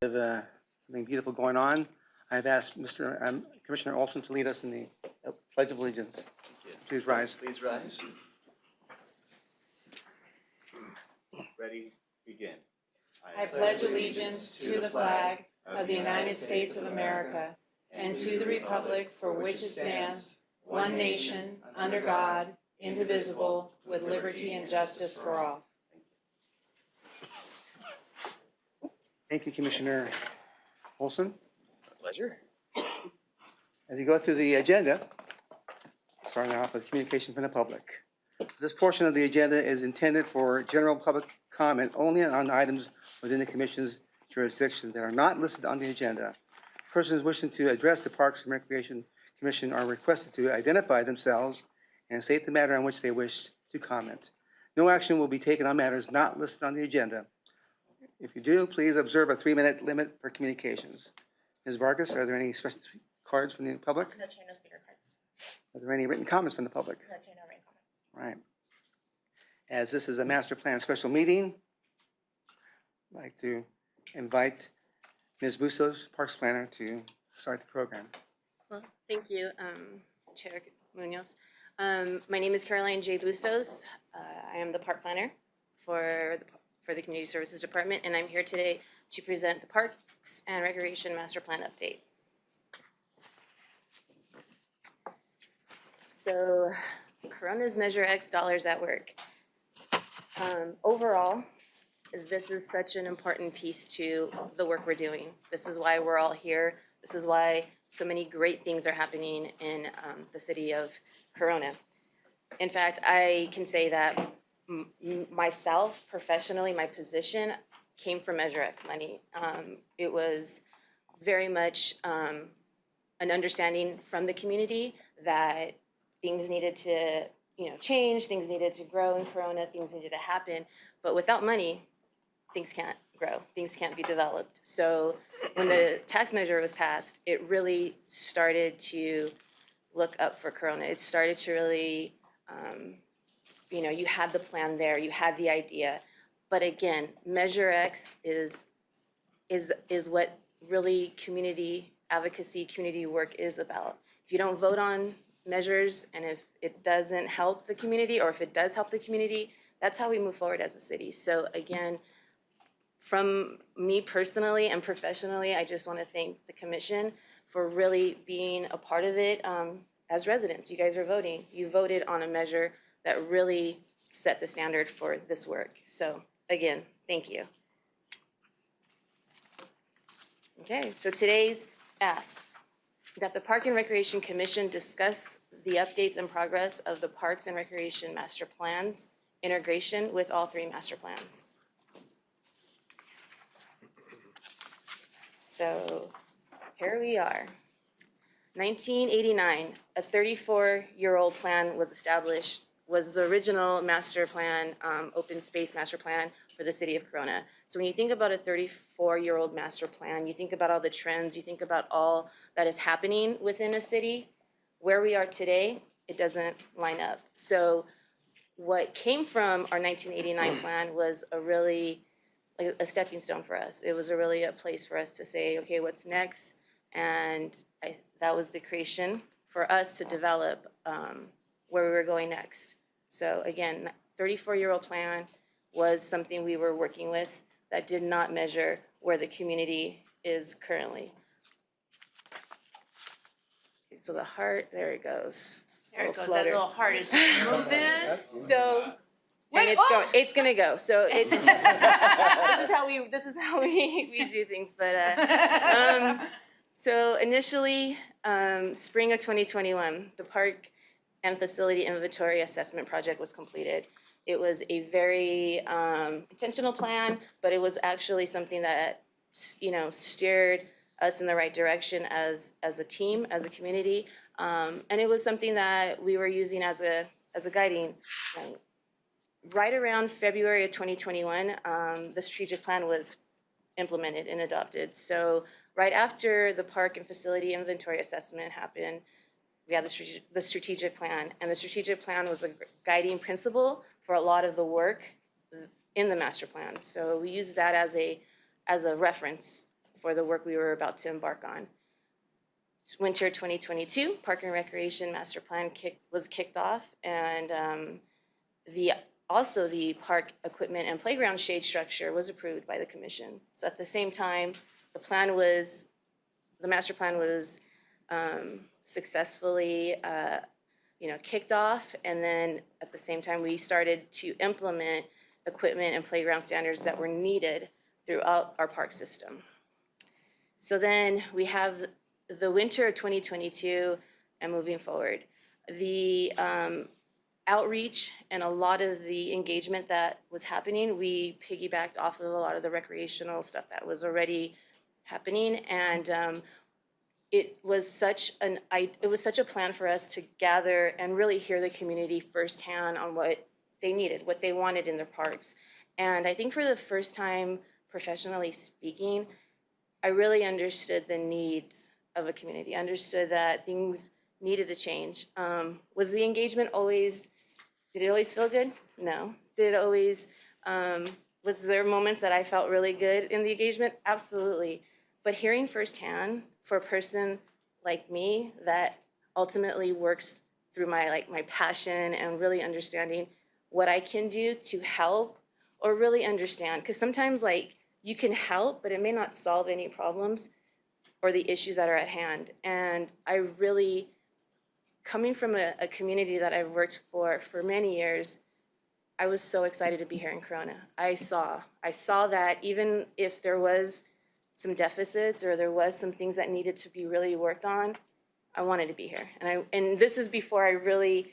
Of something beautiful going on, I've asked Mr. Commissioner Olson to lead us in the Pledge of Allegiance. Please rise. Please rise. Ready, begin. I pledge allegiance to the flag of the United States of America and to the republic for which it stands, one nation, under God, indivisible, with liberty and justice for all. Thank you, Commissioner Olson. A pleasure. As you go through the agenda, starting off with communication from the public. This portion of the agenda is intended for general public comment only on items within the Commission's jurisdiction that are not listed on the agenda. Persons wishing to address the Parks and Recreation Commission are requested to identify themselves and state the matter on which they wish to comment. No action will be taken on matters not listed on the agenda. If you do, please observe a 3-minute limit for communications. Ms. Vargas, are there any special cards from the public? No chain, no speaker cards. Are there any written comments from the public? No chain, no written comments. Right. As this is a master plan special meeting, I'd like to invite Ms. Bustos, Parks Planner, to start the program. Well, thank you, Chair Munoz. My name is Caroline J. Bustos. I am the park planner for the Community Services Department, and I'm here today to present the Parks and Recreation Master Plan update. So, Corona's Measure X dollars at work. Overall, this is such an important piece to the work we're doing. This is why we're all here. This is why so many great things are happening in the city of Corona. In fact, I can say that myself, professionally, my position came from Measure X money. It was very much an understanding from the community that things needed to, change, things needed to grow in Corona, things needed to happen. But without money, things can't grow, things can't be developed. So when the tax measure was passed, it really started to look up for Corona. It started to really, you had the plan there, you had the idea. But again, Measure X is what really community advocacy, community work is about. If you don't vote on measures and if it doesn't help the community, or if it does help the community, that's how we move forward as a city. So again, from me personally and professionally, I just want to thank the commission for really being a part of it. As residents, you guys are voting. You voted on a measure that really set the standard for this work. So again, thank you. Okay, so today's ask that the Park and Recreation Commission discuss the updates and progress of the Parks and Recreation Master Plans integration with all three master plans. So here we are. 1989, a 34-year-old plan was established, was the original master plan, open space master plan for the city of Corona. So when you think about a 34-year-old master plan, you think about all the trends, you think about all that is happening within a city. Where we are today, it doesn't line up. So what came from our 1989 plan was like a stepping stone for us. It was a place for us to say, okay, what's next? And that was the creation for us to develop where we were going next. So again, 34-year-old plan was something we were working with that did not measure where the community is currently. Okay, so the heart, there it goes. There it goes, that Flutter. little heart is moving. So, and it's gonna go. So it's this is how we do things. But so initially, spring of 2021, the park and facility inventory assessment project was completed. It was a very intentional plan, but it was actually something that steered us in the right direction as a team, as a community, and it was something that we were using as a guiding light. Right around February of 2021, the strategic plan was implemented and adopted. So right after the park and facility inventory assessment happened, we had the strategic plan, and the strategic plan was a guiding principle for a lot of the work in the master plan. So we used that as a reference for the work we were about to embark on. Winter 2022, Park and Recreation Master Plan was kicked off, and also the park equipment and playground shade structure was approved by the commission. So at the same time, the master plan was successfully kicked off, and then at the same time we started to implement equipment and playground standards that were needed throughout our park system. So then we have the winter of 2022 and moving forward. The outreach and a lot of the engagement that was happening, we piggybacked off of a lot of the recreational stuff that was already happening, and it was such a plan for us to gather and really hear the community firsthand on what they needed, what they wanted in their parks. And I think for the first time, professionally speaking, I really understood the needs of a community, understood that things needed to change. Was the engagement did it always feel good? No. Did it always, was there moments that I felt really good in the engagement? Absolutely. But hearing firsthand for a person like me that ultimately works through my passion and really understanding what I can do to help or really understand, because sometimes you can help, but it may not solve any problems or the issues that are at hand. And I really, coming from a community that I've worked for many years, I was so excited to be here in Corona. I saw that even if there was some deficits or there was some things that needed to be really worked on, I wanted to be here. And this is before I really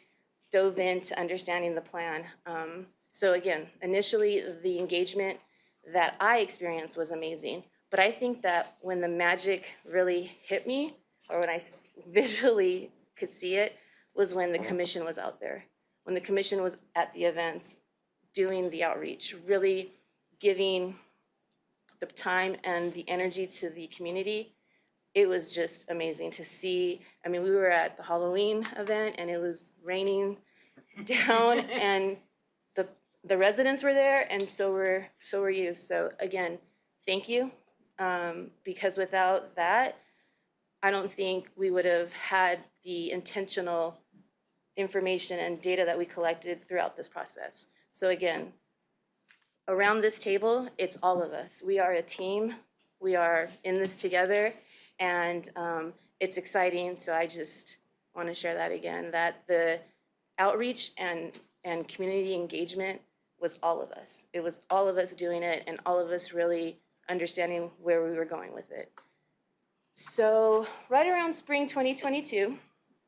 dove into understanding the plan. So again, initially, the engagement that I experienced was amazing. But I think that when the magic really hit me, or when I visually could see it, was when the commission was out there. When the commission was at the events, doing the outreach, really giving the time and the energy to the community. It was just amazing to see. I mean, we were at the Halloween event and it was raining down and the residents were there and so were you. So again, thank you. Because without that, I don't think we would have had the intentional information and data that we collected throughout this process. So again, around this table, it's all of us. We are a team. We are in this together, and it's exciting. So I just want to share that again, that the outreach and community engagement was all of us. It was all of us doing it and all of us really understanding where we were going with it. So right around spring 2022,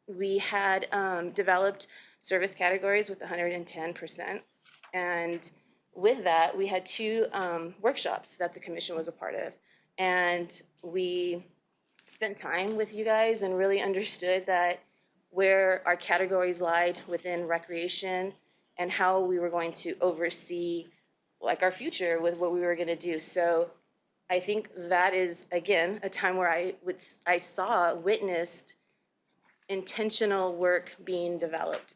we had developed service categories with 110%. And with that, we had two workshops that the commission was a part of. And we spent time with you guys and really understood that where our categories lied within recreation and how we were going to oversee like our future with what we were going to do. So I think that is, again, a time where I witnessed intentional work being developed,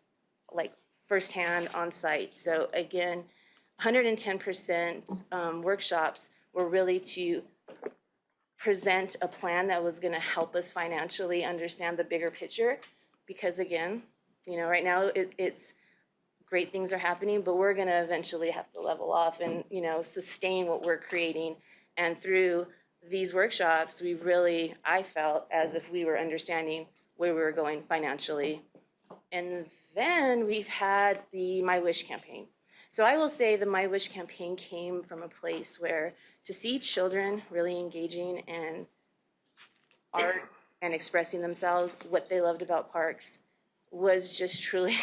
like firsthand on site. So again, 110% workshops were really to present a plan that was going to help us financially understand the bigger picture. Because again, right now it's great things are happening, but we're going to eventually have to level off and, sustain what we're creating. And through these workshops, I felt as if we were understanding where we were going financially. And then we've had the My Wish campaign. So I will say the My Wish campaign came from a place where to see children really engaging in art and expressing themselves, what they loved about parks, was just truly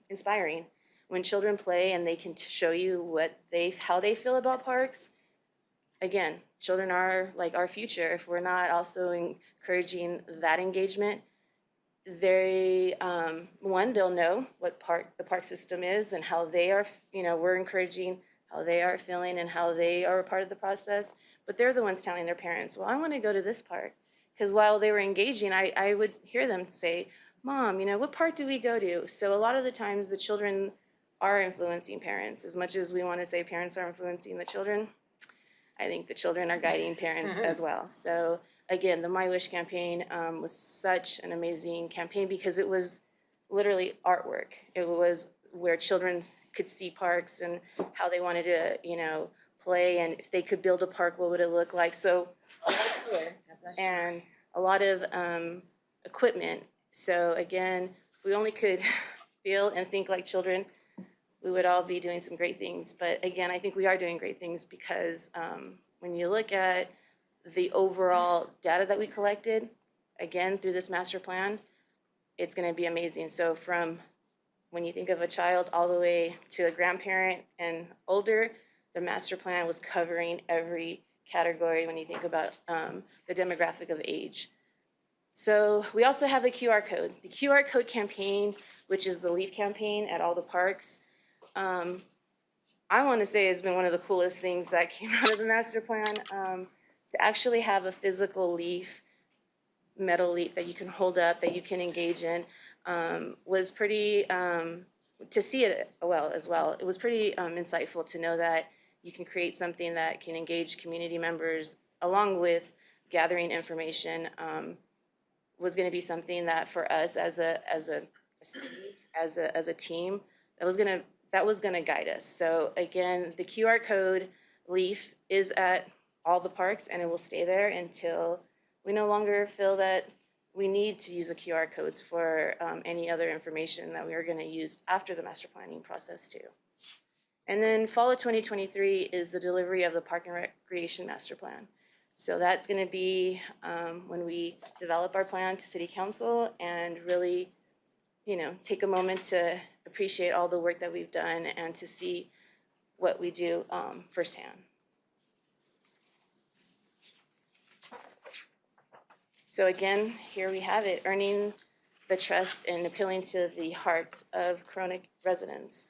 inspiring. When children play and they can show you how they feel about parks, again, children are like our future. If we're not also encouraging that engagement, they'll know what the park system is and how they are, we're encouraging how they are feeling and how they are a part of the process. But they're the ones telling their parents, well, I want to go to this park. Because while they were engaging, I would hear them say, Mom, what park do we go to? So a lot of the times the children are influencing parents. As much as we want to say parents are influencing the children, I think the children are guiding parents as well. So again, the My Wish campaign was such an amazing campaign because it was literally artwork. It was where children could see parks and how they wanted to, play, and if they could build a park, what would it look like? So a lot of color and a lot of equipment. So again, if we only could feel and think like children, we would all be doing some great things. But again, I think we are doing great things because when you look at the overall data that we collected, again, through this master plan, it's going to be amazing. So from when you think of a child all the way to a grandparent and older, the master plan was covering every category when you think about the demographic of age. So we also have the QR code. The QR code campaign, which is the LEAF campaign at all the parks, I want to say has been one of the coolest things that came out of the master plan. To actually have a physical leaf, metal leaf that you can hold up, that you can engage in, was pretty, to see it as well, it was pretty insightful to know that you can create something that can engage community members along with gathering information. Was going to be something that for us as a city, as a team, that was going to guide us. So again, the QR code leaf is at all the parks and it will stay there until we no longer feel that we need to use the QR codes for any other information that we are going to use after the master planning process too. And then fall of 2023 is the delivery of the Park and Recreation Master Plan. So that's going to be when we develop our plan to City Council and really, take a moment to appreciate all the work that we've done and to see what we do firsthand. So again, here we have it, earning the trust and appealing to the hearts of Corona residents.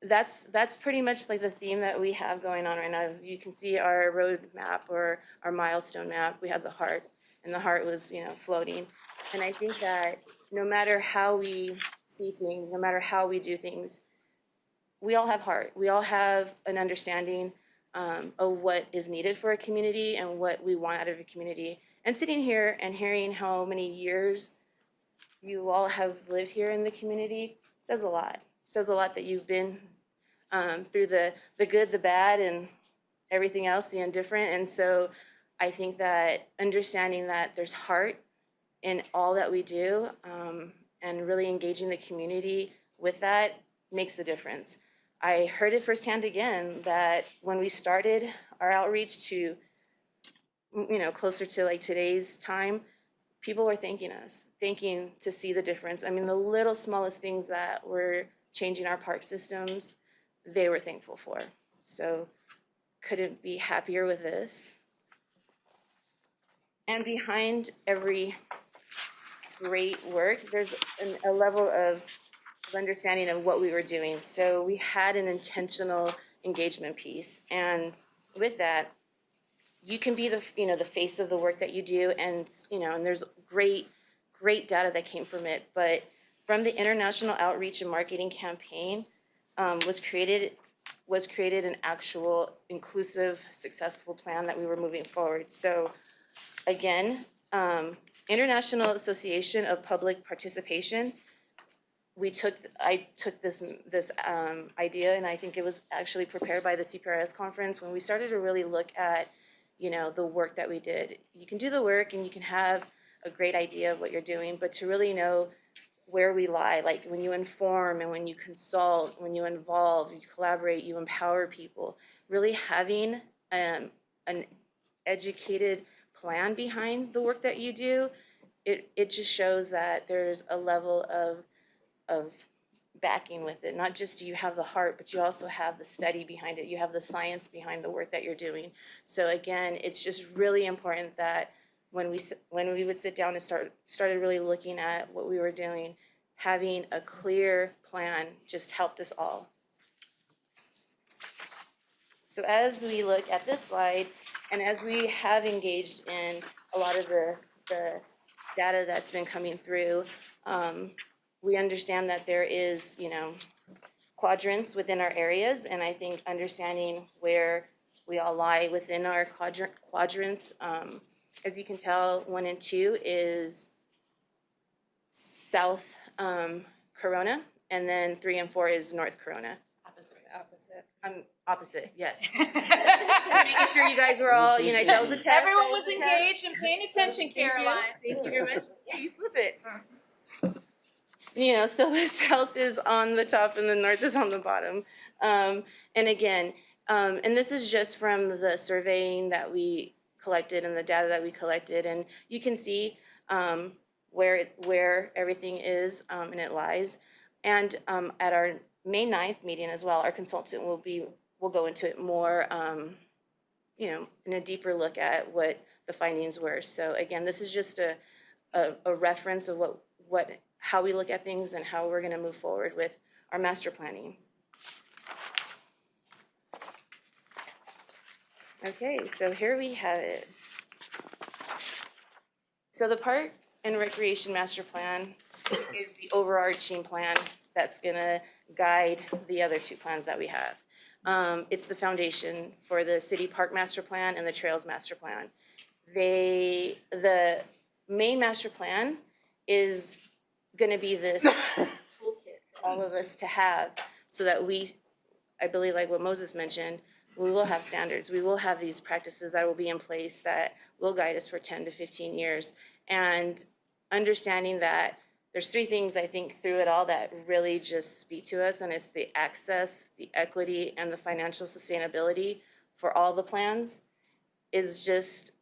That's pretty much like the theme that we have going on right now. As you can see our road map or our milestone map, we had the heart, and the heart was, floating. And I think that no matter how we see things, no matter how we do things, we all have heart. We all have an understanding of what is needed for a community and what we want out of a community. And sitting here and hearing how many years you all have lived here in the community says a lot. Says a lot that you've been through the good, the bad, and everything else, the indifferent. And so I think that understanding that there's heart in all that we do and really engaging the community with that makes a difference. I heard it firsthand again that when we started our outreach to, closer to like today's time, people were thanking to see the difference. I mean, the little smallest things that were changing our park systems, they were thankful for. So couldn't be happier with this. And behind every great work, there's a level of understanding of what we were doing. So we had an intentional engagement piece. And with that, you can be the face of the work that you do, and and there's great data that came from it. But from the International Outreach and Marketing Campaign was created an actual inclusive, successful plan that we were moving forward. So again, International Association of Public Participation, I took this idea, and I think it was actually prepared by the CPRS conference when we started to really look at the work that we did. You can do the work and you can have a great idea of what you're doing, but to really know where we lie, like when you inform and when you consult, when you involve, you collaborate, you empower people, really having an educated plan behind the work that you do, it just shows that there's a level of backing with it. Not just do you have the heart, but you also have the study behind it. You have the science behind the work that you're doing. So again, it's just really important that when we would sit down and started really looking at what we were doing, having a clear plan just helped us all. So as we look at this slide, and as we have engaged in a lot of the data that's been coming through, we understand that there is, quadrants within our areas, and I think understanding where we all lie within our quadrants, as you can tell, 1 and 2 is South Corona, and then 3 and 4 is North Corona. Opposite, yes. Making sure you guys were all, that was a test. Everyone was engaged and paying attention, Caroline. Thank you very much. Yeah, you flip it. So the south is on the top and the north is on the bottom. And again, and this is just from the surveying that we collected and the data that we collected. And you can see where everything is and it lies. And at our May 9th meeting as well, our consultant will go into it more, in a deeper look at what the findings were. So again, this is just a reference of how we look at things and how we're going to move forward with our master planning. Okay, so here we have it. So the Park and Recreation Master Plan is the overarching plan that's going to guide the other 2 plans that we have. It's the foundation for the City Park Master Plan and the Trails Master Plan. The main master plan is going to be this toolkit for all of us to have, so that I believe, like what Moses mentioned, we will have standards. We will have these practices that will be in place that will guide us for 10 to 15 years. And understanding that there's 3 things I think through it all that really just speak to us, and it's the access, the equity, and the financial sustainability for all the plans is just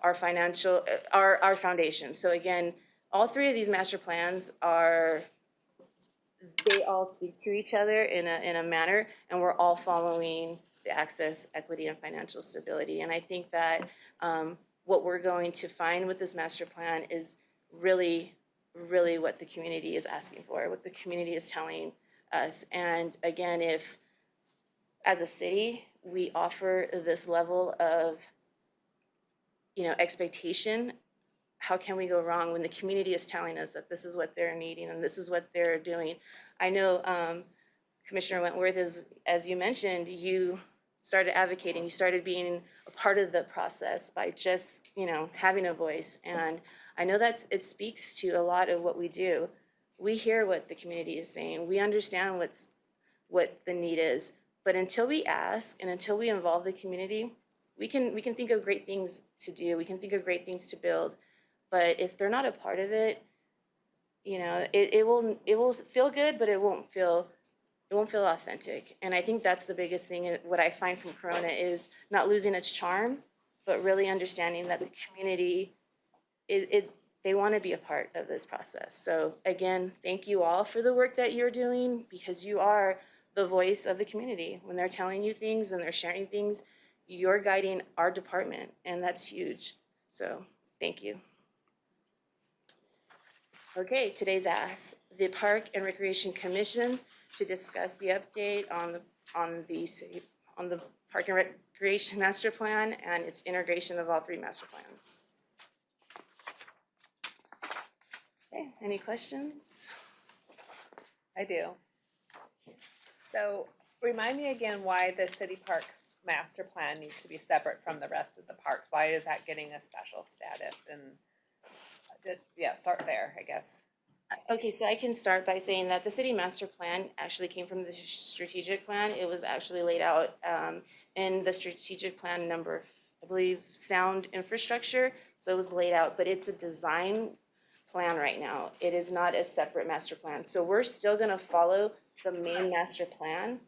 our foundation. So again, all three of these master plans are, they all speak to each other in a manner, and we're all following the access, equity, and financial stability. And I think that what we're going to find with this master plan is really, really what the community is asking for, what the community is telling us. And again, if as a city, we offer this level of, expectation, how can we go wrong when the community is telling us that this is what they're needing and this is what they're doing? I know Commissioner Wentworth, as you mentioned, you started advocating, you started being a part of the process by just, having a voice. And I know it speaks to a lot of what we do. We hear what the community is saying. We understand what the need is. But until we ask and until we involve the community, we can think of great things to do. We can think of great things to build. But if they're not a part of it, it will feel good, but it won't feel authentic. And I think that's the biggest thing. What I find from Corona is not losing its charm, but really understanding that the community, they want to be a part of this process. So again, thank you all for the work that you're doing, because you are the voice of the community. When they're telling you things and they're sharing things, you're guiding our department, and that's huge. So thank you. Okay, today's ask, the Park and Recreation Commission to discuss the update on the Park and Recreation Master Plan and its integration of all three master plans. Okay, any questions? I do. So remind me again why the city parks master plan needs to be separate from the rest of the parks. Why is that getting a special status? And just, start there, I guess. Okay, so I can start by saying that the city master plan actually came from the strategic plan. It was actually laid out in the strategic plan number, I believe, sound infrastructure. So it was laid out, but it's a design plan right now. It is not a separate master plan. So we're still gonna follow the main master plan,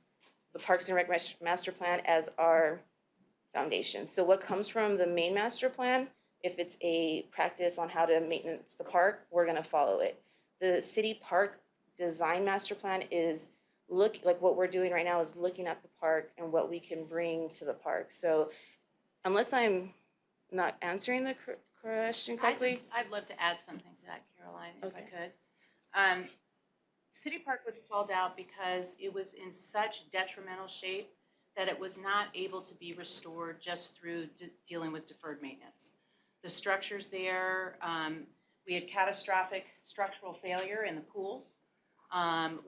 the Parks and Rec master plan, as our foundation. So what comes from the main master plan, if it's a practice on how to maintenance the park, we're gonna follow it. The city park design master plan is like what we're doing right now is looking at the park and what we can bring to the park. So unless I'm not answering the question correctly. I'd love to add something to that, Caroline, if I Okay. could. City Park was called out because it was in such detrimental shape that it was not able to be restored just through dealing with deferred maintenance. The structures there, we had catastrophic structural failure in the pool.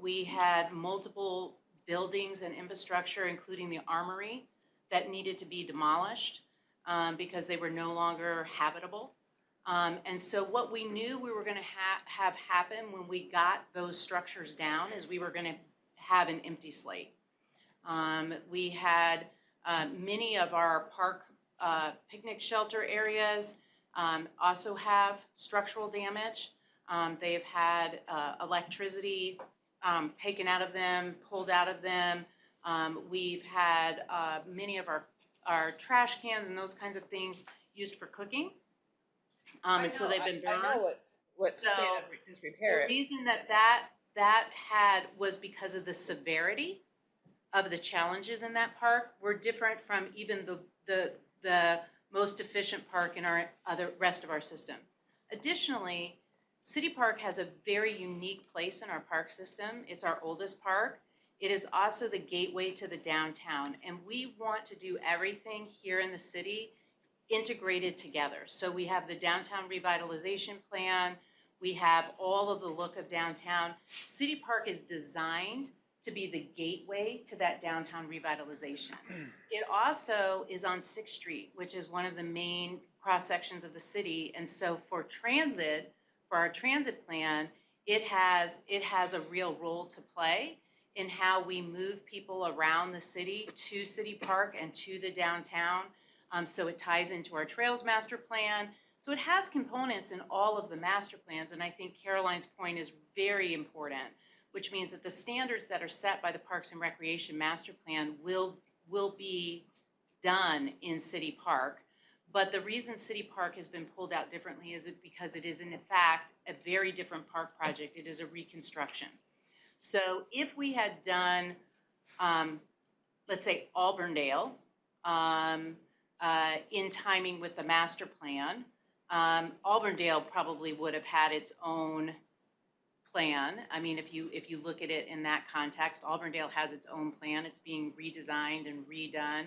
We had multiple buildings and infrastructure, including the armory, that needed to be demolished because they were no longer habitable. And so what we knew we were gonna have happen when we got those structures down is we were gonna have an empty slate. We had many of our park picnic shelter areas also have structural damage. They've had electricity taken out of them, pulled out of them. We've had many of our trash cans and those kinds of things used for cooking. And so they've been burned. I know what So, state of disrepair The it. reason that had was because of the severity of the challenges in that park were different from even the most efficient park in our rest of our system. Additionally, City Park has a very unique place in our park system. It's our oldest park. It is also the gateway to the downtown, and we want to do everything here in the city integrated together. So we have the downtown revitalization plan. We have all of the look of downtown. City Park is designed to be the gateway to that downtown revitalization. It also is on 6th Street, which is one of the main cross sections of the city. And so for our transit plan, it has a real role to play in how we move people around the city to City Park and to the downtown. So it ties into our Trails Master Plan. So it has components in all of the master plans, and I think Caroline's point is very important, which means that the standards that are set by the Parks and Recreation Master Plan will be done in City Park. But the reason City Park has been pulled out differently is because it is in fact a very different park project. It is a reconstruction. So if we had done, let's say Auburndale, in timing with the master plan, Auburndale probably would have had its own plan. I mean, if you look at it in that context, Auburndale has its own plan. It's being redesigned and redone,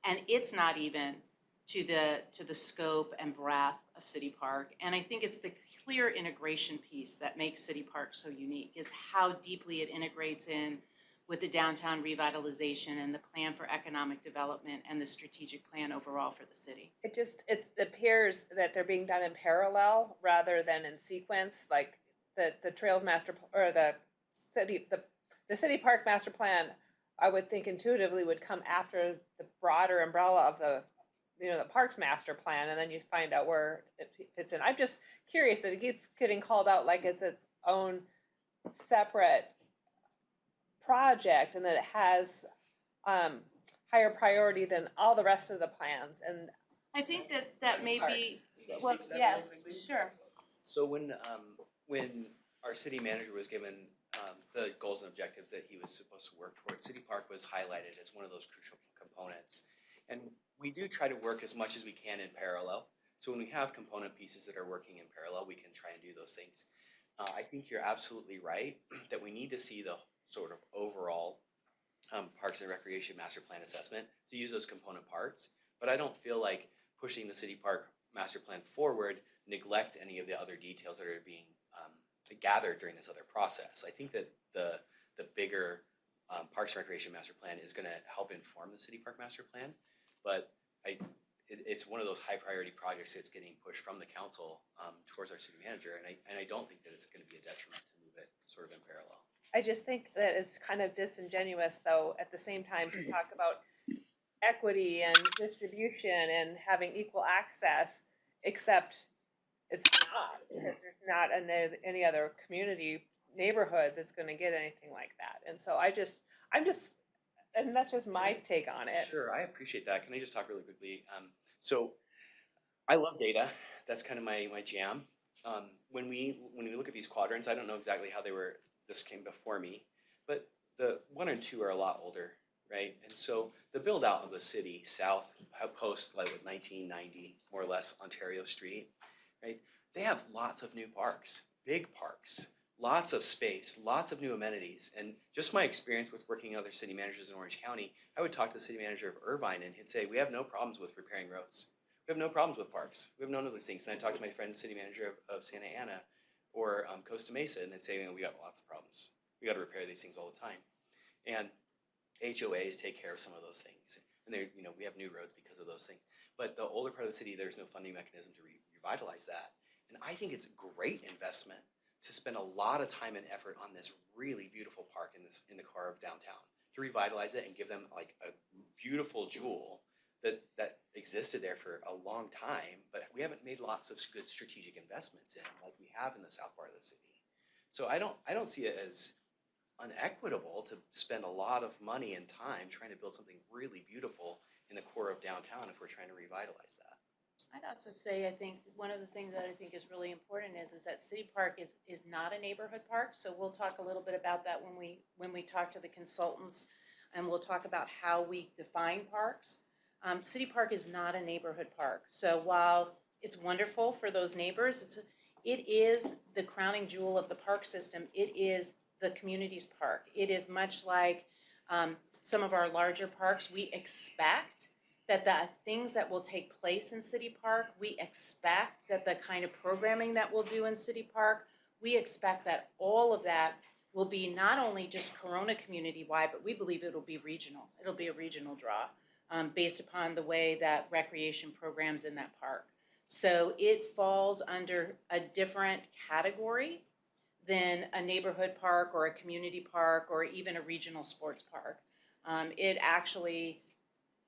and it's not even to the scope and breadth of City Park. And I think it's the clear integration piece that makes City Park so unique, is how deeply it integrates in with the downtown revitalization and the plan for economic development and the strategic plan overall for the city. It appears that they're being done in parallel rather than in sequence, like the Trails Master, or the city park master plan, I would think intuitively would come after the broader umbrella of the parks master plan, and then you find out where it fits in. I'm just curious that it keeps getting called out like it's its own separate project, and that it has higher priority than all the rest of the plans. And I think that may be, Parks. well, Speak to that yes, really quickly? sure. So when our city manager was given the goals and objectives that he was supposed to work towards, City Park was highlighted as one of those crucial components. And we do try to work as much as we can in parallel. So when we have component pieces that are working in parallel, we can try and do those things. I think you're absolutely right that we need to see the sort of overall Parks and Recreation Master Plan assessment to use those component parts. But I don't feel like pushing the City Park Master Plan forward neglects any of the other details that are being gathered during this other process. I think that the bigger Parks and Recreation Master Plan is going to help inform the City Park Master Plan, but it's one of those high priority projects that's getting pushed from the council towards our city manager, and I don't think that it's going to be a detriment to move it sort of in parallel. I just think that it's kind of disingenuous, though, at the same time, to talk about equity and distribution and having equal access, except it's not, because there's not any other community neighborhood that's going to get anything like that. And so and that's just my take on it. Sure, I appreciate that. Can I just talk really quickly? So I love data. That's kind of my jam. When we look at these quadrants, I don't know exactly how this came before me, but the 1 and 2 are a lot older, right? And so the build out of the city south, post like 1990, more or less, Ontario Street, right? They have lots of new parks, big parks, lots of space, lots of new amenities. And just my experience with working with other city managers in Orange County, I would talk to the city manager of Irvine and he'd say, we have no problems with repairing roads. We have no problems with parks. We have none of these things. And I talked to my friend, city manager of Santa Ana or Costa Mesa, and they'd say, we got lots of problems. We got to repair these things all the time. And HOAs take care of some of those things. And we have new roads because of those things. But the older part of the city, there's no funding mechanism to revitalize that. And I think it's a great investment to spend a lot of time and effort on this really beautiful park in the core of downtown, to revitalize it and give them like a beautiful jewel that existed there for a long time, but we haven't made lots of good strategic investments in like we have in the south part of the city. So I don't see it as unequitable to spend a lot of money and time trying to build something really beautiful in the core of downtown if we're trying to revitalize that. I'd also say, I think one of the things that I think is really important is that City Park is not a neighborhood park. So we'll talk a little bit about that when we talk to the consultants, and we'll talk about how we define parks. City Park is not a neighborhood park. So while it's wonderful for those neighbors, it is the crowning jewel of the park system. It is the community's park. It is much like some of our larger parks. We expect that the things that will take place in City Park, we expect that the kind of programming that we'll do in City Park, we expect that all of that will be not only just Corona community-wide, but we believe it'll be regional. It'll be a regional draw based upon the way that recreation programs in that park. So it falls under a different category than a neighborhood park or a community park or even a regional sports park. It actually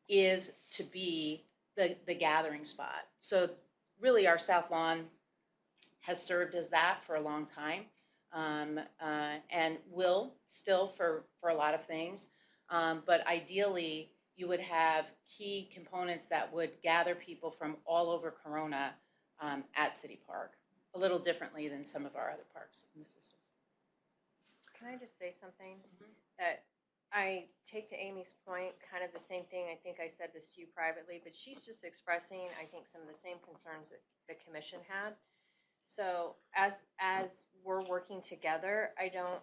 is to be the gathering spot. So really our South Lawn has served as that for a long time and will still for a lot of things. But ideally, you would have key components that would gather people from all over Corona at City Park, a little differently than some of our other parks in the system. Can I just say something? That I take to Amy's point, kind of the same thing, I think I said this to you privately, but she's just expressing, I think, some of the same concerns that the commission had. So as we're working together, I don't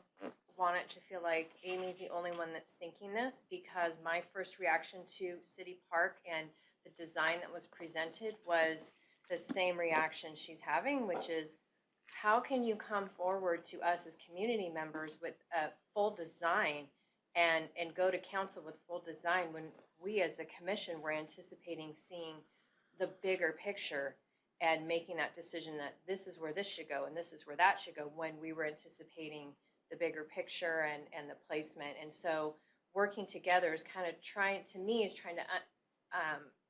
want it to feel like Amy's the only one that's thinking this, because my first reaction to City Park and the design that was presented was the same reaction she's having, which is, how can you come forward to us as community members with a full design and go to council with full design when we as the commission were anticipating seeing the bigger picture and making that decision that this is where this should go and this is where that should go, when we were anticipating the bigger picture and the placement. And so working together is kind of trying to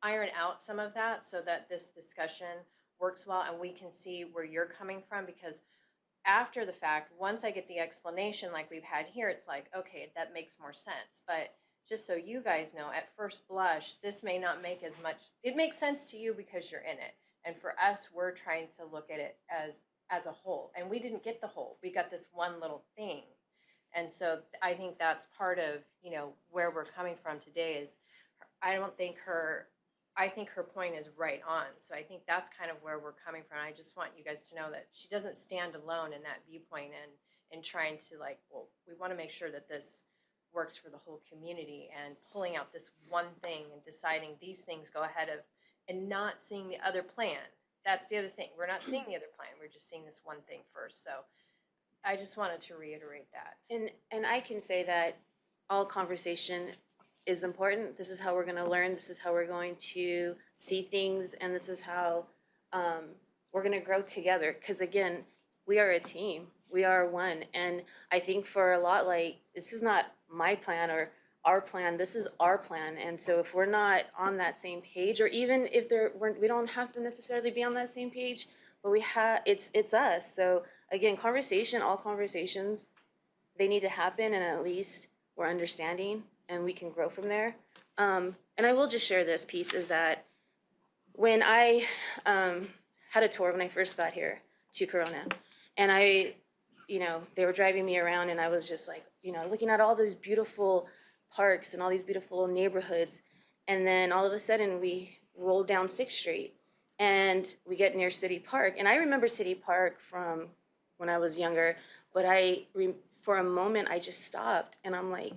iron out some of that so that this discussion works well and we can see where you're coming from, because after the fact, once I get the explanation like we've had here, it's like, okay, that makes more sense. But just so you guys know, at first blush, this may not make as much, it makes sense to you because you're in it. And for us, we're trying to look at it as a whole. And we didn't get the whole, we got this one little thing. And so I think that's part of, where we're coming from today is, I think her point is right on. So I think that's kind of where we're coming from. I just want you guys to know that she doesn't stand alone in that viewpoint and trying to we want to make sure that this works for the whole community, and pulling out this one thing and deciding these things go ahead of, and not seeing the other plan. That's the other thing. We're not seeing the other plan. We're just seeing this one thing first. So I just wanted to reiterate that. And I can say that all conversation is important. This is how we're going to learn. This is how we're going to see things, and this is how we're going to grow together. Because again, we are a team. We are one. And I think for a lot, this is not my plan or our plan. This is our plan. And so if we're not on that same page, or even if we don't have to necessarily be on that same page, but it's us. So again, all conversations, they need to happen, and at least we're understanding and we can grow from there. And I will just share this piece, is that when I had a tour when I first got here to Corona, and they were driving me around, and I was just looking at all these beautiful parks and all these beautiful neighborhoods. And then all of a sudden we rolled down 6th Street and we get near City Park. And I remember City Park from when I was younger, but for a moment I just stopped and I'm like,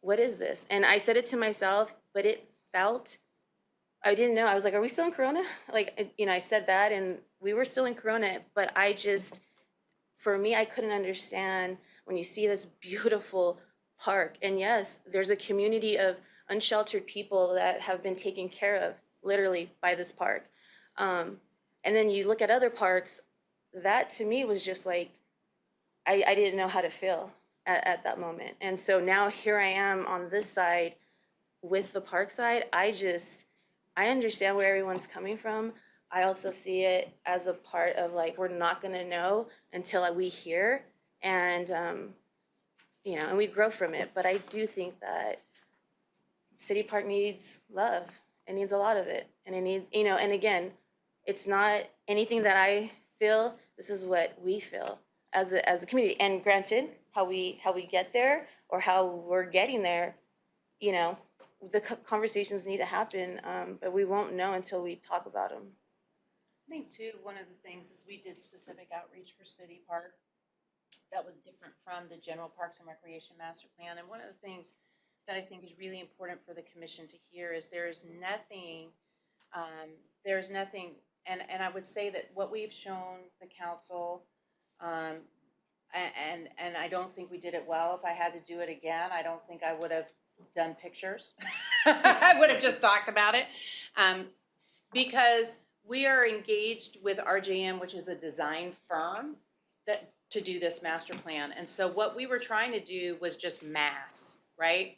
what is this? And I said it to myself, but I didn't know. I was like, are we still in Corona? I said that and we were still in Corona, but for me, I couldn't understand when you see this beautiful park. And yes, there's a community of unsheltered people that have been taken care of literally by this park. And then you look at other parks, that to me was just I didn't know how to feel at that moment. And so now here I am on this side with the park side. I understand where everyone's coming from. I also see it as a part of we're not gonna know until we hear, and and we grow from it. But I do think that City Park needs love. It needs a lot of it, and it needs, and again, it's not anything that I feel. This is what we feel as a community. And granted, how we get there or how we're getting there, the conversations need to happen, but we won't know until we talk about them. I think too, one of the things is we did specific outreach for City Park that was different from the general Parks and Recreation Master Plan. And one of the things that I think is really important for the commission to hear is there's nothing, and I would say that what we've shown the council, and I don't think we did it well. If I had to do it again, I don't think I would have done pictures. I would have just talked about it, because we are engaged with RJM, which is a design firm to do this master plan. And so what we were trying to do was just mass, right?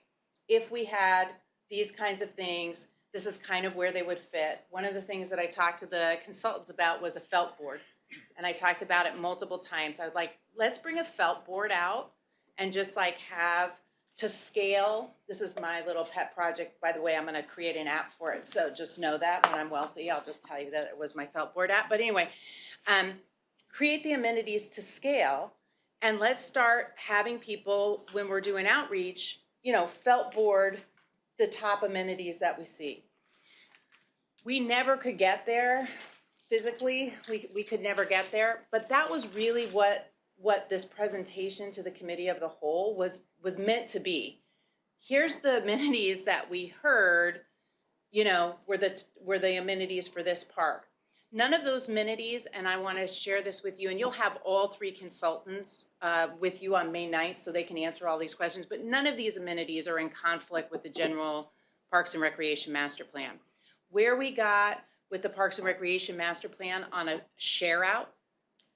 If we had these kinds of things, this is kind of where they would fit. One of the things that I talked to the consultants about was a felt board. And I talked about it multiple times. I was like, let's bring a felt board out and just have to scale, this is my little pet project, by the way, I'm gonna create an app for it, so just know that when I'm wealthy, I'll just tell you that it was my felt board app, but anyway, create the amenities to scale, and let's start having people, when we're doing outreach, you know, felt board the top amenities that we see. We never could get there physically, we could never get there, but that was really what this presentation to the committee of the whole was meant to be. Here's the amenities that we heard, you know, were the amenities for this park. None of those amenities, and I want to share this with you, and you'll have all three consultants with you on May 9th so they can answer all these questions, but none of these amenities are in conflict with the general Parks and Recreation Master Plan. Where we got with the Parks and Recreation Master Plan on a share out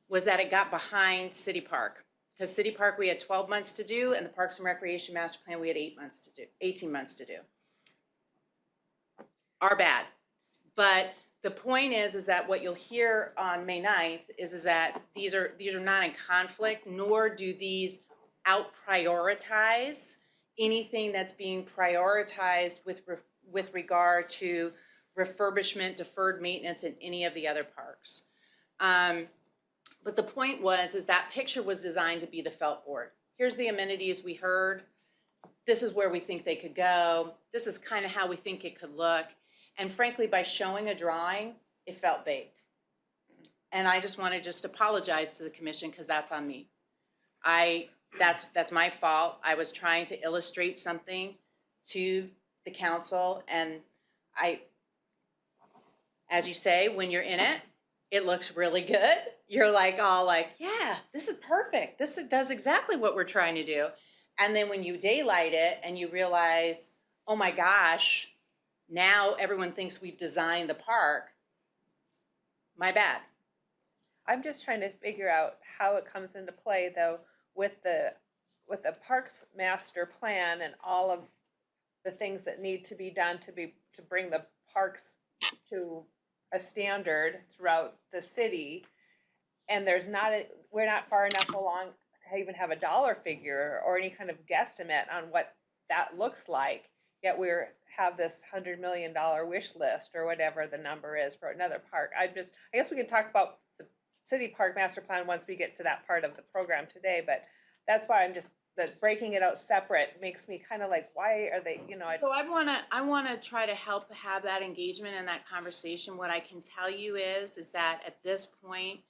was that it got behind City Park. Because City Park we had 12 months to do, and the Parks and Recreation Master Plan we had 18 months to do. Our bad. But the point is that what you'll hear on May 9th is that these are not in conflict, nor do these out prioritize anything that's being prioritized with regard to refurbishment, deferred maintenance in any of the other parks. But the point is that picture was designed to be the felt board. Here's the amenities we heard. This is where we think they could go. This is kind of how we think it could look. And frankly, by showing a drawing, it felt baked. And I just want to apologize to the commission because that's on me. That's my fault. I was trying to illustrate something to the council, and as you say, when you're in it, it looks really good. You're all like, yeah, this is perfect. This does exactly what we're trying to do. And then when you daylight it and you realize, oh my gosh, now everyone thinks we've designed the park. My bad. I'm just trying to figure out how it comes into play though with the Parks Master Plan and all of the things that need to be done to bring the parks to a standard throughout the city. And we're not far enough along to even have a dollar figure or any kind of guesstimate on what that looks like. Yet we have this $100 million wish list or whatever the number is for another park. I guess we can talk about the city park master plan once we get to that part of the program today, but that's why that breaking it out separate makes me kind of like, why are they, So I wanna try to help have that engagement and that conversation. What I can tell you is that at this point,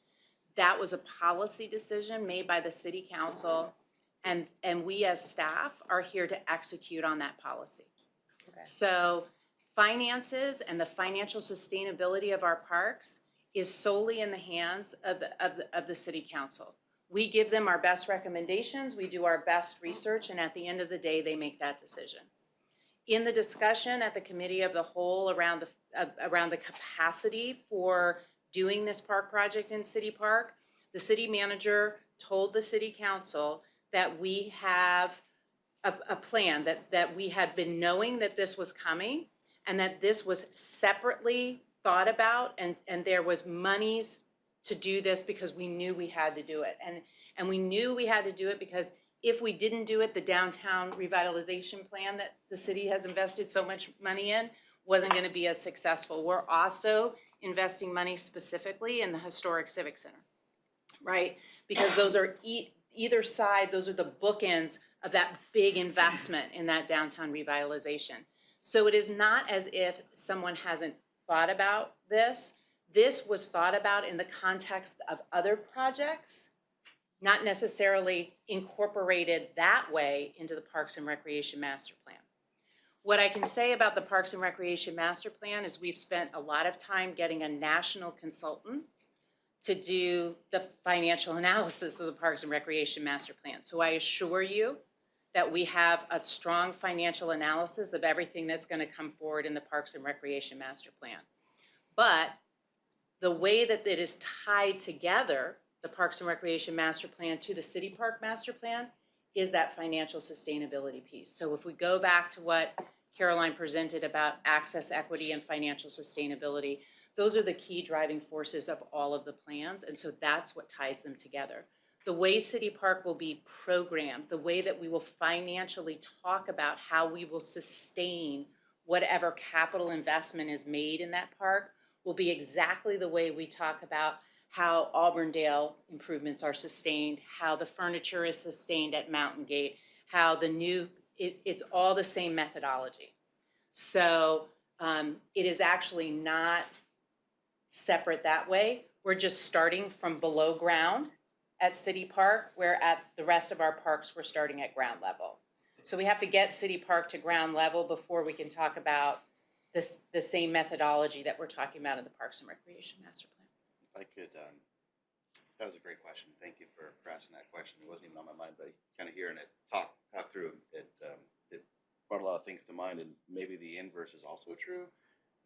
that was a policy decision made by the city council, and we as staff are here to execute on that policy. Okay. So finances and the financial sustainability of our parks is solely in the hands of the city council. We give them our best recommendations, we do our best research, and at the end of the day, they make that decision. In the discussion at the committee of the whole around the capacity for doing this park project in City Park, the city manager told the city council that we have a plan, that we had been knowing that this was coming and that this was separately thought about, and there was monies to do this because we knew we had to do it. And we knew we had to do it because if we didn't do it, the downtown revitalization plan that the city has invested so much money in wasn't going to be as successful. We're also investing money specifically in the historic civic center, right? Because those are either side, those are the bookends of that big investment in that downtown revitalization. So it is not as if someone hasn't thought about this. This was thought about in the context of other projects, not necessarily incorporated that way into the Parks and Recreation Master Plan. What I can say about the Parks and Recreation Master Plan is we've spent a lot of time getting a national consultant to do the financial analysis of the Parks and Recreation Master Plan. So I assure you that we have a strong financial analysis of everything that's going to come forward in the Parks and Recreation Master Plan. But the way that it is tied together, the Parks and Recreation Master Plan to the City Park Master Plan, is that financial sustainability piece. So if we go back to what Caroline presented about access, equity, and financial sustainability, those are the key driving forces of all of the plans, and so that's what ties them together. the way City Park will be programmed, the way that we will financially talk about how we will sustain whatever capital investment is made in that park will be exactly the way we talk about how Auburndale improvements are sustained, how the furniture is sustained at Mountain Gate, how the new, it's all the same methodology. So it is actually not separate that way. We're just starting from below ground at City Park, where at the rest of our parks, we're starting at ground level. So we have to get City Park to ground level before we can talk about this, the same methodology that we're talking about in the Parks and Recreation Master Plan. If I could, that was a great question. Thank you for asking that question. It wasn't even on my mind, but kind of hearing it talk through it, it brought a lot of things to mind. And maybe the inverse is also true,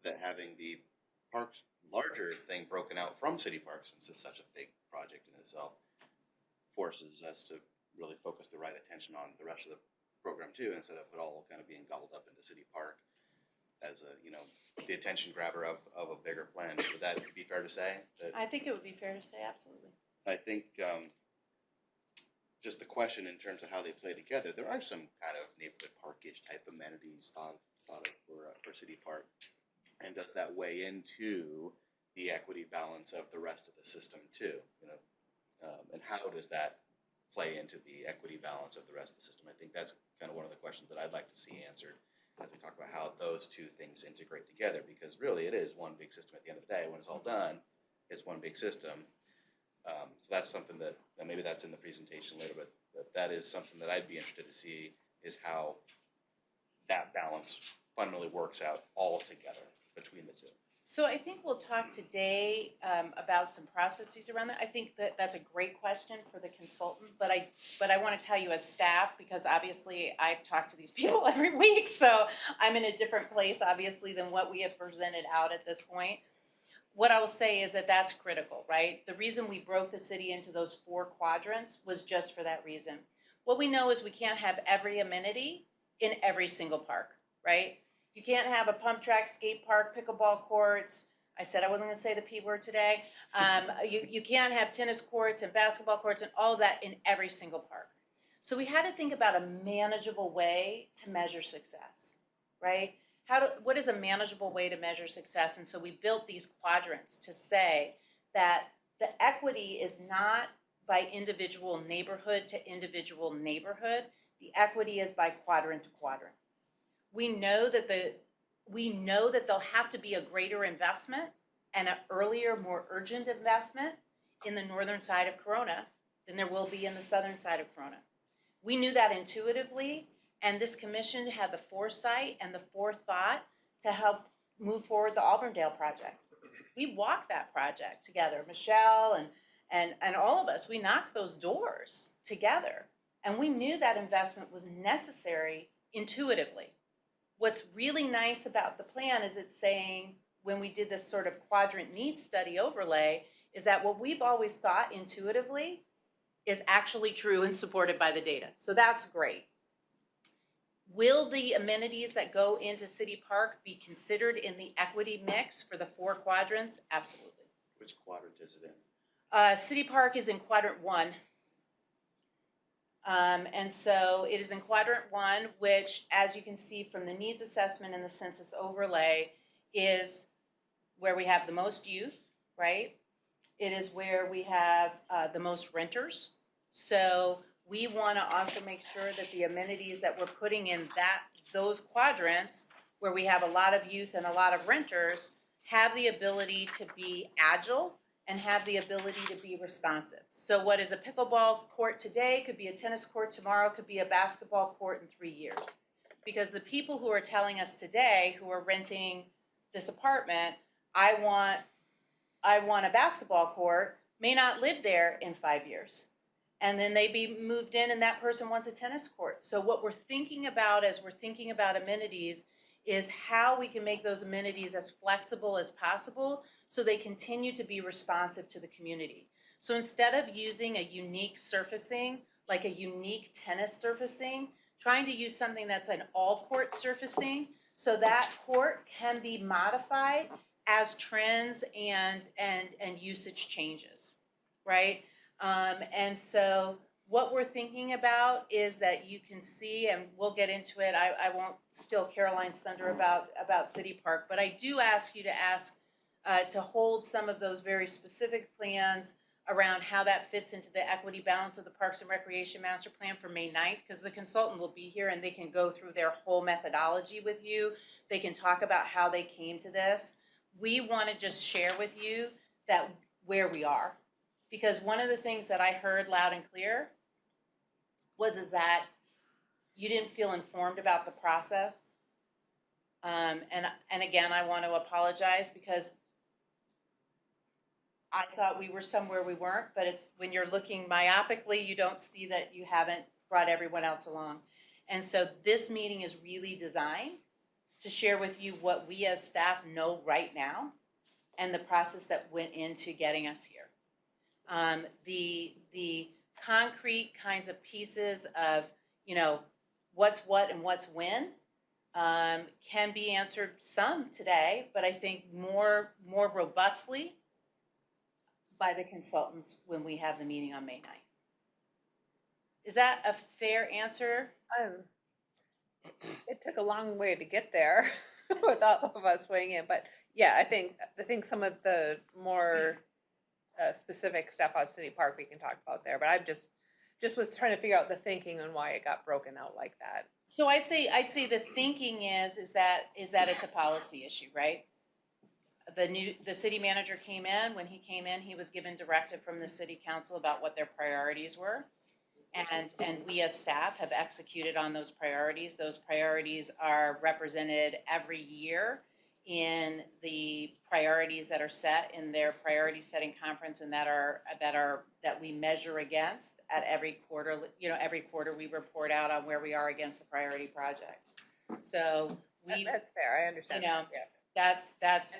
that having the parks larger thing broken out from City Park, since it's such a big project in itself, forces us to really focus the right attention on the rest of the program too, instead of it all kind of being gobbled up into City Park as a, you know, the attention grabber of a bigger plan. Would that be fair to say? That I think it would be fair to say absolutely. I think just the question in terms of how they play together, there are some kind of neighborhood parkish type amenities thought of for City Park, and does that weigh into the equity balance of the rest of the system too? You know, and how does that play into the equity balance of the rest of the system? I think that's kind of one of the questions that I'd like to see answered as we talk about how those two things integrate together, because really it is one big system at the end of the day. When it's all done, it's one big system. So that's something that maybe that's in the presentation later, but that is something that I'd be interested to see, is how that balance fundamentally works out all together between the two. So I think we'll talk today about some processes around that. I think that that's a great question for the consultant, but I want to tell you as staff, because obviously I talk to these people every week, so I'm in a different place obviously than what we have presented out at this point. What I will say is that that's critical, right? The reason we broke the city into those 4 quadrants was just for that reason. What we know is we can't have every amenity in every single park, right? You can't have a pump track, skate park, pickleball courts. I said I wasn't going to say the P word today. You can't have tennis courts and basketball courts and all of that in every single park. So we had to think about a manageable way to measure success, right? What is a manageable way to measure success? And so we built these quadrants to say that the equity is not by individual neighborhood to individual neighborhood. The equity is by quadrant to quadrant. We know that there'll have to be a greater investment and an earlier, more urgent investment in the northern side of Corona than there will be in the southern side of Corona. We knew that intuitively, and this commission had the foresight and the forethought to help move forward the Auburndale project. We walked that project together, Michelle and all of us. We knocked those doors together, and we knew that investment was necessary intuitively. What's really nice about the plan is it's saying, when we did this sort of quadrant needs study overlay, is that what we've always thought intuitively is actually true and supported by the data. So that's great. Will the amenities that go into City Park be considered in the equity mix for the 4 quadrants? Absolutely. Which quadrant is it in? City Park is in quadrant 1. And so it is in quadrant 1, which, as you can see from the needs assessment and the census overlay, is where we have the most youth, right? It is where we have the most renters. So we want to also make sure that the amenities that we're putting in those quadrants, where we have a lot of youth and a lot of renters, have the ability to be agile and have the ability to be responsive. So what is a pickleball court today could be a tennis court tomorrow, could be a basketball court in 3 years. Because the people who are telling us today, who are renting this apartment, I want a basketball court, may not live there in 5 years. And then they be moved in and that person wants a tennis court. So what we're thinking about as we're thinking about amenities is how we can make those amenities as flexible as possible so they continue to be responsive to the community. So instead of using a unique surfacing, like a unique tennis surfacing, trying to use something that's an all-court surfacing so that court can be modified as trends and usage changes, right? And so what we're thinking about is that you can see, and we'll get into it, I won't steal Caroline's thunder about City Park, but I do ask you to hold some of those very specific plans around how that fits into the equity balance of the Parks and Recreation Master Plan for May 9th, because the consultant will be here and they can go through their whole methodology with you. They can talk about how they came to this. We want to just share with you that where we are. Because one of the things that I heard loud and clear is that you didn't feel informed about the process. And again, I want to apologize because I thought we were somewhere we weren't, but it's when you're looking myopically, you don't see that you haven't brought everyone else along. And so this meeting is really designed to share with you what we as staff know right now and the process that went into getting us here. The concrete kinds of pieces of, what's what and what's when, can be answered some today, but I think more robustly by the consultants when we have the meeting on May 9th. Is that a fair answer? It took a long way to get there with all of us weighing in, but yeah, I think some of the more specific stuff on City Park we can talk about there, but I'm just was trying to figure out the thinking and why it got broken out like that. So I'd say the thinking is that it's a policy issue, right? The city manager came in. When he came in, he was given directive from the city council about what their priorities were. And we as staff have executed on those priorities. Those priorities are represented every year in the priorities that are set in their priority setting conference and that we measure against at every quarter. Every quarter we report out on where we are against the priority projects. So That's fair. I understand. Yeah. And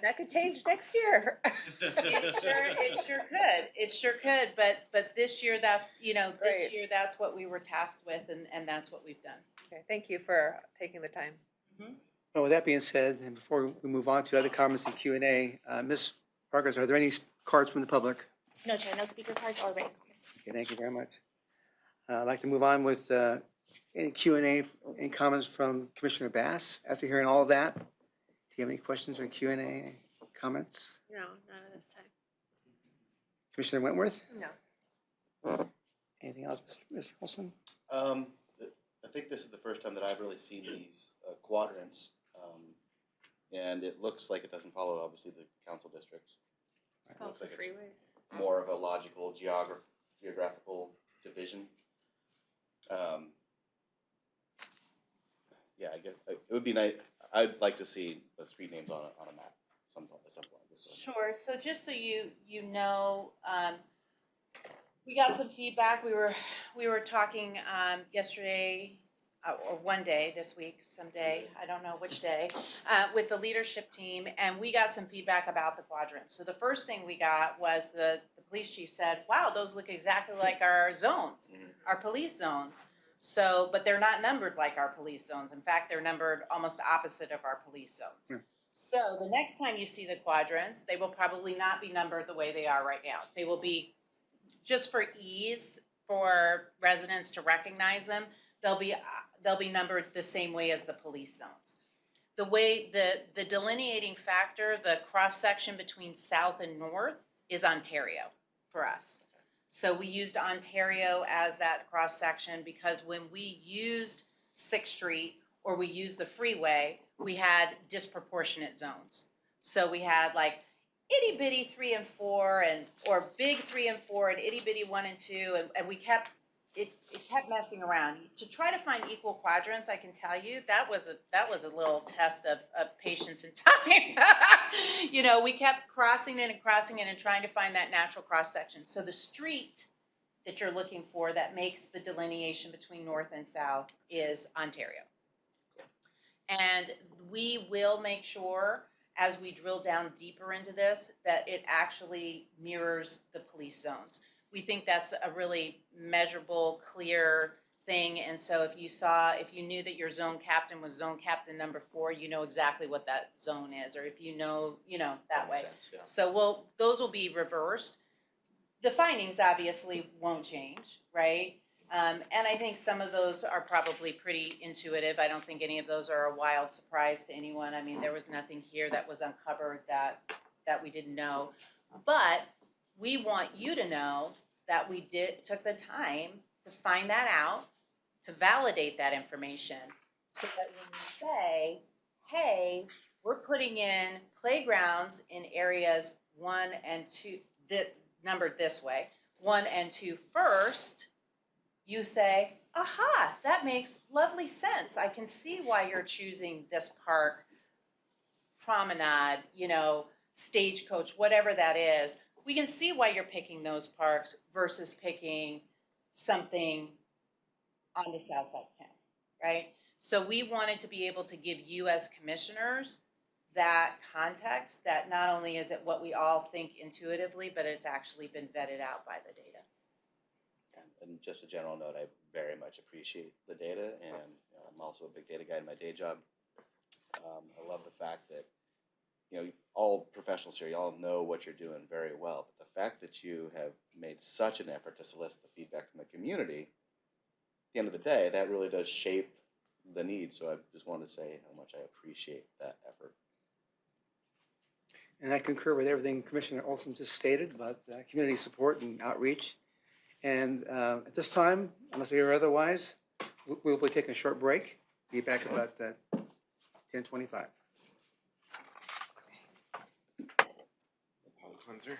that could change next year. It sure could. But this year that's Great. year that's what we were tasked with, and that's what we've done. Okay, thank you for taking the time. Well, with that being said, and before we move on to other comments and Q&A, Ms. Vargas, are there any cards from the public? No, Chair, no speaker cards or written comments. Okay, thank you very much. I'd like to move on with any Q&A and comments from Commissioner Bass. After hearing all of that, do you have any questions or Q&A comments? No, none of this time. Commissioner Wentworth? No. Anything else, Mr. Olson? I think this is the first time that I've really seen these quadrants, and it looks like it doesn't follow, obviously, the council districts. It looks like it's freeways. more of a logical geographical division. Yeah, I guess it would be nice. I'd like to see the street names on a map at some point. Sure. So just so you know, we got some feedback. We were talking yesterday or one day this week, someday, I don't know which day, with the leadership team, and we got some feedback about the quadrants. So the first thing we got was the police chief said, "Wow, those look exactly like our zones, our police zones." So, but they're not numbered like our police zones. In fact, they're numbered almost opposite of our police zones. So the next time you see the quadrants, they will probably not be numbered the way they are right now. They will be, just for ease for residents to recognize them, they'll be numbered the same way as the police zones. The way the delineating factor, the cross section between south and north, is Ontario for us. So we used Ontario as that cross section because when we used 6th Street or we used the freeway, we had disproportionate zones. So we had like itty bitty 3 and 4 or big 3 and 4 and itty bitty 1 and 2, and we kept it kept messing around. To try to find equal quadrants, I can tell you that was a little test of patience and time. We kept crossing it and trying to find that natural cross section. So the street that you're looking for that makes the delineation between north and south is Ontario. And we will make sure as we drill down deeper into this that it actually mirrors the police zones. We think that's a really measurable, clear thing. And so if you knew that your zone captain was zone captain number 4, you know exactly what that zone is. Or if you know that way. Makes sense, yeah. So those will be reversed. the findings obviously won't change, right? And I think some of those are probably pretty intuitive. I don't think any of those are a wild surprise to anyone. I mean, there was nothing here that was uncovered that we didn't know. But we want you to know that we took the time to find that out, to validate that information, so that when we say, hey, we're putting in playgrounds in areas 1 and 2, numbered this way, 1 and 2 first, you say, aha, that makes lovely sense. I can see why you're choosing this park, promenade, Stagecoach, whatever that is. We can see why you're picking those parks versus picking something on the south side of town, right? So we wanted to be able to give you as commissioners that context, that not only is it what we all think intuitively, but it's actually been vetted out by the data. And just a general note, I very much appreciate the data, and I'm also a big data guy in my day job. I love the fact that, all professionals here, y'all know what you're doing very well, but the fact that you have made such an effort to solicit the feedback from the community, at the end of the day, that really does shape the needs. So I just wanted to say how much I appreciate that effort. And I concur with everything Commissioner Olson just stated about community support and outreach. And at this time, unless we hear otherwise, we'll be taking a short break. Be back about 10:25. Palate cleanser.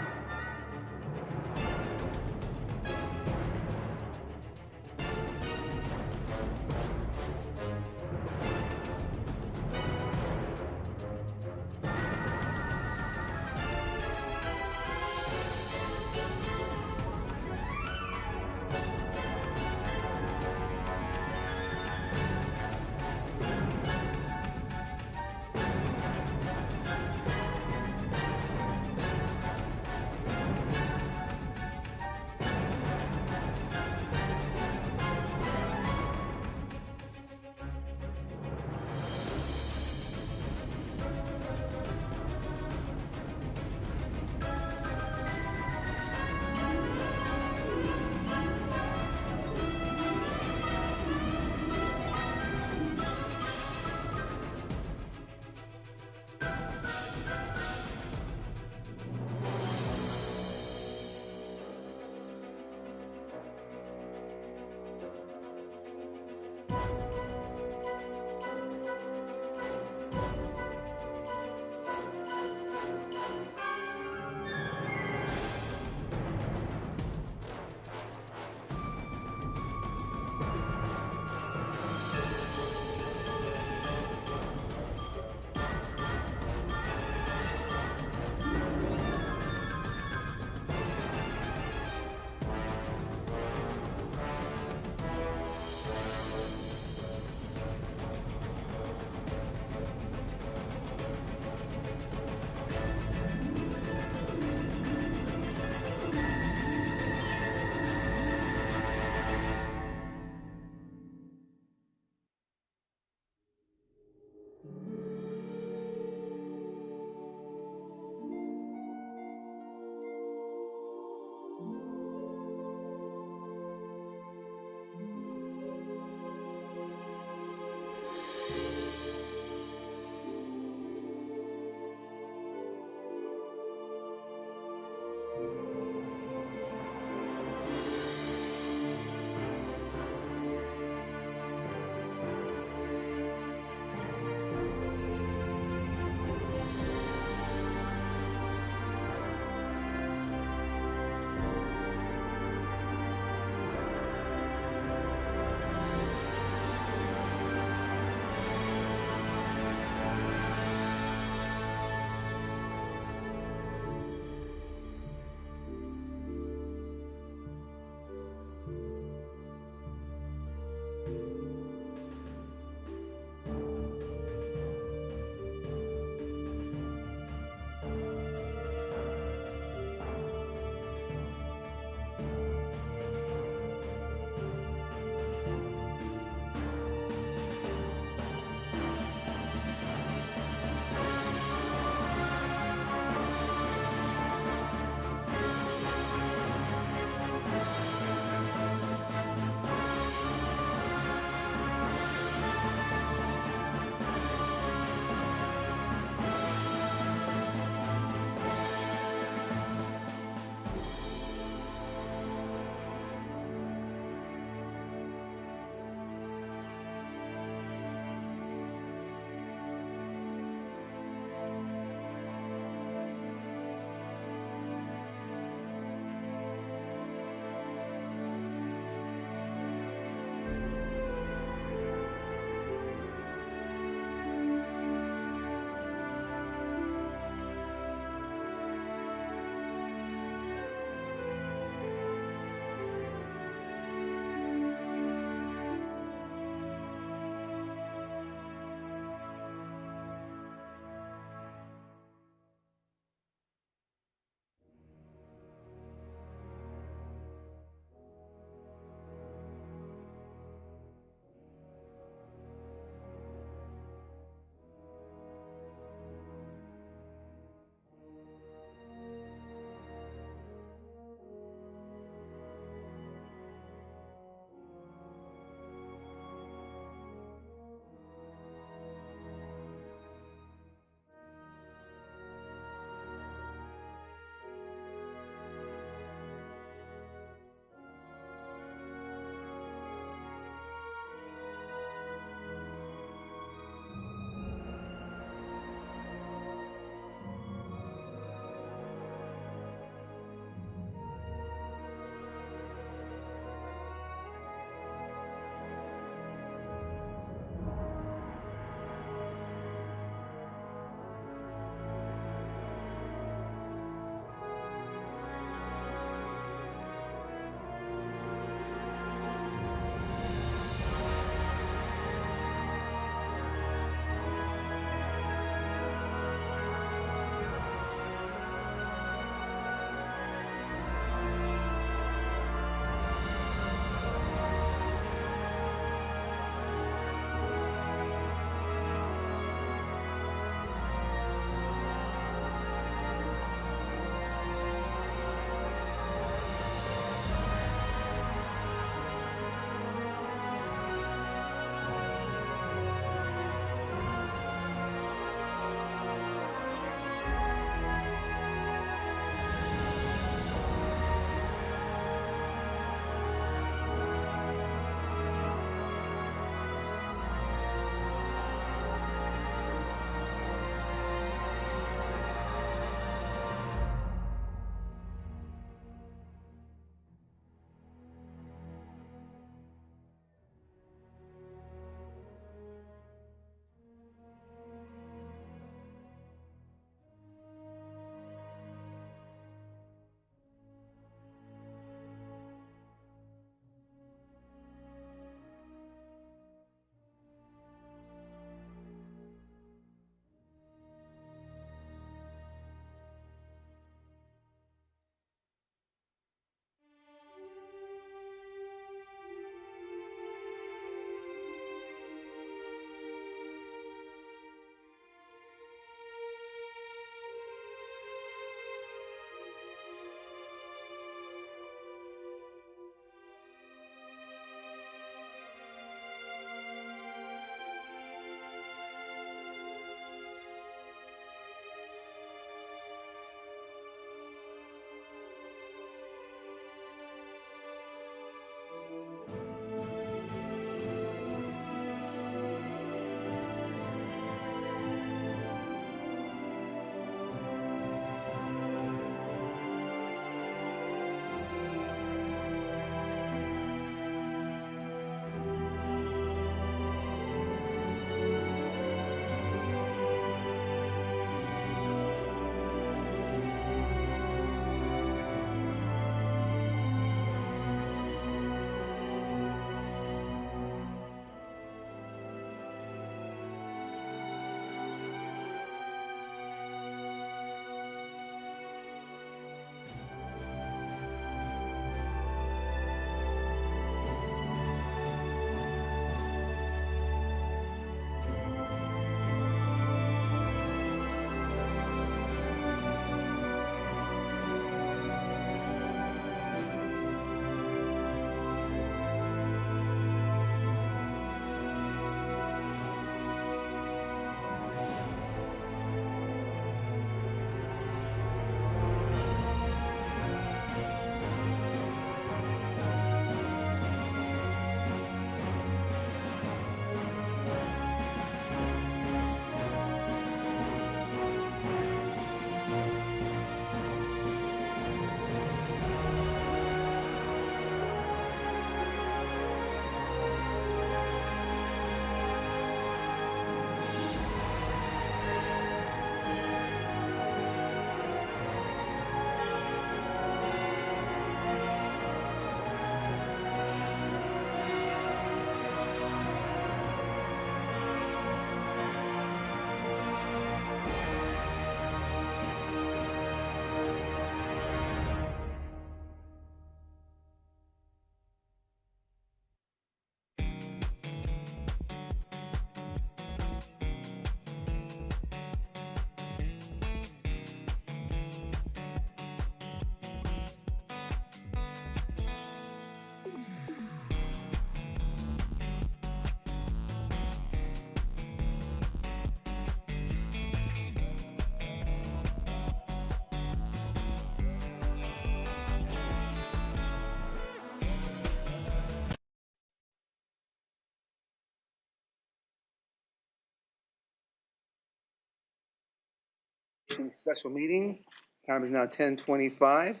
Special meeting. Time is now 10:25.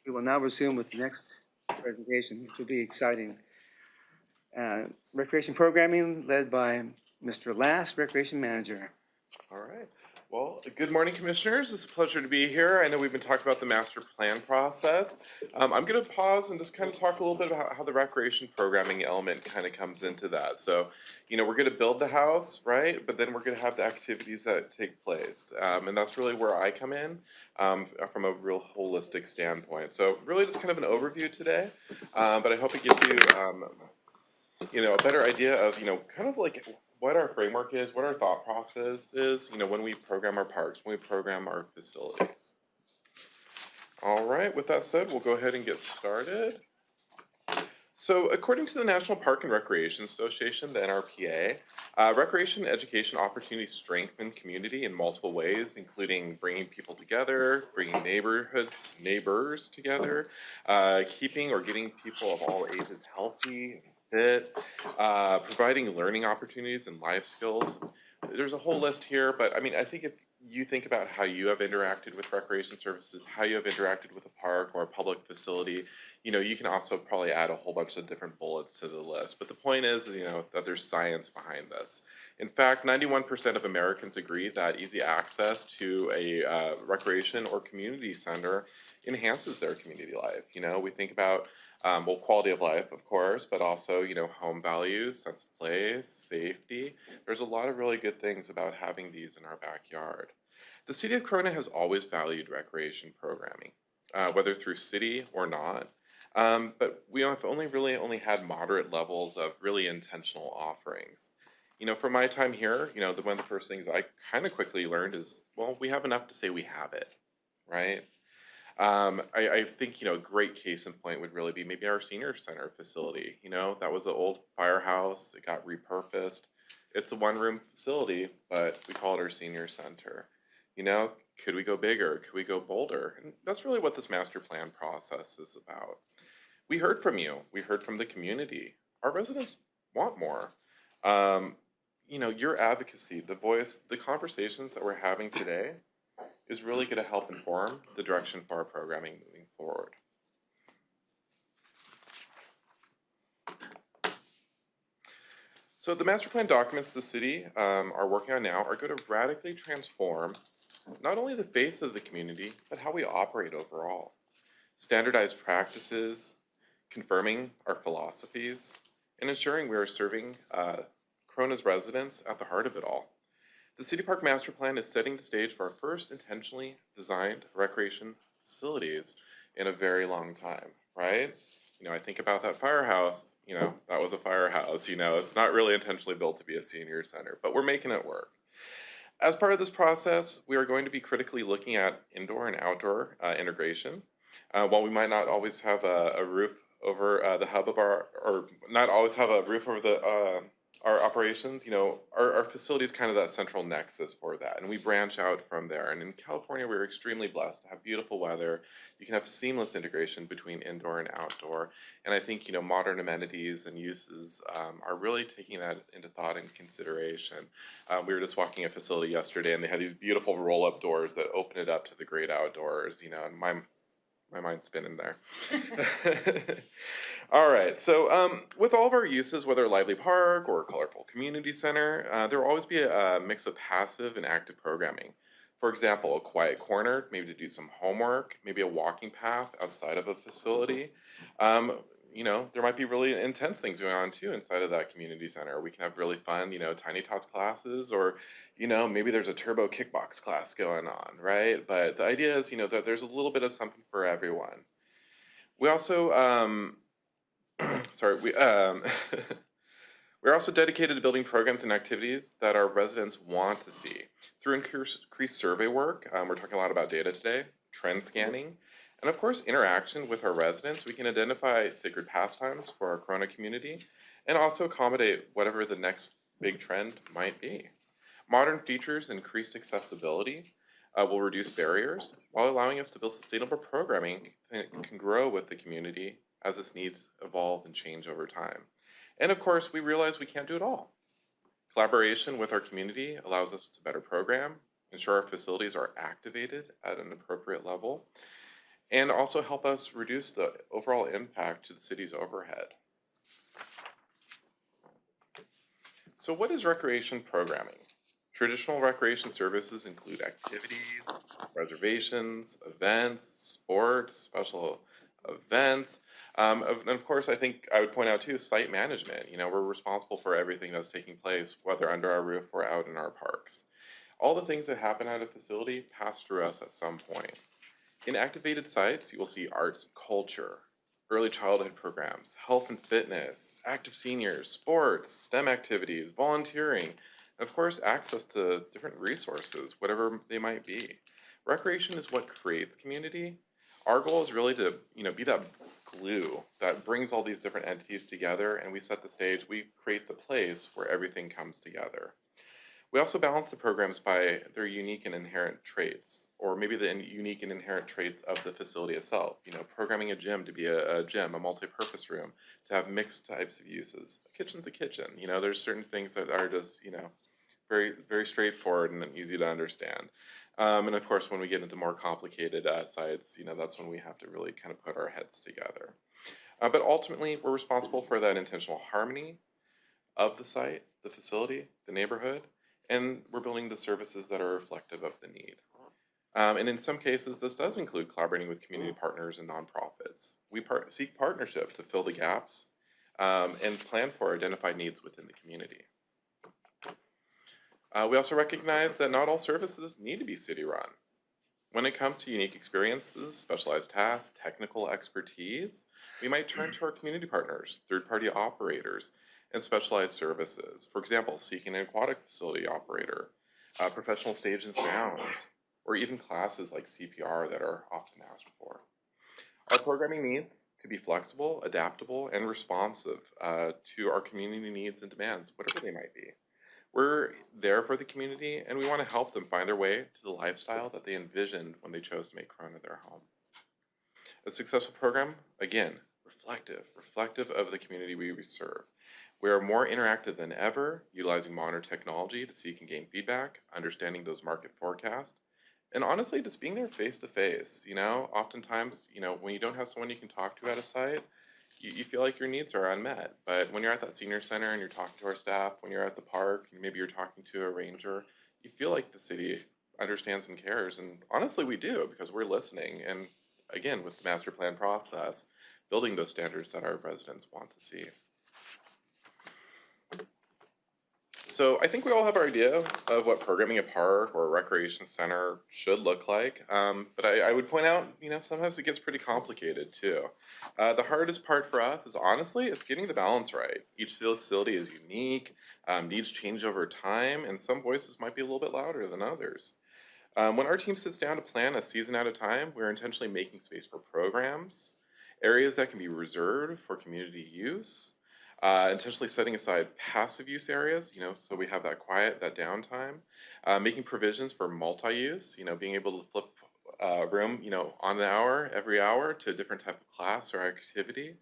We will now resume with the next presentation, which will be exciting. Recreation programming led by Mr. Last, Recreation Manager. All right. Well, good morning, Commissioners. It's a pleasure to be here. I know we've been talking about the master plan process. I'm going to pause and just kind of talk a little bit about how the recreation programming element kind of comes into that. So, you know, we're going to build the house, right? But then we're going to have the activities that take place. And that's really where I come in from a real holistic standpoint. So really just kind of an overview today, but I hope it gives you, you know, a better idea of, you know, kind of like what our framework is, what our thought process is, you know, when we program our parks, when we program our facilities. All right, with that said, we'll go ahead and get started. So according to the National Park and Recreation Association, the NRPA, recreation and education opportunities strengthen community in multiple ways, including bringing people together, bringing neighbors together, keeping or getting people of all ages healthy and fit, providing learning opportunities and life skills. There's a whole list here, but I mean, I think if you think about how you have interacted with recreation services, how you have interacted with a park or a public facility, you know, you can also probably add a whole bunch of different bullets to the list. But the point is, you know, that there's science behind this. In fact, 91% of Americans agree that easy access to a recreation or community center enhances their community life. You know, we think about well, quality of life, of course, but also, you know, home values, sense of place, safety. There's a lot of really good things about having these in our backyard. The city of Corona has always valued recreation programming, whether through city or not. But we have only had moderate levels of really intentional offerings. You know, from my time here, you know, one of the first things I kind of quickly learned is, well, we have enough to say we have it, right? I think, you know, a great case in point would really be maybe our senior center facility. You know, that was an old firehouse. It got repurposed. It's a one-room facility, but we call it our senior center. You know, could we go bigger? Could we go bolder? And that's really what this master plan process is about. We heard from you. We heard from the community. Our residents want more. You know, your advocacy, the voice, the conversations that we're having today is really going to help inform the direction for our programming moving forward. So the master plan documents the city are working on now are going to radically transform not only the face of the community, but how we operate overall. Standardized practices, confirming our philosophies, and ensuring we are serving Corona's residents at the heart of it all. The City Park Master Plan is setting the stage for our first intentionally designed recreation facilities in a very long time, right? You know, I think about that firehouse, you know, that was a firehouse, you know, it's not really intentionally built to be a senior center, but we're making it work. As part of this process, we are going to be critically looking at indoor and outdoor integration. While we might not always have a roof over the hub of or not always have a roof over our operations, you know, our facility is kind of that central nexus for that, and we branch out from there. And in California, we're extremely blessed to have beautiful weather. You can have seamless integration between indoor and outdoor, and I think, you know, modern amenities and uses are really taking that into thought and consideration. We were just walking a facility yesterday, and they had these beautiful roll-up doors that open it up to the great outdoors, you know, and my mind's spinning there. All right, so with all of our uses, whether lively park or colorful community center, there will always be a mix of passive and active programming. For example, a quiet corner, maybe to do some homework, maybe a walking path outside of a facility. You know, there might be really intense things going on too inside of that community center. We can have really fun, you know, Tiny Tots classes, or, you know, maybe there's a turbo kickbox class going on, right? But the idea is, you know, that there's a little bit of something for everyone. We also, we're also dedicated to building programs and activities that our residents want to see. Through increased survey work, we're talking a lot about data today, trend scanning, and of course, interaction with our residents. We can identify sacred pastimes for our Corona community and also accommodate whatever the next big trend might be. Modern features and increased accessibility will reduce barriers while allowing us to build sustainable programming that can grow with the community as its needs evolve and change over time. And of course, we realize we can't do it all. Collaboration with our community allows us to better program, ensure our facilities are activated at an appropriate level, and also help us reduce the overall impact to the city's overhead. So what is recreation programming? Traditional recreation services include activities, reservations, events, sports, special events. And of course, I think I would point out too, site management. You know, we're responsible for everything that's taking place, whether under our roof or out in our parks. All the things that happen at a facility pass through us at some point. In activated sites, you will see arts and culture, early childhood programs, health and fitness, active seniors, sports, STEM activities, volunteering, and of course, access to different resources, whatever they might be. Recreation is what creates community. Our goal is really to, be that glue that brings all these different entities together, and we set the stage, we create the place where everything comes together. We also balance the programs by their unique and inherent traits, or maybe the unique and inherent traits of the facility itself. Programming a gym to be a gym, a multi-purpose room, to have mixed types of uses. A kitchen's a kitchen. There's certain things that are just, very, very straightforward and easy to understand. And of course, when we get into more complicated sites, that's when we have to really kind of put our heads together. But ultimately, we're responsible for that intentional harmony of the site, the facility, the neighborhood, and we're building the services that are reflective of the need. And in some cases, this does include collaborating with community partners and nonprofits. We seek partnership to fill the gaps and plan for identified needs within the community. We also recognize that not all services need to be city-run. When it comes to unique experiences, specialized tasks, technical expertise, we might turn to our community partners, third-party operators, and specialized services. For example, seeking an aquatic facility operator, professional stage and sound, or even classes like CPR that are often asked for. Our programming needs to be flexible, adaptable, and responsive to our community needs and demands, whatever they might be. We're there for the community, and we want to help them find their way to the lifestyle that they envisioned when they chose to make Corona their home. A successful program, again, reflective of the community we serve. We are more interactive than ever, utilizing modern technology to seek and gain feedback, understanding those market forecasts, and honestly, just being there face to face. Oftentimes, when you don't have someone you can talk to at a site, you feel like your needs are unmet. But when you're at that senior center and you're talking to our staff, when you're at the park, and maybe you're talking to a ranger, you feel like the city understands and cares. And honestly, we do, because we're listening. And again, with the master plan process, building those standards that our residents want to see. So I think we all have our idea of what programming a park or a recreation center should look like. But I would point out, sometimes it gets pretty complicated too. The hardest part for us is honestly, it's getting the balance right. Each facility is unique, needs change over time, and some voices might be a little bit louder than others. When our team sits down to plan a season at a time, we're intentionally making space for programs, areas that can be reserved for community use, intentionally setting aside passive use areas, so we have that quiet, that downtime, making provisions for multi-use, being able to flip room, on the hour, every hour to a different type of class or activity.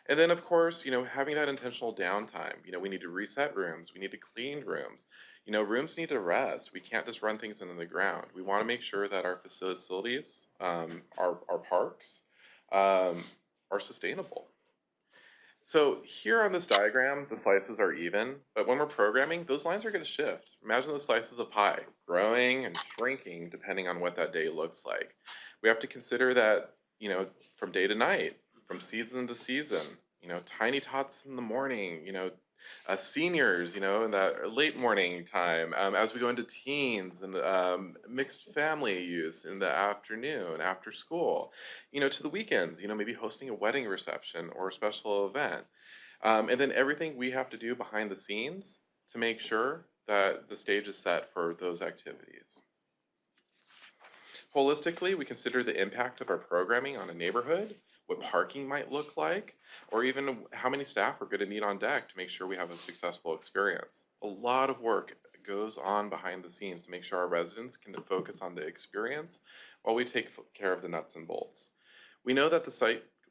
And then of course, having that intentional downtime, we need to reset rooms, we need to clean rooms, rooms need to rest. We can't just run things into the ground. We want to make sure that our facilities, our parks, are sustainable. So here on this diagram, the slices are even, but when we're programming, those lines are going to shift. Imagine the slices of pie, growing and shrinking depending on what that day looks like. We have to consider that, from day to night, from season to season, tiny tots in the morning, seniors, in that late morning time, as we go into teens and mixed family use in the afternoon, after school, to the weekends, maybe hosting a wedding reception or a special event. And then everything we have to do behind the scenes to make sure that the stage is set for those activities. Holistically, we consider the impact of our programming on a neighborhood, what parking might look like, or even how many staff we're going to need on deck to make sure we have a successful experience. A lot of work goes on behind the scenes to make sure our residents can focus on the experience while we take care of the nuts and bolts. We know that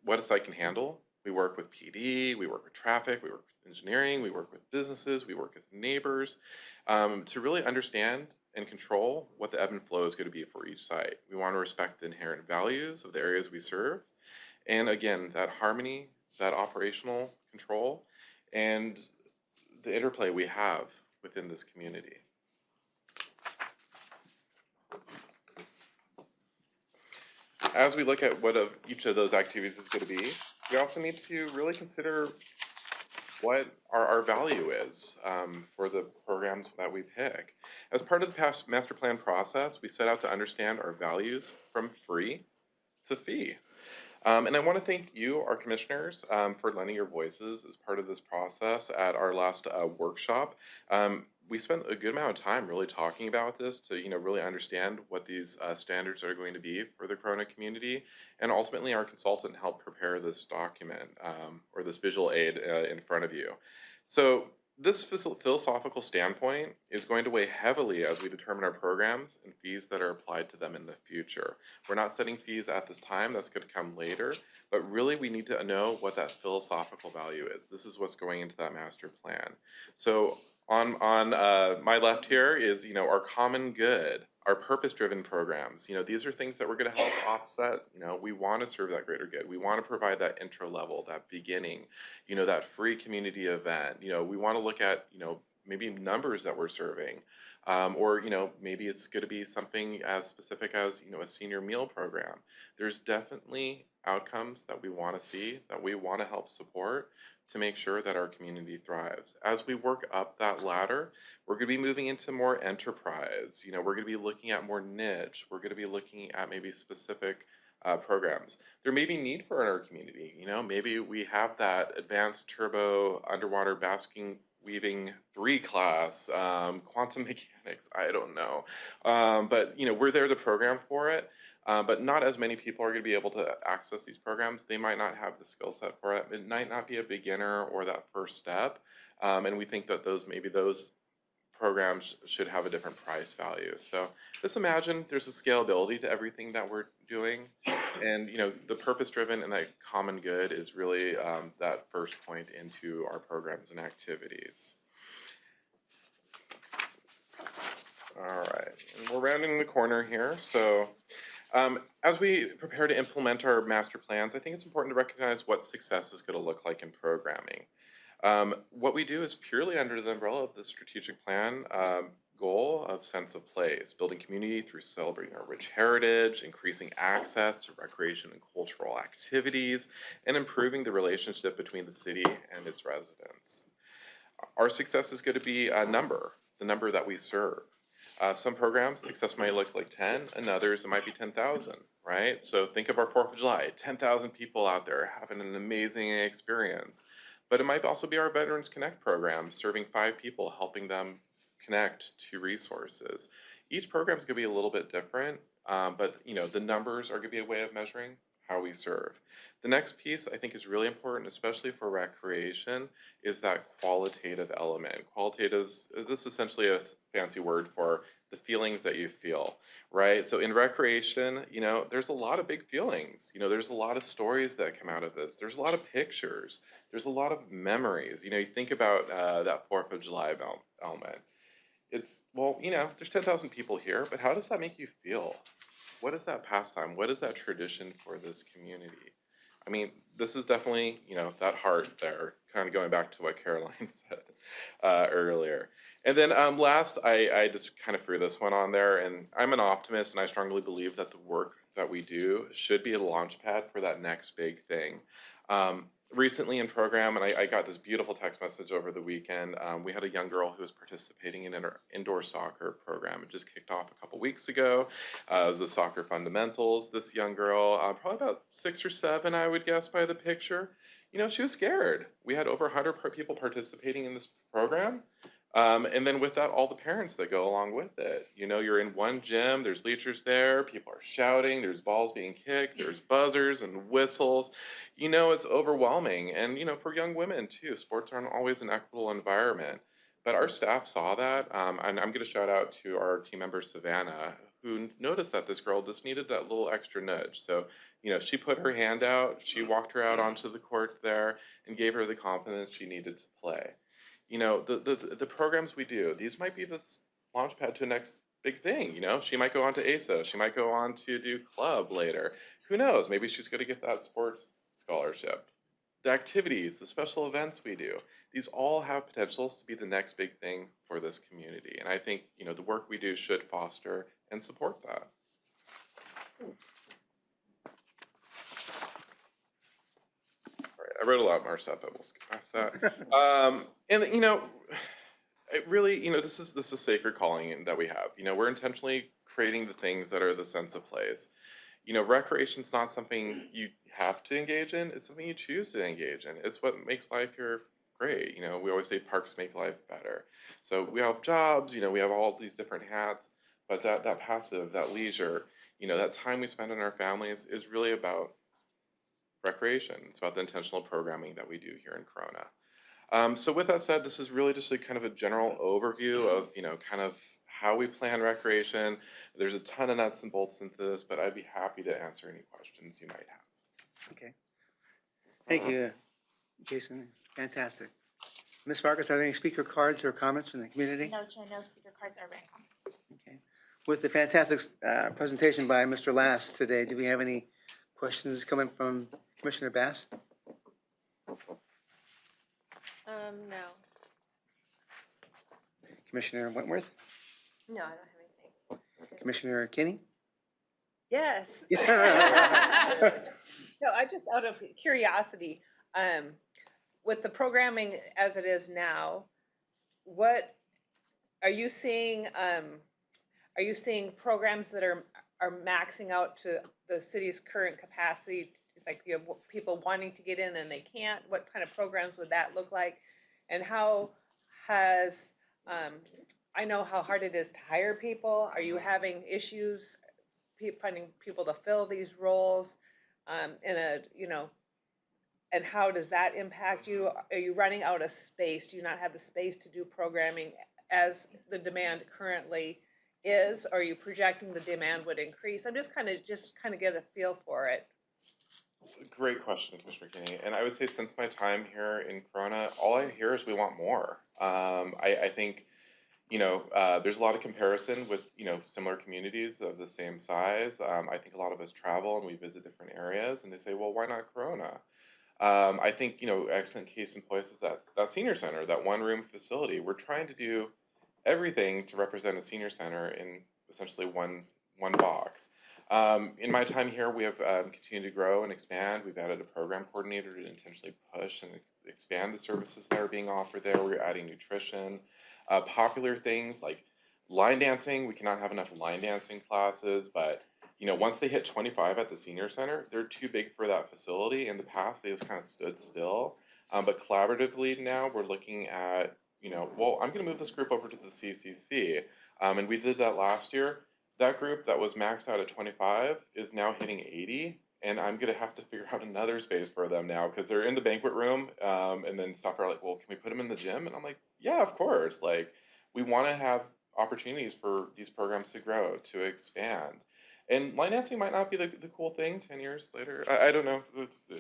what a site can handle. We work with PD, we work with traffic, we work with engineering, we work with businesses, we work with neighbors to really understand and control what the ebb and flow is going to be for each site. We want to respect the inherent values of the areas we serve. And again, that harmony, that operational control, and the interplay we have within this community. As we look at what each of those activities is going to be, we also need to really consider what our value is for the programs that we pick. As part of the past master plan process, we set out to understand our values from free to fee. And I want to thank you, our commissioners, for lending your voices as part of this process at our last workshop. We spent a good amount of time really talking about this to, really understand what these standards are going to be for the Corona community. And ultimately, our consultant helped prepare this document or this visual aid in front of you. So this philosophical standpoint is going to weigh heavily as we determine our programs and fees that are applied to them in the future. We're not setting fees at this time, that's going to come later, but really we need to know what that philosophical value is. This is what's going into that master plan. So on my left here is, our common good, our purpose-driven programs. These are things that we're going to help offset. We want to serve that greater good. We want to provide that intro level, that beginning, that free community event. We want to look at, maybe numbers that we're serving. Or, maybe it's going to be something as specific as, a senior meal program. There's definitely outcomes that we want to see, that we want to help support to make sure that our community thrives. As we work up that ladder, we're going to be moving into more enterprise. We're going to be looking at more niche. We're going to be looking at maybe specific programs. There may be need for in our community. Maybe we have that advanced turbo underwater basking weaving 3 class, quantum mechanics, I don't know. But we're there to program for it. But not as many people are going to be able to access these programs. They might not have the skill set for it. It might not be a beginner or that first step. And we think that those programs should have a different price value. So just imagine there's a scalability to everything that we're doing. And the purpose-driven and that common good is really that first point into our programs and activities. All right, and we're rounding the corner here. So as we prepare to implement our master plans, I think it's important to recognize what success is going to look like in programming. What we do is purely under the umbrella of the strategic plan goal of sense of place, building community through celebrating our rich heritage, increasing access to recreation and cultural activities, and improving the relationship between the city and its residents. Our success is going to be a number, the number that we serve. Some programs, success might look like 10, and others it might be 10,000, right? So think of our 4th of July, 10,000 people out there having an amazing experience. But it might also be our Veterans Connect program, serving 5 people, helping them connect to resources. Each program is going to be a little bit different, but the numbers are going to be a way of measuring how we serve. The next piece I think is really important, especially for recreation, is that qualitative element. Qualitative, this is essentially a fancy word for the feelings that you feel, right? So in recreation, there's a lot of big feelings. There's a lot of stories that come out of this. There's a lot of pictures. There's a lot of memories. You think about that 4th of July element. It's, there's 10,000 people here, but how does that make you feel? What is that pastime? What is that tradition for this community? I mean, this is definitely, that heart there, kind of going back to what Caroline said earlier. And then last, I just kind of threw this one on there, and I'm an optimist, and I strongly believe that the work that we do should be a launch pad for that next big thing. Recently in program, and I got this beautiful text message over the weekend, we had a young girl who was participating in an indoor soccer program. It just kicked off a couple weeks ago. It was the soccer fundamentals. This young girl, probably about 6 or 7, I would guess by the picture, she was scared. We had over 100 people participating in this program. And then with that, all the parents that go along with it. You're in one gym, there's bleachers there, people are shouting, there's balls being kicked, there's buzzers and whistles. It's overwhelming. And, for young women too, sports aren't always an equitable environment. But our staff saw that, and I'm going to shout out to our team member, Savannah, who noticed that this girl just needed that little extra nudge. So, she put her hand out, she walked her out onto the court there, and gave her the confidence she needed to play. The programs we do, these might be the launch pad to a next big thing. You know, she might go on to ASO. She might go on to do club later. Who knows? Maybe she's going to get that sports scholarship. The activities, the special events we do, these all have potentials to be the next big thing for this community. And I think, you know, the work we do should foster and support that. All right, I wrote a lot more stuff, but we'll skip past that. And you know, it really, you know, this is sacred calling that we have. You know, we're intentionally creating the things that are the sense of place. You know, recreation's not something you have to engage in, it's something you choose to engage in. It's what makes life here great. You know, we always say parks make life better. So we have jobs, you know, we have all these different hats, but that passive, that leisure, you know, that time we spend in our families is really about recreation. It's about the intentional programming that we do here in Corona. So with that said, this is really just a kind of a general overview of, you know, kind of how we plan recreation. There's a ton of nuts and bolts into this, but I'd be happy to answer any questions you might have. Okay. Thank you, Jason. Fantastic. Ms. Vargas, are there any speaker cards or comments from the community? No, Chair, no speaker cards or written comments. Okay. With the fantastic presentation by Mr. Last today, do we have any questions coming from Commissioner Bass? No. Commissioner Wentworth? No, I don't have anything. Commissioner Kinney? Yes. Yes. So I just, out of curiosity, with the programming as it is now, what are you seeing? Are you seeing programs that are maxing out to the city's current capacity? Like you have people wanting to get in and they can't. What kind of programs would that look like? And how has I know how hard it is to hire people. Are you having issues finding people to fill these roles in a, you know, and how does that impact you? Are you running out of space? Do you not have the space to do programming as the demand currently is? Or are you projecting the demand would increase? I'm just kind of get a feel for it. Great question, Commissioner Kinney. And I would say since my time here in Corona, all I hear is we want more. I think, you know, there's a lot of comparison with, you know, similar communities of the same size. I think a lot of us travel and we visit different areas and they say, well, why not Corona? I think, you know, excellent case in point is that senior center, that one room facility. We're trying to do everything to represent a senior center in essentially one box. In my time here, we have continued to grow and expand. We've added a program coordinator to intentionally push and expand the services that are being offered there. We're adding nutrition, popular things like line dancing. We cannot have enough line dancing classes, but you know, once they hit 25 at the senior center, they're too big for that facility. In the past, they just kind of stood still. But collaboratively now, we're looking at, you know, well, I'm going to move this group over to the CCC. And we did that last year. That group that was maxed out at 25 is now hitting 80. And I'm going to have to figure out another space for them now because they're in the banquet room. And then staff are like, well, can we put them in the gym? And I'm like, yeah, of course. Like, we want to have opportunities for these programs to grow, to expand. And line dancing might not be the cool thing 10 years later. I don't know.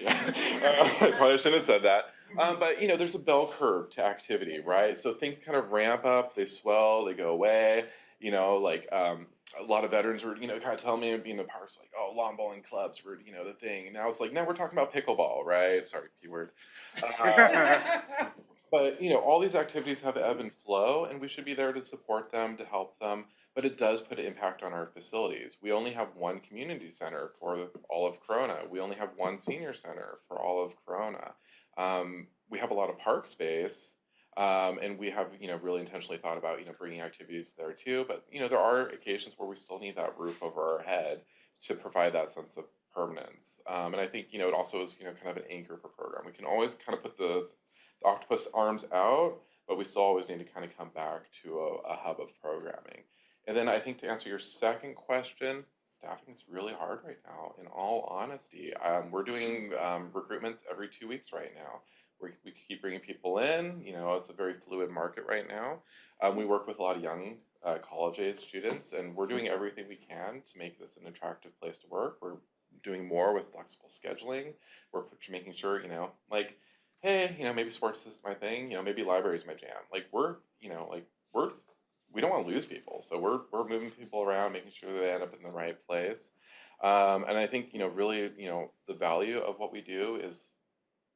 I probably shouldn't have said that. But, you know, there's a bell curve to activity, right? So things kind of ramp up, they swell, they go away. You know, like a lot of veterans were, you know, kind of telling me, being in the parks, like, oh, lawn bowling clubs were, you know, the thing. And now it's like, no, we're talking about pickleball, right? Sorry, P-word. But, you know, all these activities have ebb and flow, and we should be there to support them, to help them. But it does put an impact on our facilities. We only have one community center for all of Corona. We only have one senior center for all of Corona. We have a lot of park space, and we have, you know, really intentionally thought about, you know, bringing activities there too. But, you know, there are occasions where we still need that roof over our head to provide that sense of permanence. And I think, you know, it also is, you know, kind of an anchor for program. We can always kind of put the octopus arms out, but we still always need to kind of come back to a hub of programming. And then I think to answer your second question, staffing is really hard right now, in all honesty. We're doing recruitments every 2 weeks right now. We keep bringing people in, you know, it's a very fluid market right now. We work with a lot of young college-age students, and we're doing everything we can to make this an attractive place to work. We're doing more with flexible scheduling. We're making sure, you know, like, hey, you know, maybe sports is my thing, you know, maybe library is my jam. Like, we're we don't want to lose people. So we're moving people around, making sure they end up in the right place. And I think, really, the value of what we do is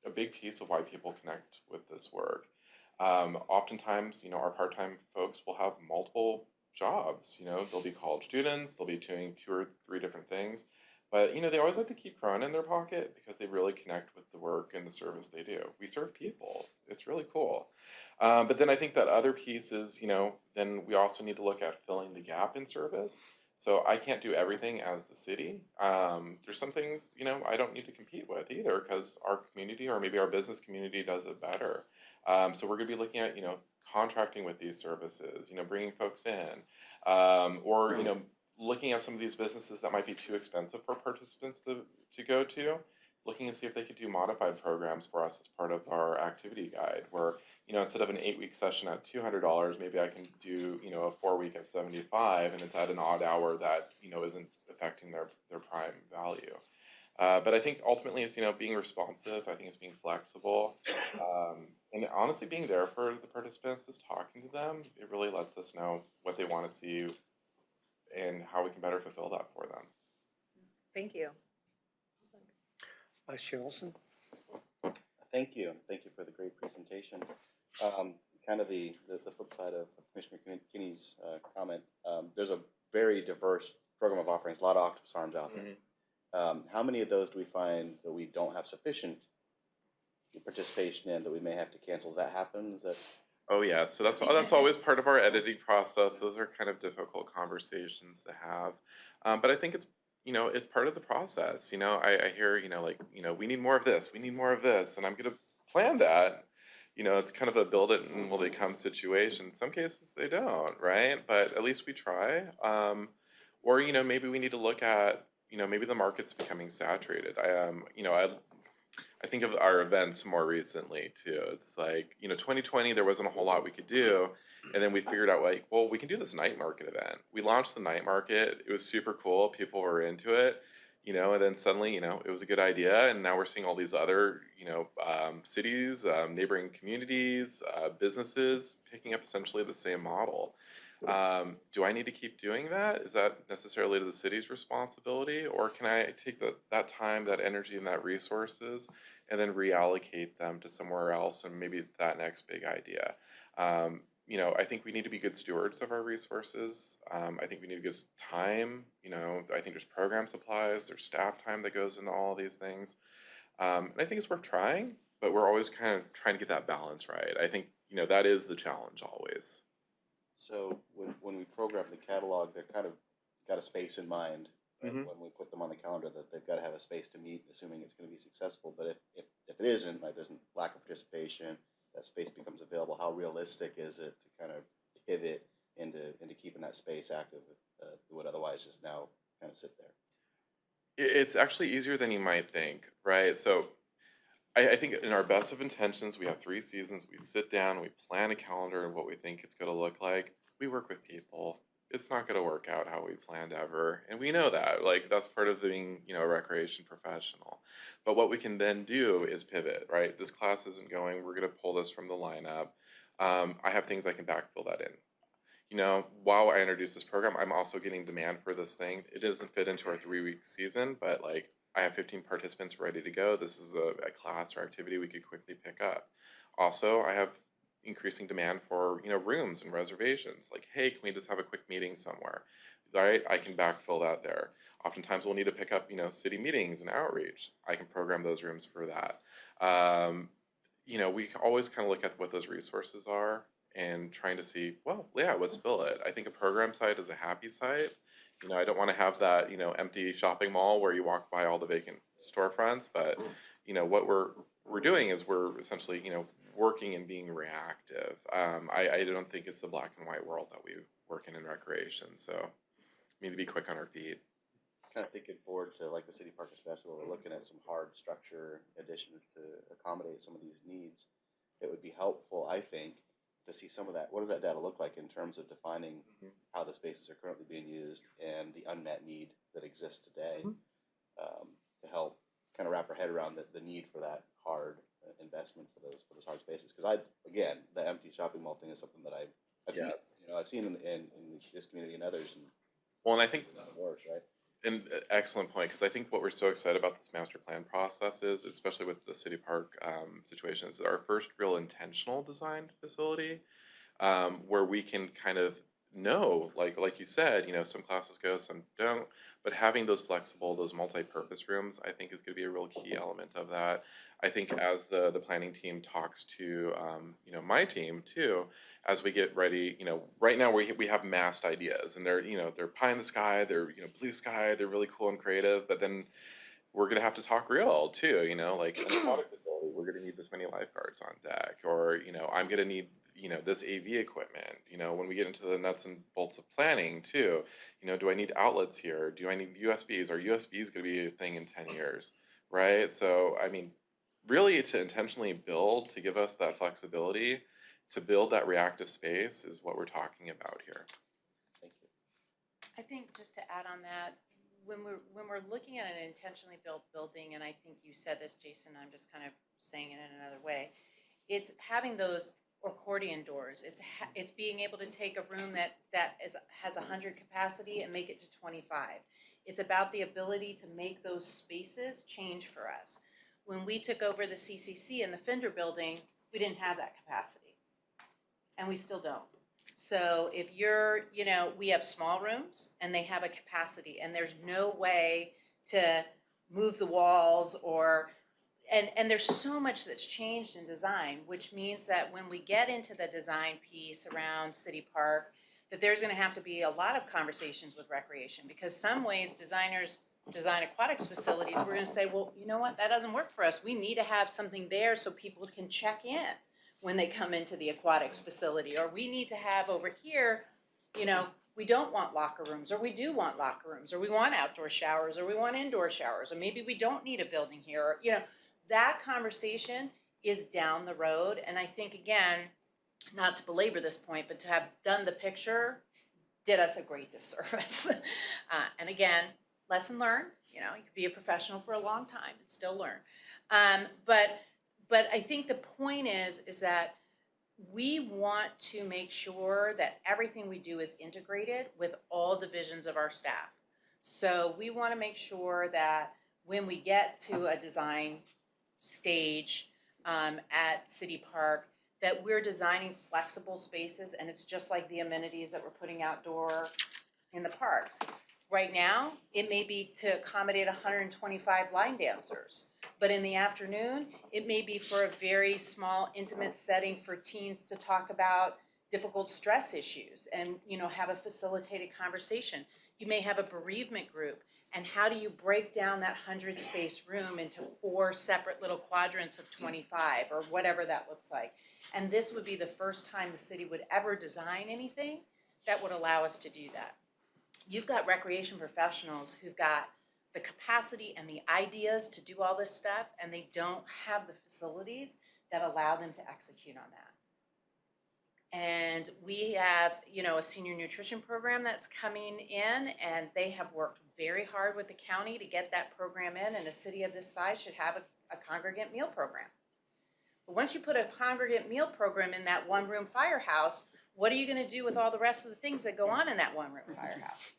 a big piece of why people connect with this work. Oftentimes, our part-time folks will have multiple jobs. They'll be college students, they'll be doing 2 or 3 different things. But, they always like to keep Cron in their pocket because they really connect with the work and the service they do. We serve people. It's really cool. But then I think that other piece is, then we also need to look at filling the gap in service. So I can't do everything as the city. There's some things, I don't need to compete with either because our community or maybe our business community does it better. So we're going to be looking at, contracting with these services, bringing folks in, or, looking at some of these businesses that might be too expensive for participants to go to, looking and see if they could do modified programs for us as part of our activity guide, where, instead of an 8-week session at $200, maybe I can do, a 4-week at $75, and it's at an odd hour that, isn't affecting their prime value. But I think ultimately it's, being responsive. I think it's being flexible. And honestly, being there for the participants, is talking to them. It really lets us know what they want to see and how we can better fulfill that for them. Thank you. Vice Chair Olson? Thank you. Thank you for the great presentation. Kind of the flip side of Commissioner Kinney's comment, there's a very diverse program of offerings, a lot of octopus arms out there. How many of those do we find that we don't have sufficient participation in, that we may have to cancel? Does that happen? Is that... Oh yeah, so that's always part of our editing process. Those are kind of difficult conversations to have, but I think it's it's part of the process. I hear we need more of this, we need more of this, and I'm gonna plan that. It's kind of a build it and will they come situation. In some cases they don't, right? But at least we try. Or maybe we need to look at maybe the market's becoming saturated. I think of our events more recently too. It's like, 2020, there wasn't a whole lot we could do. And then we figured out we can do this night market event. We launched the night market. It was super cool. People were into it, and then suddenly, it was a good idea. And now we're seeing all these other, cities, neighboring communities, businesses picking up essentially the same model. Do I need to keep doing that? Is that necessarily the city's responsibility? Or can I take that time, that energy, and that resources and then reallocate them to somewhere else and maybe that next big idea? I think we need to be good stewards of our resources. I think we need to give time. I think there's program supplies, there's staff time that goes into all of these things. And I think it's worth trying, but we're always kind of trying to get that balance right. I think, that is the challenge always. So when we program the catalog, they're kind of got a space in mind, right? Mhm. When we put them on the calendar, that they've got to have a space to meet, assuming it's going to be successful. But if it isn't, there's a lack of participation, that space becomes available. How realistic is it to kind of pivot into keeping that space active that would otherwise just now kind of sit there? It's actually easier than you might think, right? So I think in our best of intentions, we have 3 seasons. We sit down, we plan a calendar of what we think it's going to look like. We work with people. It's not going to work out how we planned ever. And we know that. That's part of being, a recreation professional. But what we can then do is pivot, right? This class isn't going. We're going to pull this from the lineup. I have things I can backfill that in. While I introduce this program, I'm also getting demand for this thing. It doesn't fit into our 3-week season, but I have 15 participants ready to go. This is a class or activity we could quickly pick up. Also, I have increasing demand for rooms and reservations. Hey, can we just have a quick meeting somewhere? Right, I can backfill that there. Oftentimes we'll need to pick up city meetings and outreach. I can program those rooms for that. We always kind of look at what those resources are and trying to see, let's fill it. I think a program site is a happy site. I don't want to have that, empty shopping mall where you walk by all the vacant storefronts, but, what we're doing is we're essentially, working and being reactive. I don't think it's the black and white world that we work in recreation, so we need to be quick on our feet. Kind of thinking forward to the City Parkers Festival, we're looking at some hard structure additions to accommodate some of these needs. It would be helpful, I think, to see some of that. What does that data look like in terms of defining how the spaces are currently being used and the unmet need that exists today, to help kind of wrap our head around the need for that hard investment for those hard spaces? Because again, the empty shopping mall thing is something that I I've seen, Yes. I've seen in this community and others, and Well, and I think, it's not worse, right? and excellent point, because I think what we're so excited about this master plan process is, especially with the city park situation, is our first real intentional designed facility, where we can kind of know, like you said, some classes go, some don't, but having those flexible, those multi-purpose rooms, I think is going to be a real key element of that. I think as the planning team talks to, my team too, as we get ready, right now we have massed ideas, and they're pie in the sky, they're, blue sky, they're really cool and creative, but then we're gonna have to talk real too, like an aquatic facility, we're gonna need this many lifeguards on deck, or, I'm gonna need, this AV equipment, when we get into the nuts and bolts of planning too, do I need outlets here? Do I need USBs? Are USBs gonna be a thing in 10 years, right? So, I mean, really to intentionally build, to give us that flexibility, to build that reactive space is what we're talking about here. Thank you. I think just to add on that, when we're looking at an intentionally built building, and I think you said this, Jason, I'm just kind of saying it in another way, it's having those accordion doors. It's being able to take a room that has 100 capacity and make it to 25. It's about the ability to make those spaces change for us. When we took over the CCC in the Fender building, we didn't have that capacity, and we still don't. So if you're, we have small rooms and they have a capacity, and there's no way to move the walls and there's so much that's changed in design, which means that when we get into the design piece around City Park, that there's gonna have to be a lot of conversations with recreation, because some ways designers design aquatics facilities, we're gonna say, well, you know what, that doesn't work for us. We need to have something there so people can check in when they come into the aquatics facility, or we need to have over here, we don't want locker rooms, or we do want locker rooms, or we want outdoor showers, or we want indoor showers, or maybe we don't need a building here, or, that conversation is down the road. And I think, again, not to belabor this point, but to have done the picture did us a great disservice. And again, lesson learned, you could be a professional for a long time and still learn. But I think the point is that we want to make sure that everything we do is integrated with all divisions of our staff. So we want to make sure that when we get to a design stage at City Park, that we're designing flexible spaces, and it's just like the amenities that we're putting outdoor in the parks. Right now, it may be to accommodate 125 line dancers, but in the afternoon, it may be for a very small, intimate setting for teens to talk about difficult stress issues and, have a facilitated conversation. You may have a bereavement group, and how do you break down that 100-space room into 4 separate little quadrants of 25, or whatever that looks like. And this would be the first time the city would ever design anything that would allow us to do that. You've got recreation professionals who've got the capacity and the ideas to do all this stuff, and they don't have the facilities that allow them to execute on that. And we have, a senior nutrition program that's coming in, and they have worked very hard with the county to get that program in, and a city of this size should have a congregate meal program. But once you put a congregate meal program in that one-room firehouse, what are you gonna do with all the rest of the things that go on in that one-room firehouse?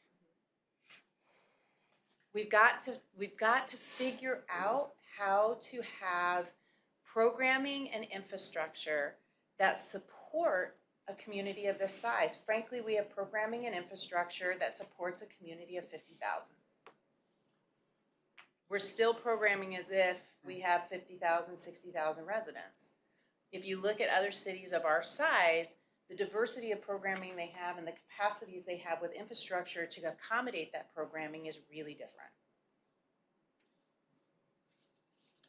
We've got to figure out how to have programming and infrastructure that support a community of this size. Frankly, we have programming and infrastructure that supports a community of 50,000. We're still programming as if we have 50,000, 60,000 residents. If you look at other cities of our size, the diversity of programming they have and the capacities they have with infrastructure to accommodate that programming is really different.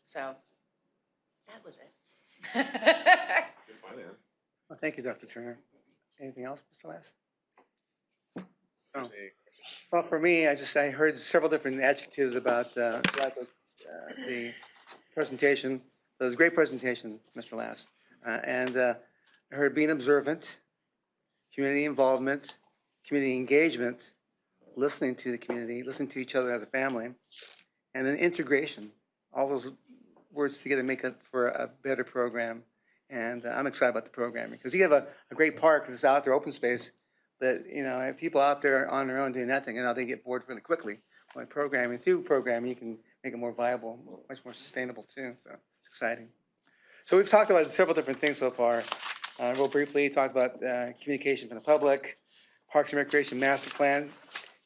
So, that was it. Well, thank you, Dr. Turner. Anything else, Mr. Lass? Oh. Well, for me, I heard several different adjectives about the presentation. It was a great presentation, Mr. Lass. And I heard being observant, community involvement, community engagement, listening to the community, listening to each other as a family, and then integration. All those words together make up for a better program And I'm excited about the programming, because you have a great park that's out there, open space, but, you know, if people out there on their own doing nothing, you know, they get bored really quickly. By programming, through programming, you can make it more viable, much more sustainable too, so it's exciting. So we've talked about several different things so far. Real briefly, talked about communication from the public, Parks and Recreation Master Plan,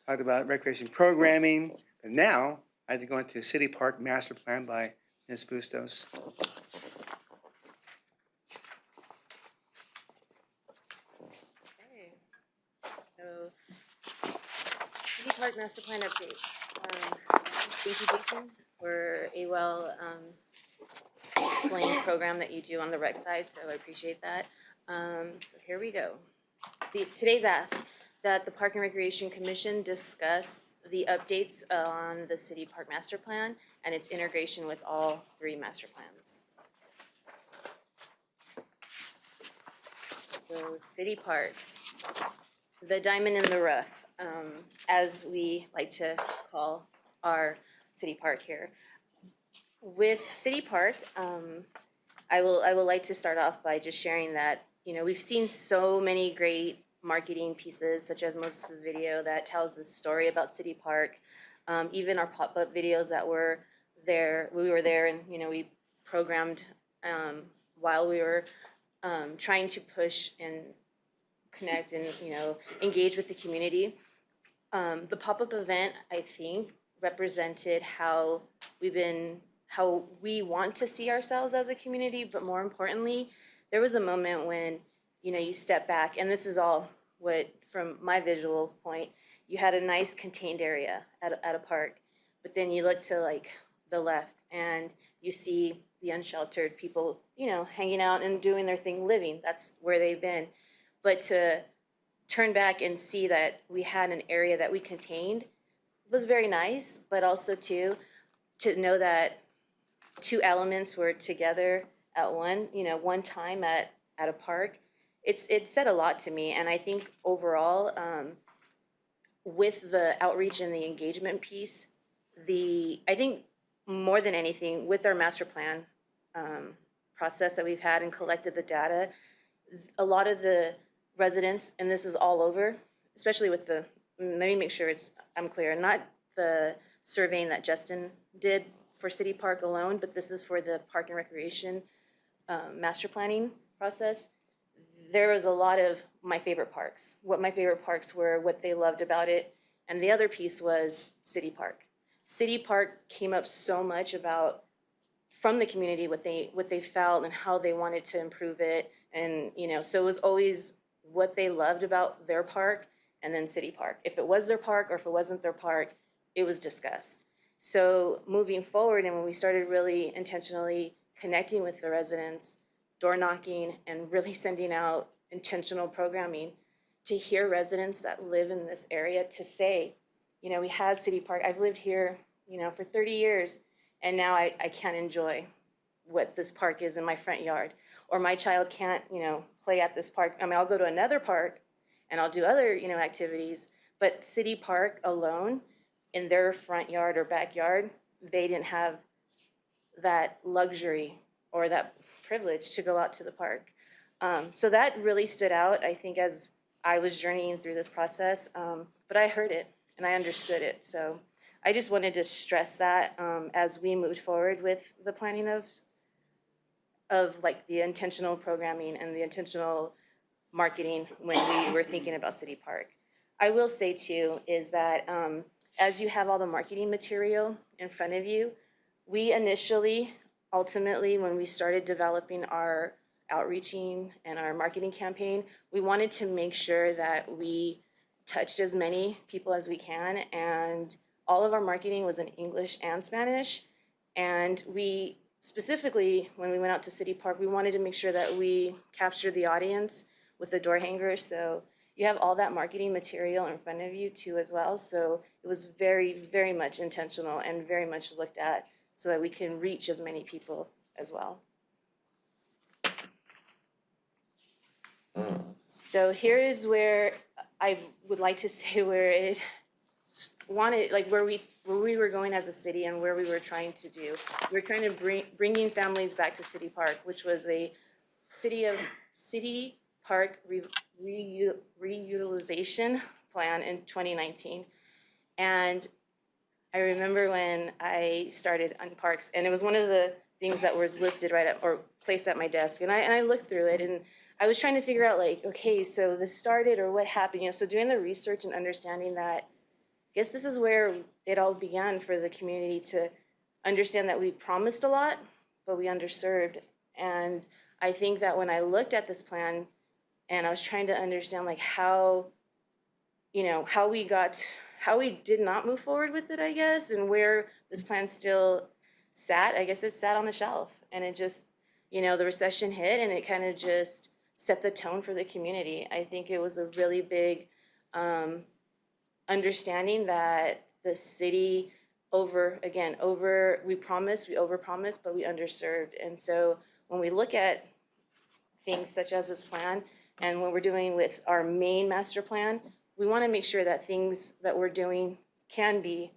talked about recreation programming, and now I have to go into City Park Master Plan by Ms. Bustos. Okay. So, City Park Master Plan update. Thank you, Jason, for a well explained program that you do on the rec side, so I appreciate that. So here we go. Today's ask that the Park and Recreation Commission discuss the updates on the City Park Master Plan and its integration with all 3 master plans. So City Park, the diamond in the rough, as we like to call our city park here. With City Park, I will like to start off by just sharing that, you know, we've seen so many great marketing pieces, such as Moses' video that tells the story about City Park. Even our pop-up videos that were there, we were there and, you know, we programmed while we were trying to push and connect and, you know, engage with the community. The pop-up event, I think, represented how we want to see ourselves as a community, but more importantly, there was a moment when, you know, you step back, and this is all what, from my visual point, you had a nice contained area at a park, but then you look to like the left and you see the unsheltered people, you know, hanging out and doing their thing, living. That's where they've been. But to turn back and see that we had an area that we contained was very nice, but also too, to know that 2 elements were together at one time at a park. It said a lot to me, and I think overall, with the outreach and the engagement piece, I think more than anything, with our master plan process that we've had and collected the data, a lot of the residents, and this is all over, especially with let me make sure I'm clear, not the surveying that Justin did for City Park alone, but this is for the Park and Recreation master planning process. There was a lot of my favorite parks, what my favorite parks were, what they loved about it, and the other piece was City Park. City Park came up so much about, from the community, what they felt and how they wanted to improve it, and, you know, so it was always what they loved about their park and then City Park. If it was their park or if it wasn't their park, it was discussed. So moving forward, and when we started really intentionally connecting with the residents, door knocking, and really sending out intentional programming to hear residents that live in this area to say, you know, we had City Park. I've lived here, you know, for 30 years, and now I can't enjoy what this park is in my front yard. Or my child can't, you know, play at this park. I mean, I'll go to another park and I'll do other, you know, activities, but City Park alone, in their front yard or backyard, they didn't have that luxury or that privilege to go out to the park. So that really stood out, I think, as I was journeying through this process, but I heard it and I understood it. So I just wanted to stress that as we moved forward with the planning of like the intentional programming and the intentional marketing when we were thinking about City Park. I will say too, is that as you have all the marketing material in front of you, we initially, ultimately, when we started developing our outreaching and our marketing campaign, we wanted to make sure that we touched as many people as we can, and all of our marketing was in English and Spanish. And we specifically, when we went out to City Park, we wanted to make sure that we captured the audience with the door hangers. So you have all that marketing material in front of you too as well. So it was very, very much intentional and very much looked at so that we can reach as many people as well. So here is where I would like to say where it wanted, like where we were going as a city and where we were trying to do. We were trying to bringing families back to City Park, which was a city park reutilization plan in 2019. And I remember when I started on parks, and it was one of the things that was listed right up or placed at my desk. And I looked through it, and I was trying to figure out, like, okay, so this started or what happened, you know, so doing the research and understanding that, I guess this is where it all began for the community to understand that we promised a lot, but we underserved. And I think that when I looked at this plan and I was trying to understand, like, how, you know, how we did not move forward with it, I guess, and where this plan still sat, I guess it sat on the shelf. And it just, you know, the recession hit and it kind of just set the tone for the community. I think it was a really big understanding that the city we promised, we overpromised, but we underserved. And so when we look at things such as this plan and what we're doing with our main master plan, we want to make sure that things that we're doing can be,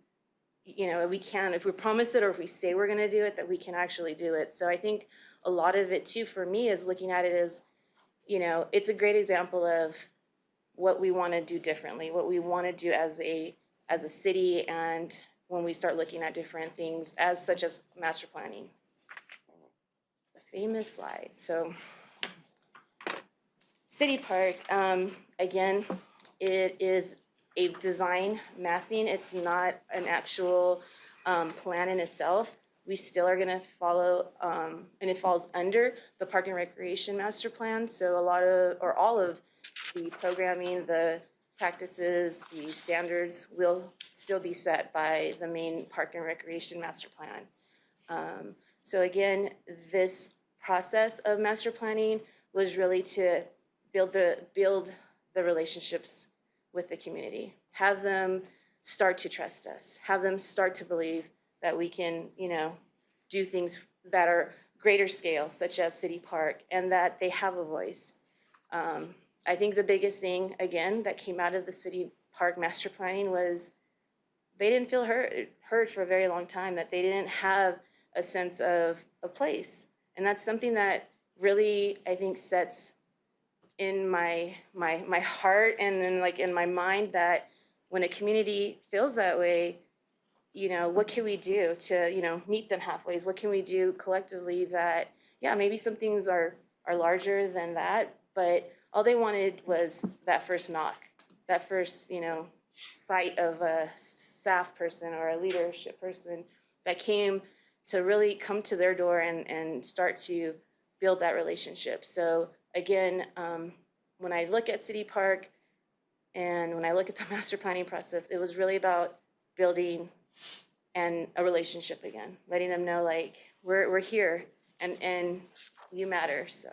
you know, we can, if we promise it or if we say we're going to do it, that we can actually do it. So I think a lot of it too for me is looking at it as, you know, it's a great example of what we want to do differently, what we want to do as a city, and when we start looking at different things as such as master planning. The famous slide. So City Park, again, it is a design massing. It's not an actual plan in itself. We still are going to follow, and it falls under the Park and Recreation Master Plan. So all of the programming, the practices, the standards will still be set by the main Park and Recreation Master Plan. So again, this process of master planning was really to build the relationships with the community, have them start to trust us, have them start to believe that we can, you know, do things that are greater scale, such as City Park, and that they have a voice. I think the biggest thing, again, that came out of the City Park master planning was they didn't feel heard for a very long time, that they didn't have a sense of a place. And that's something that really, I think, sets in my heart and then like in my mind, that when a community feels that way, you know, what can we do to, you know, meet them halfway? What can we do collectively that, yeah, maybe some things are larger than that, but all they wanted was that first knock, that first, you know, sight of a staff person or a leadership person that came to really come to their door and start to build that relationship. So again, when I look at City Park and when I look at the master planning process, it was really about building a relationship again, letting them know, like, we're here and you matter. So.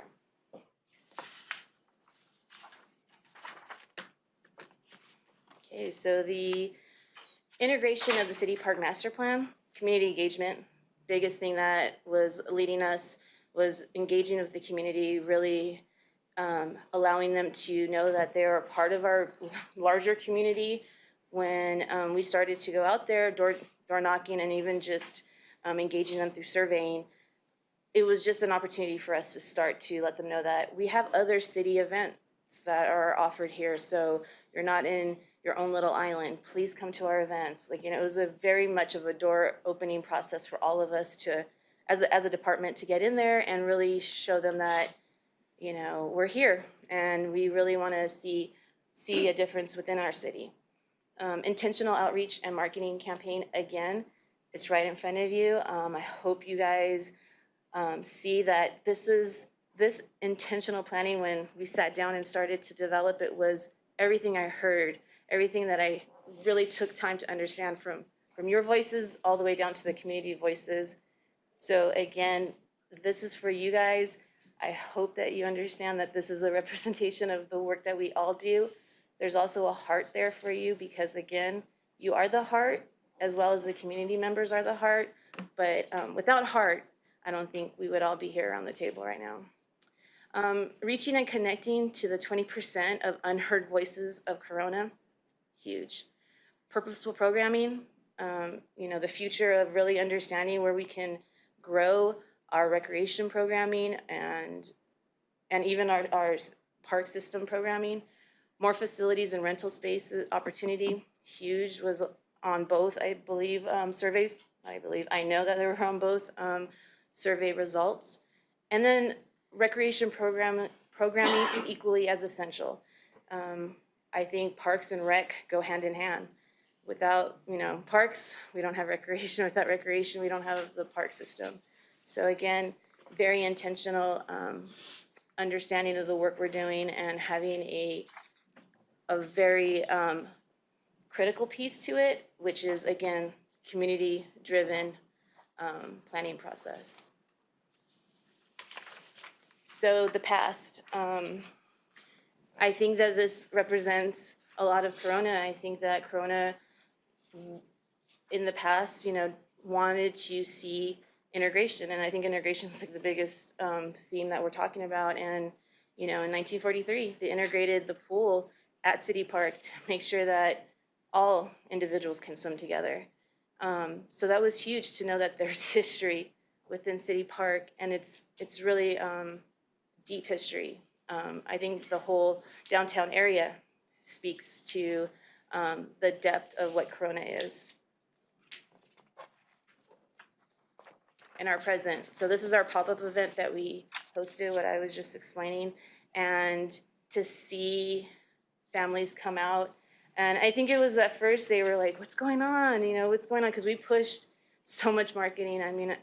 Okay, so the integration of the City Park Master Plan, community engagement, biggest thing that was leading us was engaging with the community, really allowing them to know that they're a part of our larger community. When we started to go out there, door knocking, and even just engaging them through surveying, it was just an opportunity for us to start to let them know that we have other city events that are offered here. So you're not in your own little island. Please come to our events. Like, you know, it was a very much of a door opening process for all of us to, as a department, to get in there and really show them that, you know, we're here and we really want to see a difference within our city. Intentional outreach and marketing campaign, again, it's right in front of you. I hope you guys see that this intentional planning, when we sat down and started to develop it, was everything I heard, everything that I really took time to understand from your voices all the way down to the community voices. So again, this is for you guys. I hope that you understand that this is a representation of the work that we all do. There's also a heart there for you because, again, you are the heart as well as the community members are the heart. But without heart, I don't think we would all be here around the table right now. Reaching and connecting to the 20% of unheard voices of Corona, huge. Purposeful programming, you know, the future of really understanding where we can grow our recreation programming and and even our park system programming. More facilities and rental space opportunity, huge, was on both, I believe, surveys. I know that they were on both survey results. And then recreation programming equally as essential. I think parks and rec go hand in hand. Without, parks, we don't have recreation. Without recreation, we don't have the park system. So again, very intentional understanding of the work we're doing and having a very critical piece to it, which is, again, community-driven planning process. So the past, I think that this represents a lot of Corona. I think that Corona, in the past, wanted to see integration, and I think integration is like the biggest theme that we're talking about. And in 1943, they integrated the pool at City Park to make sure that all individuals can swim together. So that was huge to know that there's history within City Park, and it's really deep history. I think the whole downtown area speaks to the depth of what Corona is. In our present. So this is our pop-up event that we hosted, what I was just explaining, and to see families come out. And I think it was at first they were like, what's going on? What's going on? Because we pushed so much marketing. I mean,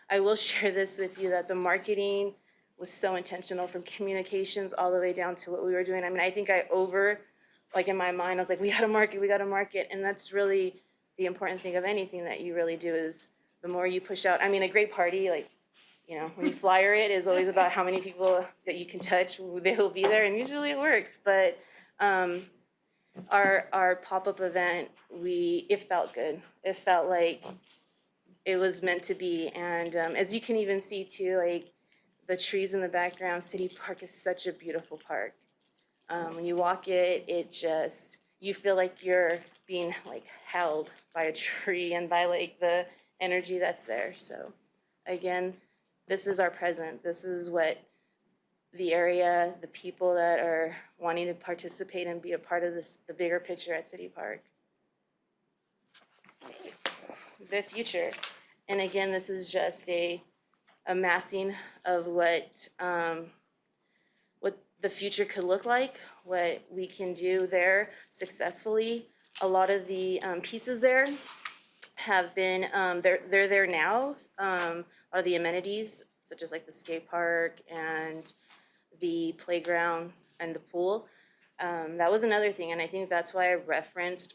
I will share this with you that the marketing was so intentional, from communications all the way down to what we were doing. I mean, I think in my mind, I was like, we gotta market. And that's really the important thing of anything that you really do, is the more you push out. I mean, a great party, when you flyer it, is always about how many people that you can touch, they will be there, and usually it works. But our pop-up event, it felt good. It felt like it was meant to be. And as you can even see too, the trees in the background, City Park is such a beautiful park. When you walk it, you feel like you're being held by a tree and by the energy that's there. So again, this is our present. This is what the area, the people that are wanting to participate and be a part of the bigger picture at City Park. The future. And again, this is just a massing of what the future could look like, what we can do there successfully. A lot of the pieces there have been, they're there now. A lot of the amenities, such as the skate park and the playground and the pool. That was another thing, and I think that's why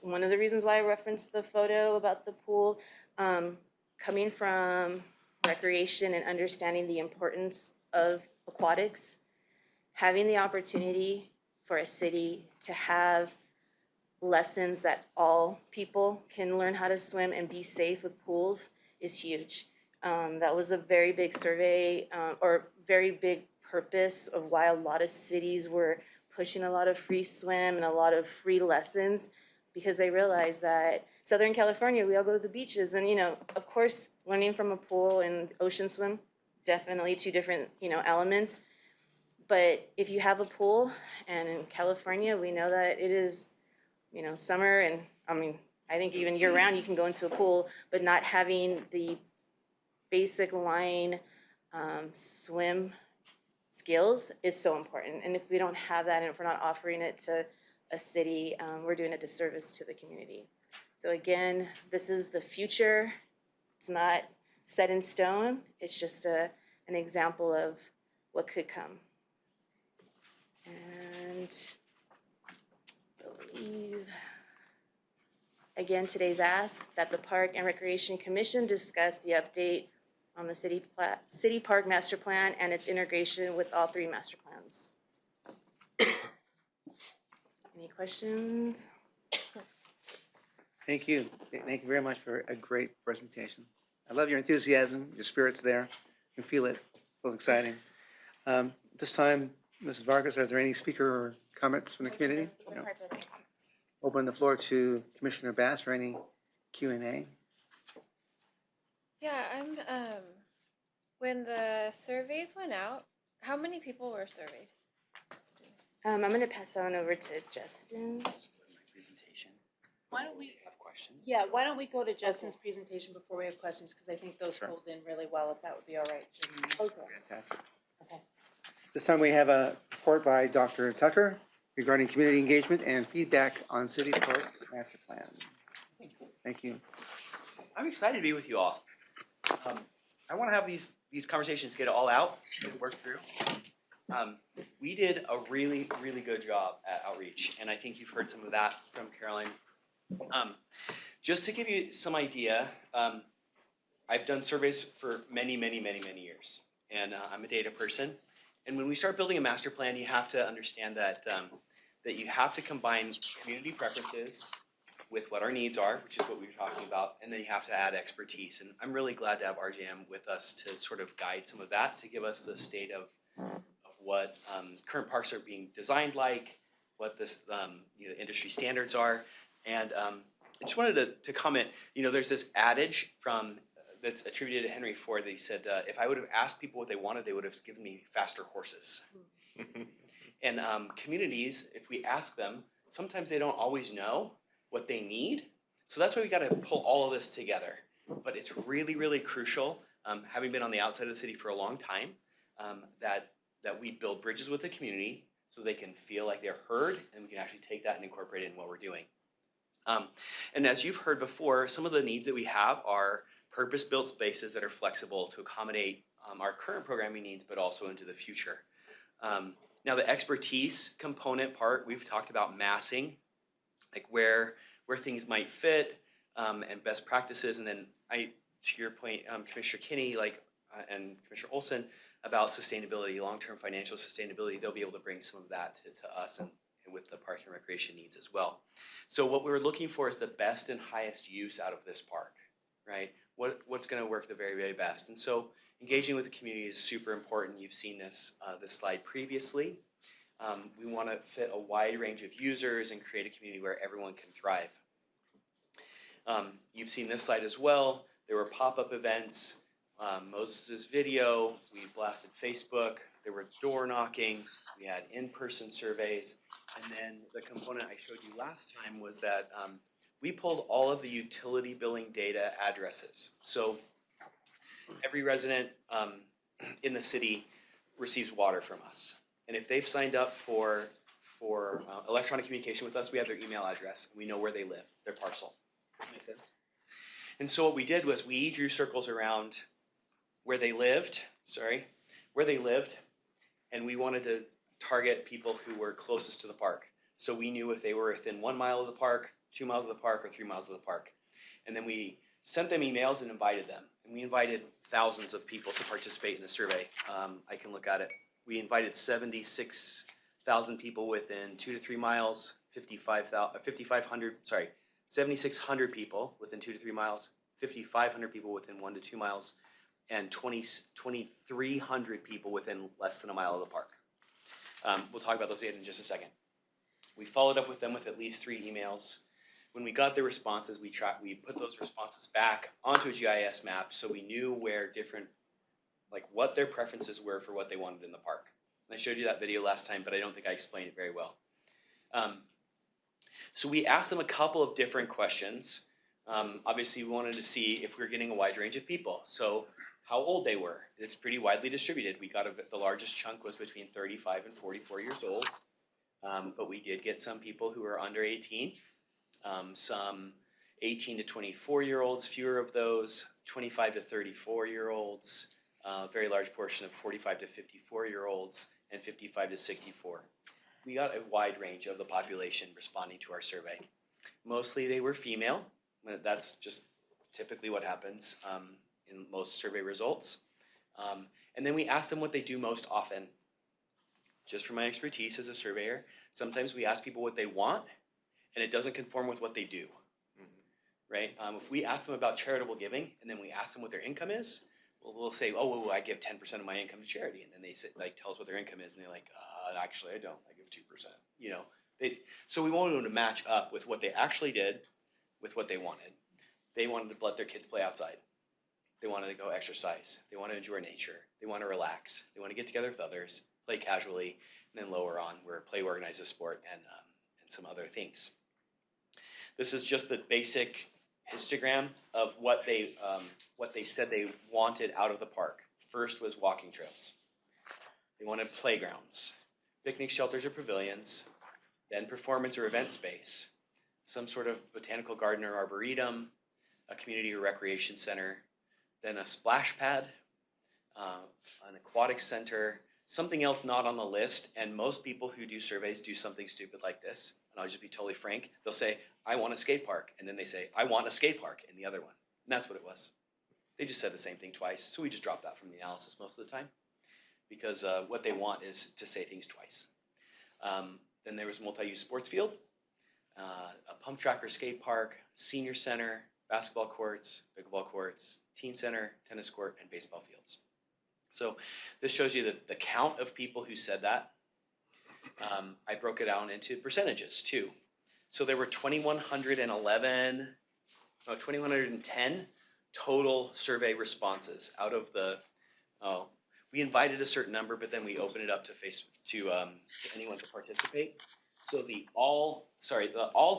one of the reasons why I referenced the photo about the pool, coming from recreation and understanding the importance of aquatics, having the opportunity for a city to have lessons that all people can learn how to swim and be safe with pools is huge. That was a very big survey, or very big purpose of why a lot of cities were pushing a lot of free swim and a lot of free lessons, because they realized that Southern California, we all go to the beaches, and of course, learning from a pool and ocean swim, definitely two different elements. But if you have a pool, and in California, we know that it is summer, and I think even year round you can go into a pool, but not having the basic line swim skills is so important. And if we don't have that, and if we're not offering it to a city, we're doing a disservice to the community. So again, this is the future. It's not set in stone. It's just an example of what could come. And I believe, again, today's ask that the Park and Recreation Commission discuss the update on the City Park Master Plan and its integration with all three master plans. Any questions? Thank you. Thank you very much for a great presentation. I love your enthusiasm, your spirit's there. You can feel it. It feels exciting. This time, Ms. Vargas, are there any speaker or comments from the community? No. Open the floor to Commissioner Bass for any Q&A. Yeah, when the surveys went out, How many people were surveyed? I'm gonna pass that on over to Justin. My presentation. Why don't we, Have questions? yeah, why don't we go to Justin's presentation before we have questions, because I think those Sure. fold in really well, if that would be all right. Okay. Fantastic. Okay. This time we have a report by Dr. Tucker regarding community engagement and feedback on City Park Master Plan. Thanks. Thank you. I'm excited to be with you all. I want to have these conversations, get it all out, get it worked through. We did a really, really good job at outreach, and I think you've heard some of that from Caroline. Just to give you some idea, I've done surveys for many, many, many, many years, and I'm a data person. And when we start building a master plan, you have to understand that that you have to combine community preferences with what our needs are, which is what we were talking about, and then you have to add expertise. And I'm really glad to have RJM with us to sort of guide some of that, to give us the state of what current parks are being designed like, what this industry standards are. And I just wanted to comment, there's this adage from that's attributed to Henry Ford that he said, if I would have asked people what they wanted, they would have given me faster horses. And communities, if we ask them, sometimes they don't always know what they need. So that's why we got to pull all of this together. But it's really, really crucial, having been on the outside of the city for a long time, that we build bridges with the community so they can feel like they're heard, and we can actually take that and incorporate it in what we're doing. And as you've heard before, some of the needs that we have are purpose-built spaces that are flexible to accommodate our current programming needs, but also into the future. Now the expertise component part, we've talked about massing, like where things might fit, and best practices. And then to your point, Commissioner Kinney, and Commissioner Olson, about sustainability, long-term financial sustainability, they'll be able to bring some of that to us and with the park and recreation needs as well. So what we're looking for is the best and highest use out of this park, right? What's gonna work the very, very best? And so engaging with the community is super important. You've seen this slide previously. We wanna fit a wide range of users and create a community where everyone can thrive. You've seen this slide as well. There were pop-up events, Moses' video, we blasted Facebook, there were door knocking, we had in-person surveys, and then the component I showed you last time was that we pulled all of the utility billing data addresses. So every resident in the city receives water from us. And if they've signed up for electronic communication with us, we have their email address, and we know where they live, their parcel. Does that make sense? And so what we did was we drew circles around where they lived, and we wanted to target people who were closest to the park. So we knew if they were within 1 mile of the park, 2 miles of the park, or 3 miles of the park. And then we sent them emails and invited them. And we invited thousands of people to participate in the survey. I can look at it. We invited 76,000 people within 2 to 3 miles, 7,600 people within 2 to 3 miles, 5,500 people within 1 to 2 miles, and 2,300 people within less than a mile of the park. We'll talk about those data in just a second. We followed up with them with at least 3 emails. When we got the responses, we put those responses back onto a GIS map so we knew where what their preferences were for what they wanted in the park. And I showed you that video last time, but I don't think I explained it very well. So we asked them a couple of different questions. Obviously, we wanted to see if we were getting a wide range of people. So how old they were. It's pretty widely distributed. We got the largest chunk was between 35 and 44 years old. But we did get some people who are under 18, some 18 to 24-year-olds, fewer of those, 25 to 34-year-olds, a very large portion of 45 to 54-year-olds, and 55 to 64. We got a wide range of the population responding to our survey. Mostly they were female. That's just typically what happens in most survey results. And then we asked them what they do most often. Just from my expertise as a surveyor, sometimes we ask people what they want, and it doesn't conform with what they do, right? If we ask them about charitable giving, and then we ask them what their income is, we'll say, oh, I give 10% of my income to charity, and then they say, tell us what their income is, and they're like, actually, I don't. I give 2%. So we wanted them to match up with what they actually did, with what they wanted. They wanted to let their kids play outside. They want to go exercise. They want to enjoy nature. They want to relax. They want to get together with others, play casually, and then lower on where play organizes sport and some other things. This is just the basic histogram of what they said they wanted out of the park. First was walking trails. They wanted playgrounds, picnic shelters or pavilions, then performance or event space, some sort of botanical garden or arboretum, a community or recreation center, then a splash pad, an aquatic center, something else not on the list. And most people who do surveys do something stupid like this. And I'll just be totally frank. They'll say, I want a skate park. And then they say, I want a skate park in the other one. And that's what it was. They just said the same thing twice. So we just dropped that from the analysis most of the time. Because what they want is to say things twice. Then there was multi-use sports field, a pump track or skate park, senior center, basketball courts, pickleball courts, teen center, tennis court, and baseball fields. So this shows you the count of people who said that. I broke it down into percentages too. So there were 2,110 total survey responses out of the, we invited a certain number, but then we opened it up to anyone to participate. So the all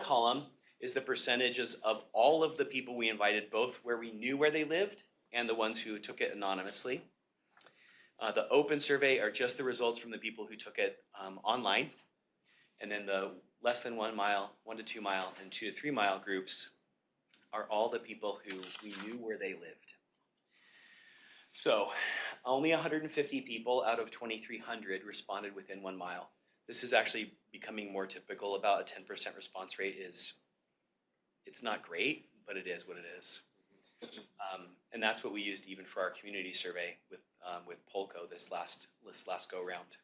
column is the percentages of all of the people we invited, both where we knew where they lived and the ones who took it anonymously. The open survey are just the results from the people who took it online. And then the less than 1 mile, 1 to 2 mile, and 2 to 3 mile groups are all the people who we knew where they lived. So only 150 people out of 2,300 responded within 1 mile. This is actually becoming more typical. About a 10% response rate it's not great, but it is what it is. And that's what we used even for our community survey with Polco this last go round.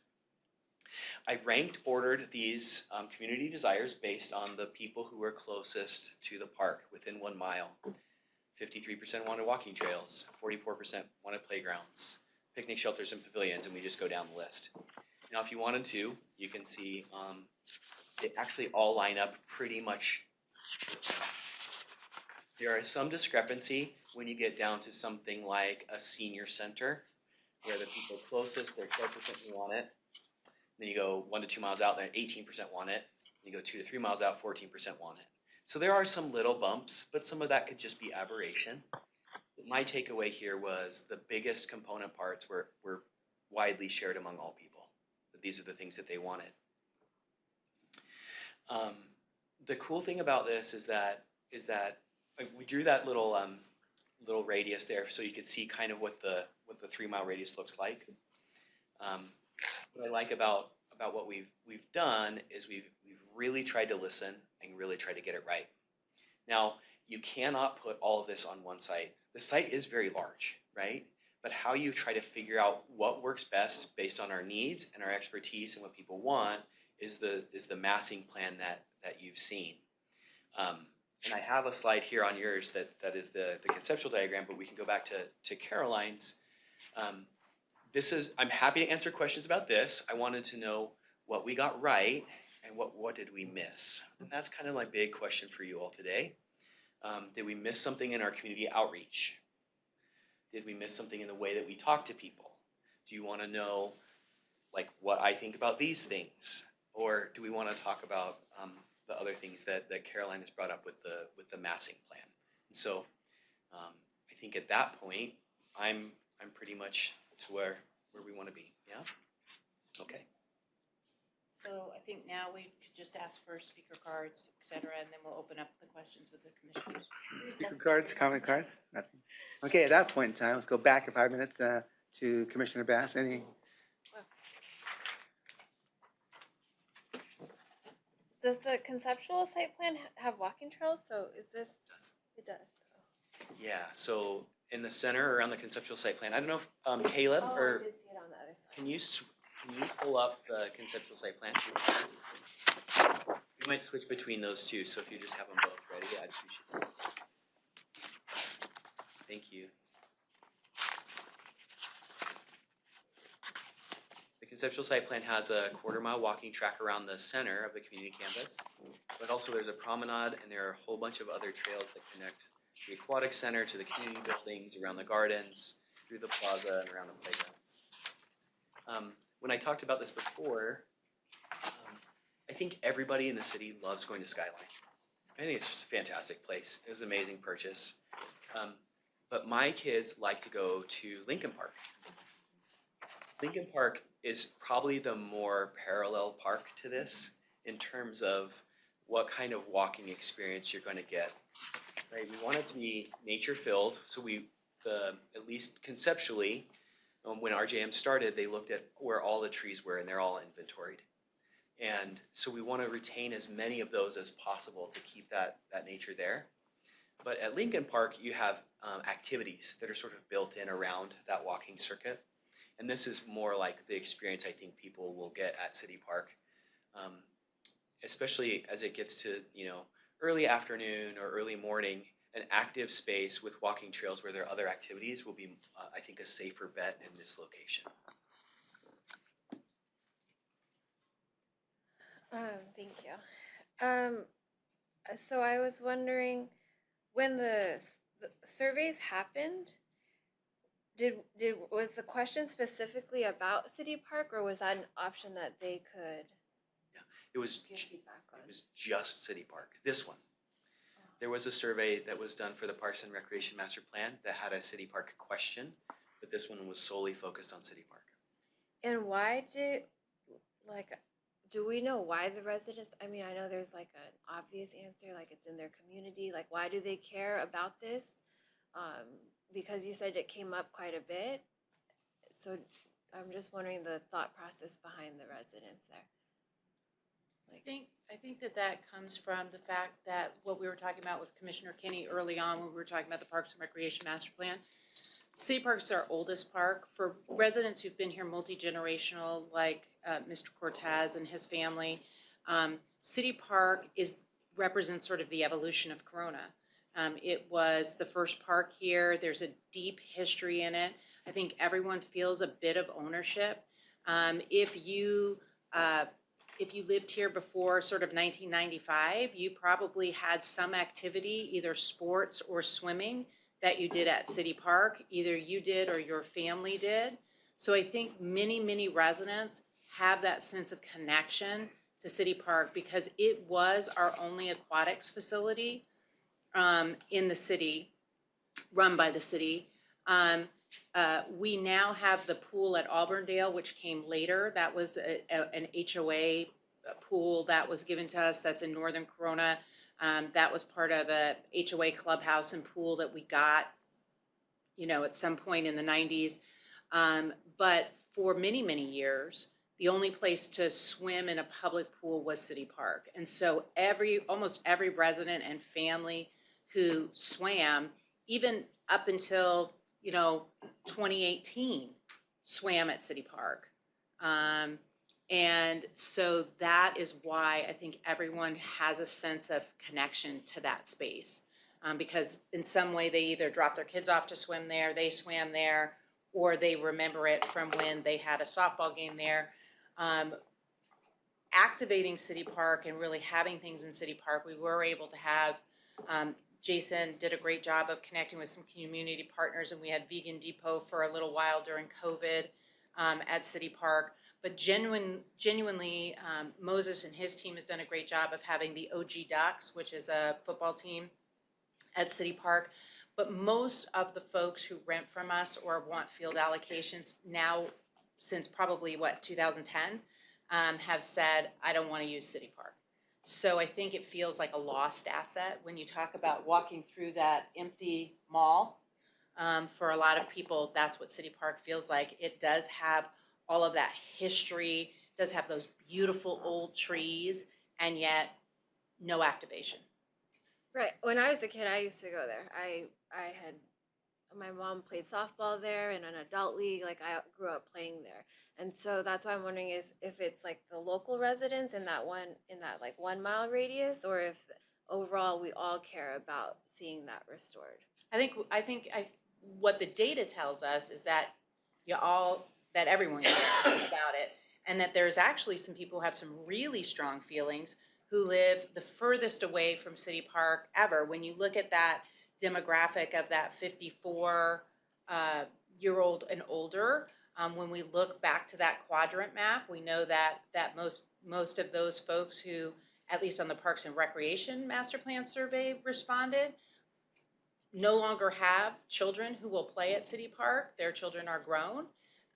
I ordered these community desires based on the people who were closest to the park within 1 mile. 53% wanted walking trails, 44% wanted playgrounds, picnic shelters and pavilions, and we just go down the list. Now, if you wanted to, you can see they actually all line up pretty much the same. There is some discrepancy when you get down to something like a senior center, where the people closest, they're 12% who want it. Then you go 1 to 2 miles out, they're 18% want it. Then you go 2 to 3 miles out, 14% want it. So there are some little bumps, but some of that could just be aberration. But my takeaway here was the biggest component parts were widely shared among all people. That these are the things that they wanted. The cool thing about this is that we drew that little radius there so you could see kind of what the 3 mile radius looks like. What I like about what we've done is we've really tried to listen and really tried to get it right. Now, you cannot put all of this on one site. The site is very large, right? But how you try to figure out what works best based on our needs and our expertise and what people want is the massing plan that you've seen. And I have a slide here on yours that is the conceptual diagram, but we can go back to Caroline's. I'm happy to answer questions about this. I wanted to know what we got right and what did we miss? And that's kind of my big question for you all today. Did we miss something in our community outreach? Did we miss something in the way that we talk to people? Do you want to know like what I think about these things? Or do we want to talk about the other things that Caroline has brought up with the massing plan? And so I think at that point, I'm pretty much to where we want to be. Yeah? Okay. So I think now we could just ask for speaker cards, et cetera, and then we'll open up the questions with the commissioners. Speaker cards, comment cards? Nothing. Okay, at that point in time, let's go back in 5 minutes to Commissioner Bass. Any? Does the conceptual site plan have walking trails? So is this? It does. Yeah, so in the center around the conceptual site plan, I don't know if Caleb Oh, or I did see it on the other side. can you pull up the conceptual site plan? We might switch between those two, so if you just have them both ready, I'd appreciate that. Thank you. The conceptual site plan has a 1/4 mile walking track around the center of the community campus, but also there's a promenade and there are a whole bunch of other trails that connect the aquatic center to the community buildings, around the gardens, through the plaza and around the playgrounds. When I talked about this before, I think everybody in the city loves going to Skyline. I think it's just a fantastic place. It was an amazing purchase. But my kids like to go to Lincoln Park. Lincoln Park is probably the more parallel park to this in terms of what kind of walking experience you're going to get. Right? We want it to be nature filled, so at least conceptually, when RJM started, they looked at where all the trees were and they're all inventoried. And so we want to retain as many of those as possible to keep that nature there. But at Lincoln Park, you have activities that are sort of built in around that walking circuit. And this is more like the experience I think people will get at City Park, especially as it gets to, early afternoon or early morning. An active space with walking trails where there are other activities will be, I think, a safer bet in this location. Thank you. So I was wondering, when the surveys happened, was the question specifically about City Park, or was that an option that they could It was give feedback on? It was just City Park, this one. There was a survey that was done for the Parks and Recreation Master Plan that had a City Park question, but this one was solely focused on City Park. And why do we know why the residents, I mean, I know there's like an obvious answer, like it's in their community, like why do they care about this? Because you said it came up quite a bit. So I'm just wondering the thought process behind the residents there. I think that comes from the fact that what we were talking about with Commissioner Kinney early on when we were talking about the Parks and Recreation Master Plan. City Park's our oldest park. For residents who've been here multi-generational, like Mr. Cortez and his family, City Park represents sort of the evolution of Corona. It was the first park here. There's a deep history in it. I think everyone feels a bit of ownership. If you lived here before sort of 1995, you probably had some activity, either sports or swimming, that you did at City Park. Either you did or your family did. So I think many, many residents have that sense of connection to City Park because it was our only aquatics facility in the city, run by the city. We now have the pool at Auburndale, which came later. That was an HOA pool that was given to us. That's in Northern Corona. That was part of a HOA clubhouse and pool that we got, at some point in the 90s. But for many, many years, the only place to swim in a public pool was City Park. And so almost every resident and family who swam, even up until 2018, swam at City Park. And so that is why I think everyone has a sense of connection to that space. Because in some way they either dropped their kids off to swim there, they swam there, or they remember it from when they had a softball game there. Activating City Park and really having things in City Park, we were able to have Jason did a great job of connecting with some community partners, and we had Vegan Depot for a little while during COVID at City Park. But genuinely, Moses and his team has done a great job of having the OG Ducks, which is a football team, at City Park. But most of the folks who rent from us or want field allocations now, since probably 2010, have said, I don't want to use City Park. So I think it feels like a lost asset when you talk about walking through that empty mall. For a lot of people, that's what City Park feels like. It does have all of that history, does have those beautiful old trees, and yet no activation. Right. When I was a kid, I used to go there. My mom played softball there in an adult league. Like I grew up playing there. And so that's why I'm wondering is if it's like the local residents in that 1 mile radius, or if overall we all care about seeing that restored. I think what the data tells us is that everyone cares about it, and that there's actually some people who have some really strong feelings who live the furthest away from City Park ever. When you look at that demographic of that 54 year old and older. When we look back to that quadrant map, we know that most of those folks who, at least on the Parks and Recreation Master Plan Survey, responded, no longer have children who will play at City Park. Their children are grown.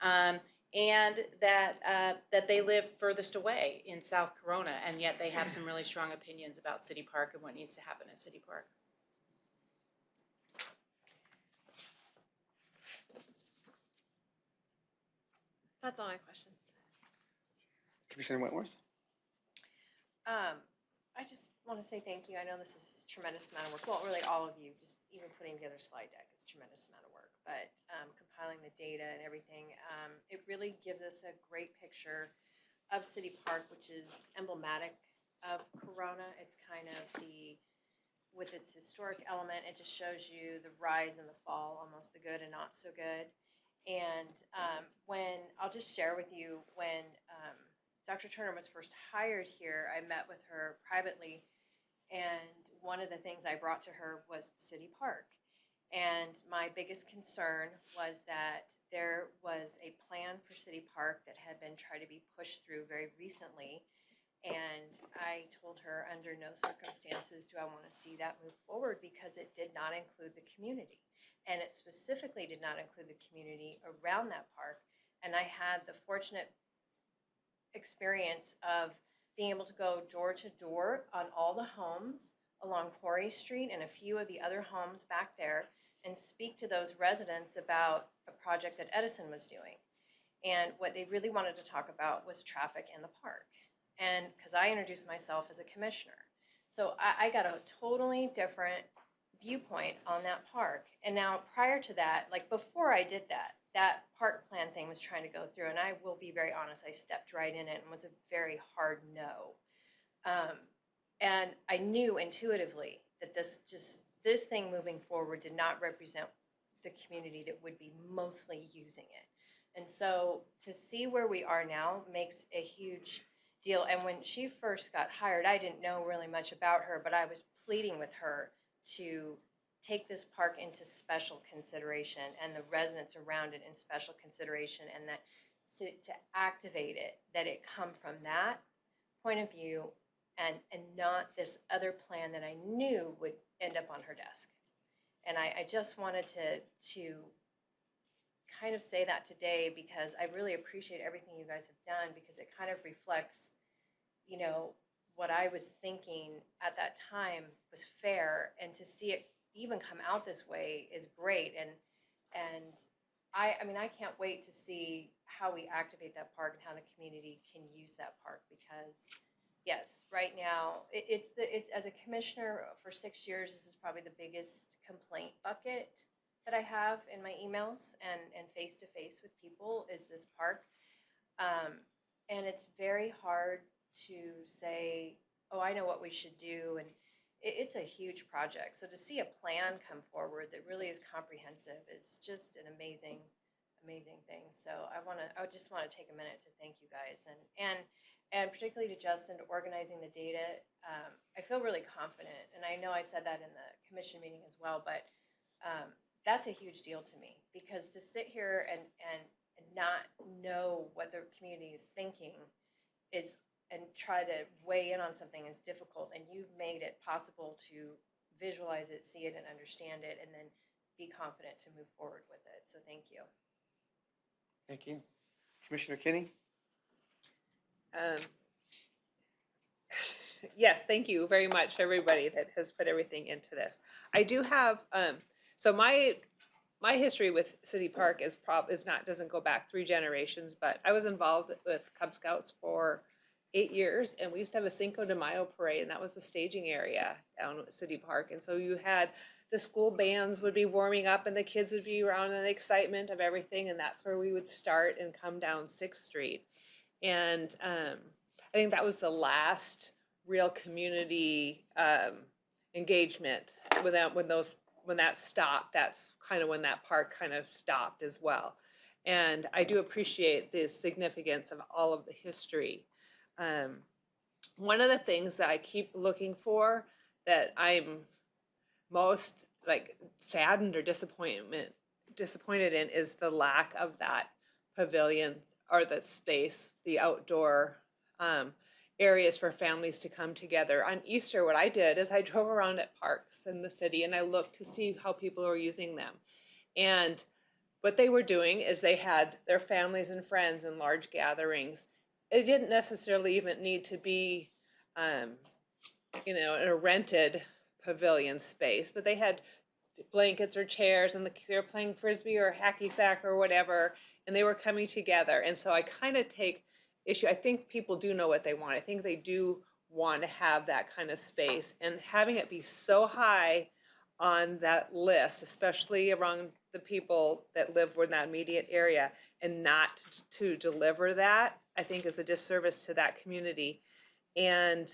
And that they live furthest away in South Corona, and yet they have some really strong opinions about City Park and what needs to happen at City Park. That's all my questions. Commissioner Wentworth? I just want to say thank you. I know this is a tremendous amount of work. Well, really all of you, just even putting together a slide deck is a tremendous amount of work. But compiling the data and everything, it really gives us a great picture of City Park, which is emblematic of Corona. It's kind of with its historic element, it just shows you the rise and the fall, almost the good and not so good. And I'll just share with you, when Dr. Turner was first hired here, I met with her privately, and one of the things I brought to her was City Park. And my biggest concern was that there was a plan for City Park that had been tried to be pushed through very recently. And I told her, under no circumstances do I want to see that move forward, because it did not include the community. And it specifically did not include the community around that park. And I had the fortunate experience of being able to go door to door on all the homes along Quarry Street and a few of the other homes back there, and speak to those residents about a project that Edison was doing. And what they really wanted to talk about was traffic in the park. And because I introduced myself as a commissioner. So I got a totally different viewpoint on that park. And now prior to that, like before I did that, that park plan thing was trying to go through, and I will be very honest, I stepped right in it and was a very hard no. And I knew intuitively that this thing moving forward did not represent the community that would be mostly using it. And so to see where we are now makes a huge deal. And when she first got hired, I didn't know really much about her, but I was pleading with her to take this park into special consideration and the residents around it in special consideration, and that to activate it, that it come from that point of view and not this other plan that I knew would end up on her desk. And I just wanted to kind of say that today, because I really appreciate everything you guys have done, because it kind of reflects, you know, what I was thinking at that time was fair, and to see it even come out this way is great. And I mean, I can't wait to see how we activate that park and how the community can use that park, because yes, right now, it's as a commissioner for 6 years, this is probably the biggest complaint bucket that I have in my emails and face-to-face with people is this park. And it's very hard to say, oh, I know what we should do. And it's a huge project. So to see a plan come forward that really is comprehensive is just an amazing, amazing thing. So I just want to take a minute to thank you guys, and particularly to Justin, to organizing the data. I feel really confident, and I know I said that in the commission meeting as well, but that's a huge deal to me, because to sit here and not know what the community is thinking and try to weigh in on something is difficult, and you've made it possible to visualize it, see it, and understand it, and then be confident to move forward with it. So thank you. Thank you. Commissioner Kinney? Yes, thank you very much, everybody that has put everything into this. I do have, so my history with City Park doesn't go back 3 generations, but I was involved with Cub Scouts for 8 years, and we used to have a Cinco de Mayo parade, and that was the staging area down at City Park. And so you had the school bands would be warming up, and the kids would be around in the excitement of everything, and that's where we would start and come down 6th Street. And I think that was the last real community engagement when that stopped. That's kind of when that park kind of stopped as well. And I do appreciate the significance of all of the history. One of the things that I keep looking for that I'm most like saddened or disappointed in is the lack of that pavilion or the space, the outdoor areas for families to come together. On Easter, what I did is I drove around at parks in the city and I looked to see how people were using them. And what they were doing is they had their families and friends in large gatherings. It didn't necessarily even need to be, in a rented pavilion space, but they had blankets or chairs and they were playing frisbee or hacky sack or whatever, and they were coming together. And so I kind of take issue. I think people do know what they want. I think they do want to have that kind of space, and having it be so high on that list, especially around the people that live in that immediate area, and not to deliver that, I think is a disservice to that community. And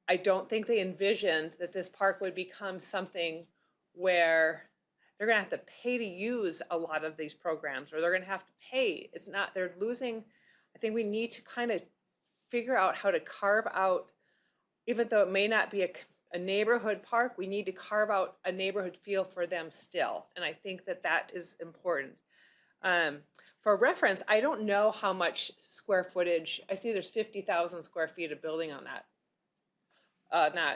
I don't think they envisioned that this park would become something where they're gonna have to pay to use a lot of these programs, or they're gonna have to pay. It's not, they're losing. I think we need to kind of figure out how to carve out, even though it may not be a neighborhood park, we need to carve out a neighborhood feel for them still. And I think that that is important. For reference, I don't know how much square footage, I see there's 50,000 square feet of building on that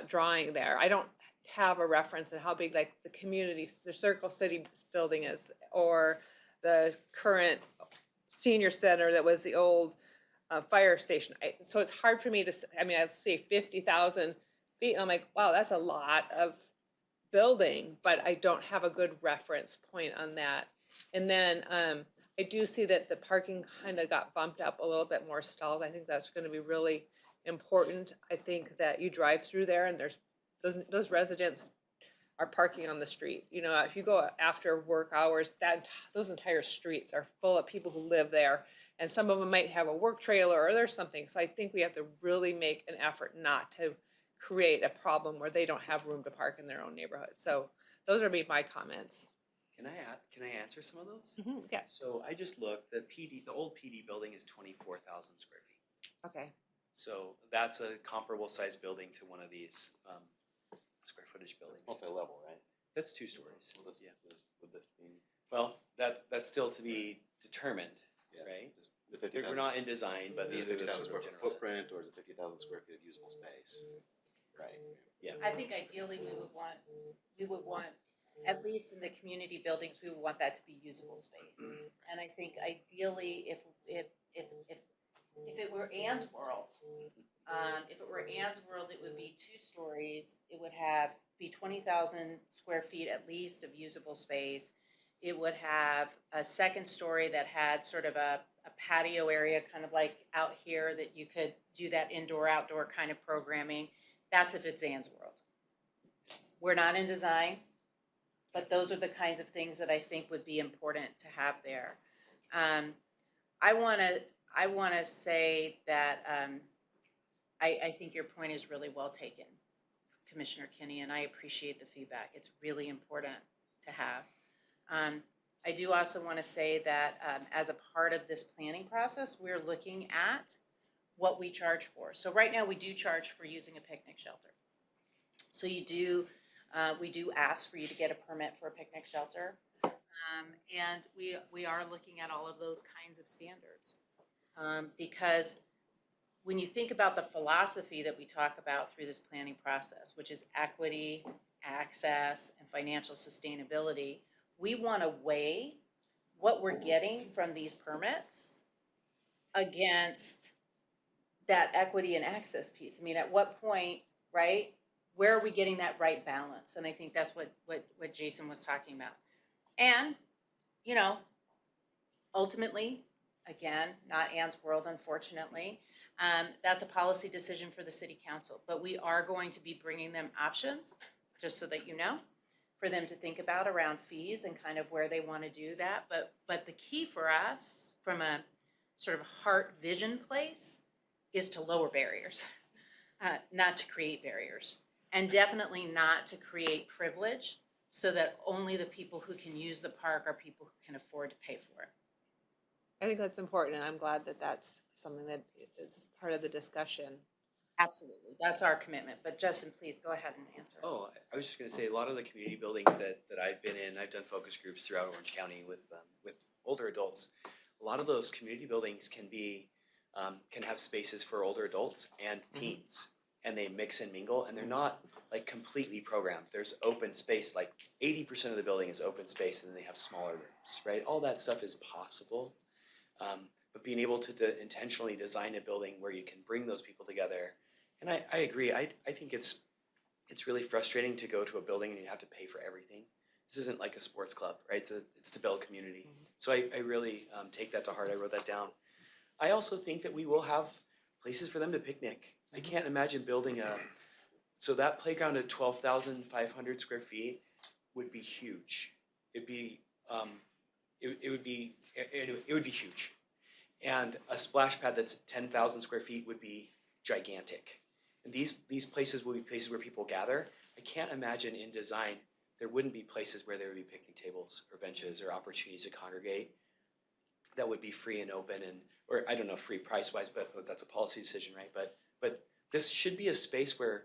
drawing there. I don't have a reference on how big like the community, the Circle City building is, or the current senior center that was the old fire station. So it's hard for me to, I'd say 50,000 feet, and I'm like, wow, that's a lot of building, but I don't have a good reference point on that. And then I do see that the parking kind of got bumped up a little bit more stalled. I think that's going to be really important. I think that you drive through there and there's those residents are parking on the street. If you go after work hours, those entire streets are full of people who live there, and some of them might have a work trailer or there's something. So I think we have to really make an effort not to create a problem where they don't have room to park in their own neighborhood. So those are my comments. Can I answer some of those? Yeah. So I just looked, the old PD building is 24,000 square feet. Okay. So that's a comparable size building to one of these square footage buildings. Multi-level, right? That's 2 stories. Yeah. Would this be? Well, that's still to be determined, Yeah. right? The 50,000 We're not in design, but Is these it are just 50,000 sort of square general foot footprint, sense. or is it 50,000 square feet of usable space? Right. Yeah. I think ideally we would want, at least in the community buildings, we would want that to be usable space. And I think ideally if it were Ann's World, it would be 2 stories. It would be 20,000 square feet at least of usable space. It would have a second story that had sort of a patio area, kind of like out here, that you could do that indoor-outdoor kind of programming. That's if it's Ann's World. We're not in design, but those are the kinds of things that I think would be important to have there. I want to say that I think your point is really well taken, Commissioner Kinney, and I appreciate the feedback. It's really important to have. I do also want to say that as a part of this planning process, we're looking at what we charge for. So right now we do charge for using a picnic shelter. So we do ask for you to get a permit for a picnic shelter. And we are looking at all of those kinds of standards. Because when you think about the philosophy that we talk about through this planning process, which is equity, access, and financial sustainability, we want to weigh what we're getting from these permits against that equity and access piece. At what point, right, where are we getting that right balance? And I think that's what Jason was talking about. And, ultimately, again, not Ann's World, unfortunately, that's a policy decision for the city council. But we are going to be bringing them options, just so that you know, for them to think about around fees and kind of where they want to do that. But the key for us, from a sort of heart vision place, is to lower barriers, not to create barriers, and definitely not to create privilege so that only the people who can use the park are people who can afford to pay for it. I think that's important, and I'm glad that that's something that is part of the discussion. Absolutely, that's our commitment, but Justin, please go ahead and answer. Oh, I was just gonna say, a lot of the community buildings that I've been in, I've done focus groups throughout Orange County with older adults. A lot of those community buildings can have spaces for older adults and teens. And they mix and mingle, and they're not like completely programmed. There's open space, like 80% of the building is open space, and then they have smaller rooms, right? All that stuff is possible. But being able to intentionally design a building where you can bring those people together. And I agree, I think it's really frustrating to go to a building and you have to pay for everything. This isn't like a sports club, right? It's to build community. So I really take that to heart. I wrote that down. I also think that we will have places for them to picnic. I can't imagine building so that playground at 12,500 square feet would be huge. It'd be, it would be huge. And a splash pad that's 10,000 square feet would be gigantic. And these places will be places where people gather. I can't imagine in design there wouldn't be places where there would be picnic tables or benches or opportunities to congregate that would be free and open or I don't know, free price-wise, but that's a policy decision, right? But this should be a space where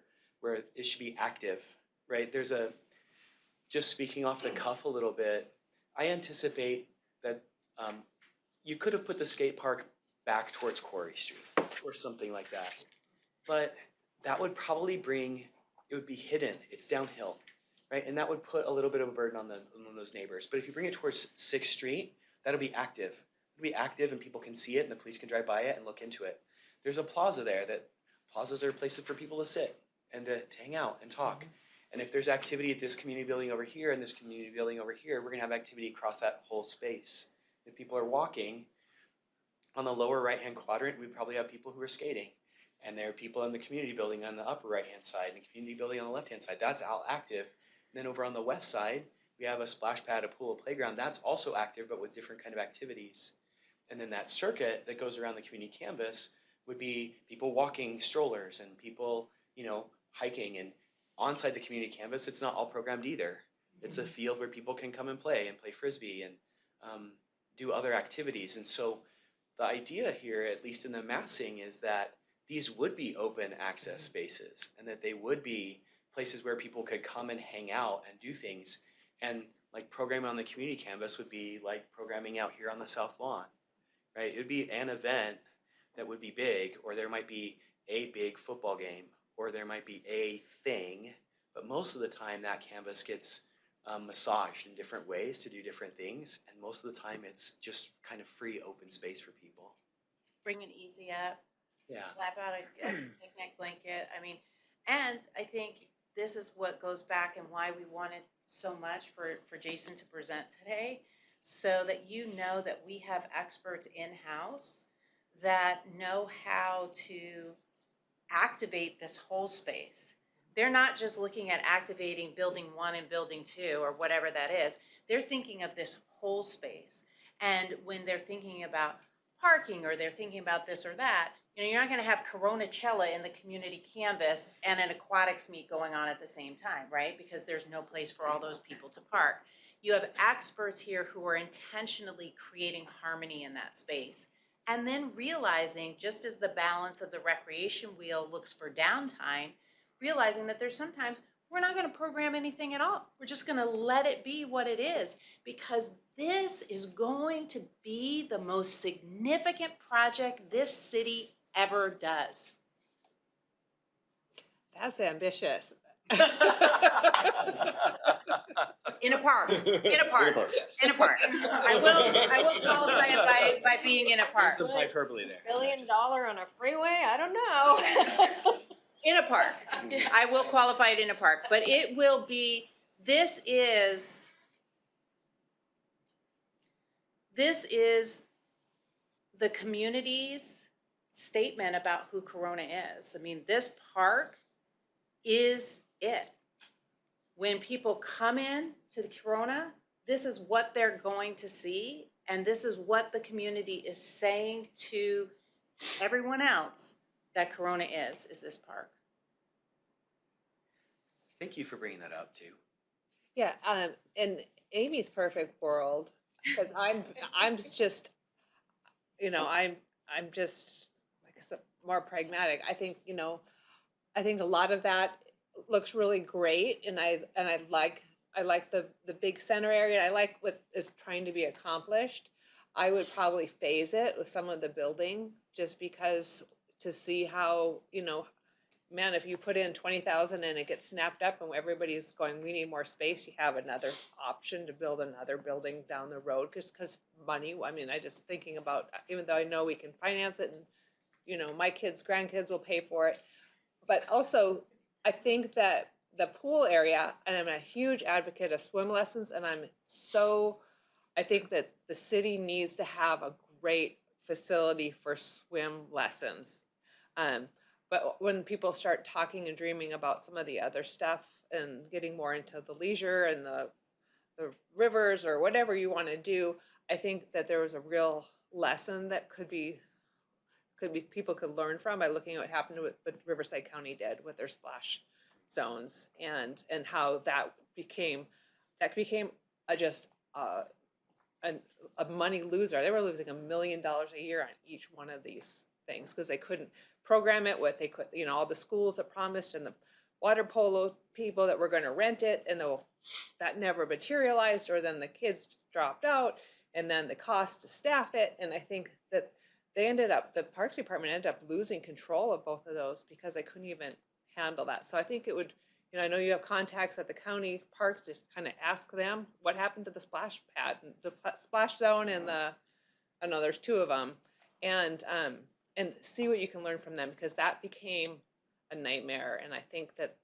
it should be active, right? Just speaking off the cuff a little bit, I anticipate that you could have put the skate park back towards Quarry Street or something like that. But that would probably it would be hidden, it's downhill, right? And that would put a little bit of a burden on those neighbors. But if you bring it towards 6th Street, that'll be active. It'll be active and people can see it and the police can drive by it and look into it. There's a plaza there plazas are places for people to sit and to hang out and talk. And if there's activity at this community building over here and this community building over here, we're gonna have activity across that whole space. If people are walking, on the lower right-hand quadrant, we probably have people who are skating. And there are people in the community building on the upper right-hand side and the community building on the left-hand side. That's all active. And then over on the west side, we have a splash pad, a pool, a playground. That's also active, but with different kind of activities. And then that circuit that goes around the community canvas would be people walking strollers and people, hiking. And onside the community canvas, it's not all programmed either. It's a field where people can come and play frisbee and do other activities. And so the idea here, at least in the massing, is that these would be open access spaces and that they would be places where people could come and hang out and do things. And like programming on the community canvas would be like programming out here on the South Lawn, right? It would be an event that would be big, or there might be a big football game, or there might be a thing, but most of the time that canvas gets massaged in different ways to do different things, and most of the time it's just kind of free open space for people. Bring it easy up. Yeah. Slap out a picnic blanket. And I think this is what goes back and why we wanted so much for Jason to present today, so that that we have experts in-house that know how to activate this whole space. They're not just looking at activating building 1 and building 2 or whatever that is. They're thinking of this whole space. And when they're thinking about parking or they're thinking about this or that, you're not going to have Coronacella in the community canvas and an aquatics meet going on at the same time, right? Because there's no place for all those people to park. You have experts here who are intentionally creating harmony in that space. And then realizing, just as the balance of the recreation wheel looks for downtime, realizing that there's sometimes we're not going to program anything at all. We're just going to let it be what it is, because this is going to be the most significant project this city ever does. That's ambitious. In a park, in a park, in a park. I will qualify it by being in a park. Some hyperbole there. $1 billion on a freeway? I don't know. In a park. I will qualify it in a park, but it will be, this is the community's statement about who Corona is. This park is it. When people come in to the Corona, this is what they're going to see, and this is what the community is saying to everyone else that Corona is this park. Thank you for bringing that up too. Yeah, in Amy's perfect world, because I'm just, I'm just like more pragmatic. I think, I think a lot of that looks really great, and I like the big center area, and I like what is trying to be accomplished. I would probably phase it with some of the building, just because to see how, you know, man, if you put in 20,000 and it gets snapped up and everybody's going, we need more space, you have another option to build another building down the road, because money, I mean, I just thinking about, even though I know we can finance it and, you know, my kids, grandkids will pay for it. But also, I think that the pool area, and I'm a huge advocate of swim lessons, and I think that the city needs to have a great facility for swim lessons. But when people start talking and dreaming about some of the other stuff and getting more into the leisure and the rivers or whatever you want to do, I think that there was a real lesson that could be people could learn from by looking at what happened with what Riverside County did with their splash zones, and how that became a money loser. They were losing $1 million a year on each one of these things because they couldn't program it. What they could, you know, all the schools that promised and the water polo people that were going to rent it, and that never materialized, or then the kids dropped out, and then the cost to staff it. And I think that the Parks Department ended up losing control of both of those because they couldn't even handle that. So I think it would, you know, I know you have contacts at the county parks, just kind of ask them what happened to the splash pad, the splash zone, and I know there's two of them, and see what you can learn from them, because that became a nightmare. And I think that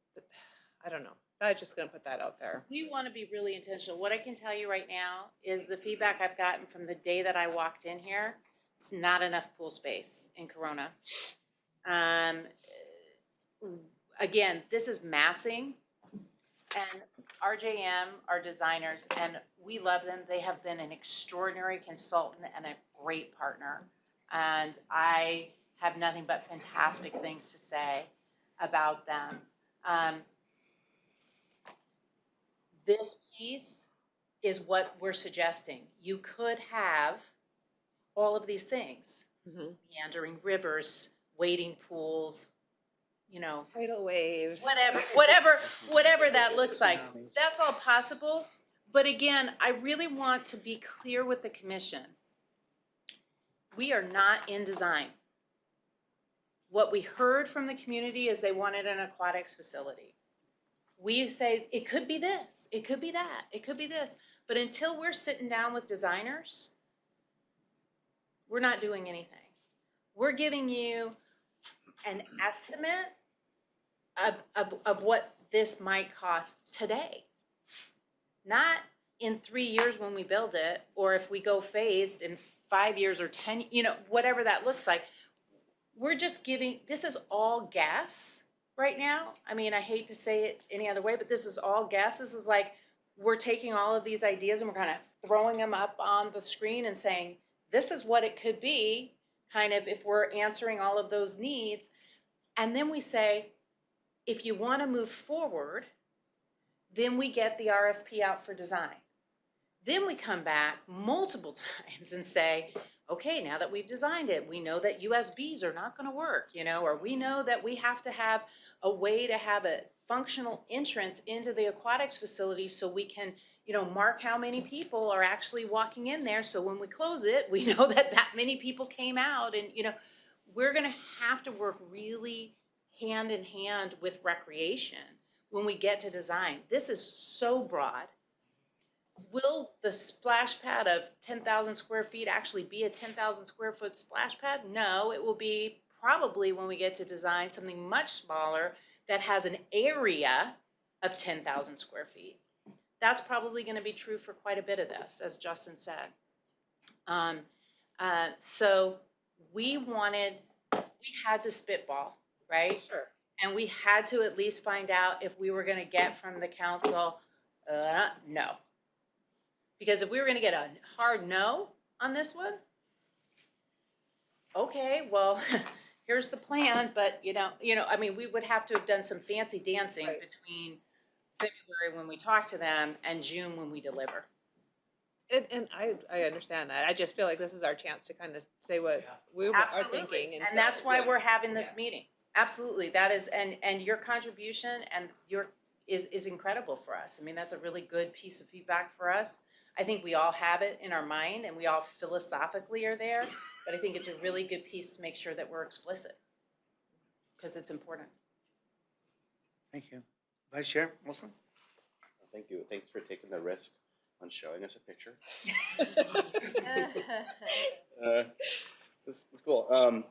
I don't know. I'm just gonna put that out there. We want to be really intentional. What I can tell you right now is the feedback I've gotten from the day that I walked in here, it's not enough pool space in Corona. Again, this is massing, and RJM, our designers, and we love them. They have been an extraordinary consultant and a great partner. And I have nothing but fantastic things to say about them. This piece is what we're suggesting. You could have all of these things, meandering rivers, wading pools, you know, Tidal waves. whatever that looks like. That's all possible. But again, I really want to be clear with the commission. We are not in design. What we heard from the community is they wanted an aquatics facility. We say, it could be this, it could be that, it could be this. But until we're sitting down with designers, we're not doing anything. We're giving you an estimate of what this might cost today. Not in 3 years when we build it, or if we go phased in 5 years or 10, you know, whatever that looks like. We're just giving, this is all guess right now. I mean, I hate to say it any other way, but this is all guess. This is like, we're taking all of these ideas and we're kind of throwing them up on the screen and saying, this is what it could be, kind of, if we're answering all of those needs. And then we say, if you want to move forward, then we get the RFP out for design. Then we come back multiple times and say, okay, now that we've designed it, we know that USBs are not going to work, you know, or we know that we have to have a way to have a functional entrance into the aquatics facility so we can, you know, mark how many people are actually walking in there. So when we close it, we know that many people came out, and, you know, we're going to have to work really hand in hand with recreation when we get to design. This is so broad. Will the splash pad of 10,000 square feet actually be a 10,000 square foot splash pad? No, it will be probably, when we get to design, something much smaller that has an area of 10,000 square feet. That's probably going to be true for quite a bit of this, as Justin said. So we had to spitball, right? Sure. And we had to at least find out if we were going to get from the council, no. Because if we were going to get a hard no on this one, okay, well, here's the plan, but you know, I mean, we would have to have done some fancy dancing between February when we talk to them and June when we deliver. And I understand that. I just feel like this is our chance to kind of say what we are Absolutely. thinking. And that's why we're having this meeting. Absolutely, that is, and your contribution and is incredible for us. I mean, that's a really good piece of feedback for us. I think we all have it in our mind and we all philosophically are there, but I think it's a really good piece to make sure that we're explicit. Because it's important. Thank you. Vice Chair Wilson? Thank you. Thanks for taking the risk on showing us a picture. This is cool.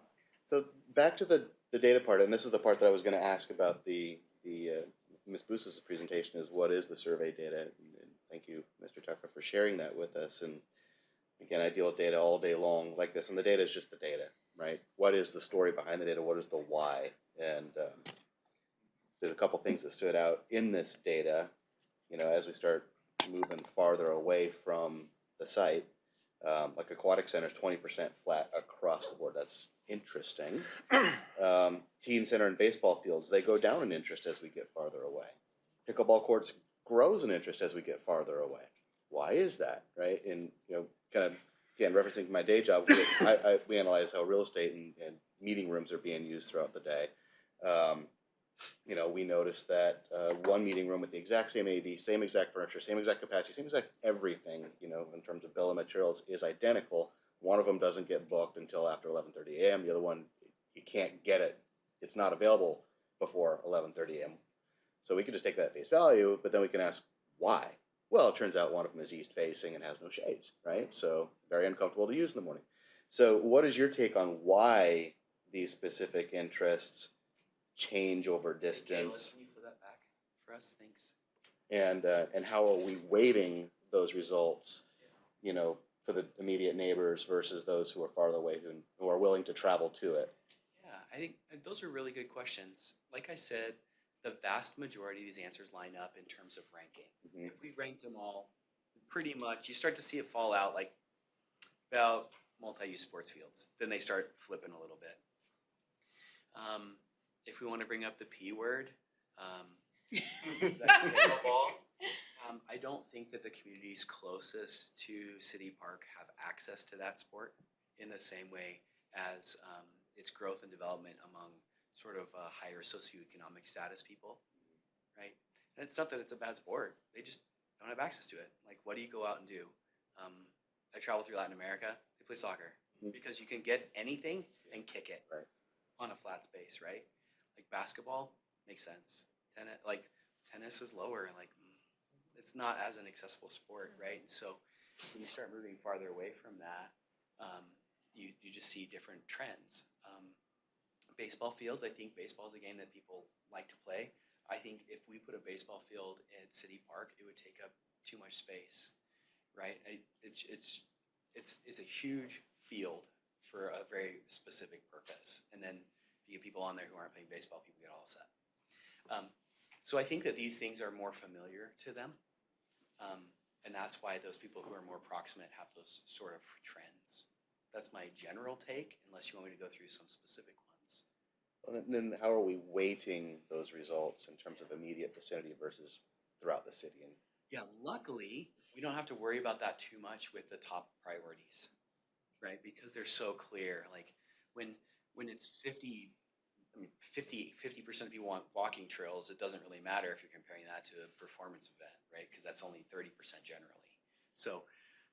So back to the data part, and this is the part that I was going to ask about the Ms. Bustos' presentation is what is the survey data? And thank you, Mr. Tucker, for sharing that with us. And again, I deal with data all day long like this, and the data is just the data, right? What is the story behind the data? What is the why? And there's a couple things that stood out in this data, you know, as we start moving farther away from the site. Like aquatic centers, 20% flat across the board. That's interesting. Teen center and baseball fields, they go down in interest as we get farther away. Pickleball courts grows in interest as we get farther away. Why is that, right? And, you know, kind of, again, referencing my day job, we analyze how real estate and meeting rooms are being used throughout the day. You know, we noticed that one meeting room with the exact same AV, same exact furniture, same exact capacity, same exact everything, you know, in terms of bill of materials is identical. One of them doesn't get booked until after 11:30 a.m. The other one, you can't get it. It's not available before 11:30 a.m. So we can just take that at face value, but then we can ask why. Well, it turns out one of them is east facing and has no shades, right? So very uncomfortable to use in the morning. So what is your take on why these specific interests change over distance? Can you flip that back for us? Thanks. And how are we weighting those results, you know, for the immediate neighbors versus those who are farther away who are willing to travel to it? Yeah, I think those are really good questions. Like I said, the vast majority of these answers line up in terms of ranking. Mhm. If we ranked them all, pretty much, you start to see it fall out like about multi-use sports fields. Then they start flipping a little bit. If we want to bring up the P word, pickleball, I don't think that the communities closest to City Park have access to that sport in the same way as its growth and development among sort of higher socioeconomic status people, right? And it's not that it's a bad sport; they just don't have access to it. Like, what do you go out and do? I travel through Latin America. They play soccer because you can get anything and kick it Right. on a flat space, right? Like basketball makes sense. Tennis is lower, and like it's not as an accessible sport, right? And so when you start moving farther away from that, you just see different trends. Baseball fields, I think baseball is a game that people like to play. I think if we put a baseball field at City Park, it would take up too much space, right? It's a huge field for a very specific purpose, and then if you get people on there who aren't playing baseball, people get all upset. So I think that these things are more familiar to them, and that's why those people who are more proximate have those sort of trends. That's my general take, unless you want me to go through some specific ones. And then how are we weighting those results in terms of immediate vicinity versus throughout the city? And Yeah, luckily, we don't have to worry about that too much with the top priorities, right? Because they're so clear. Like when it's 50% of people want walking trails, it doesn't really matter if you're comparing that to a performance event, right? Because that's only 30% generally. So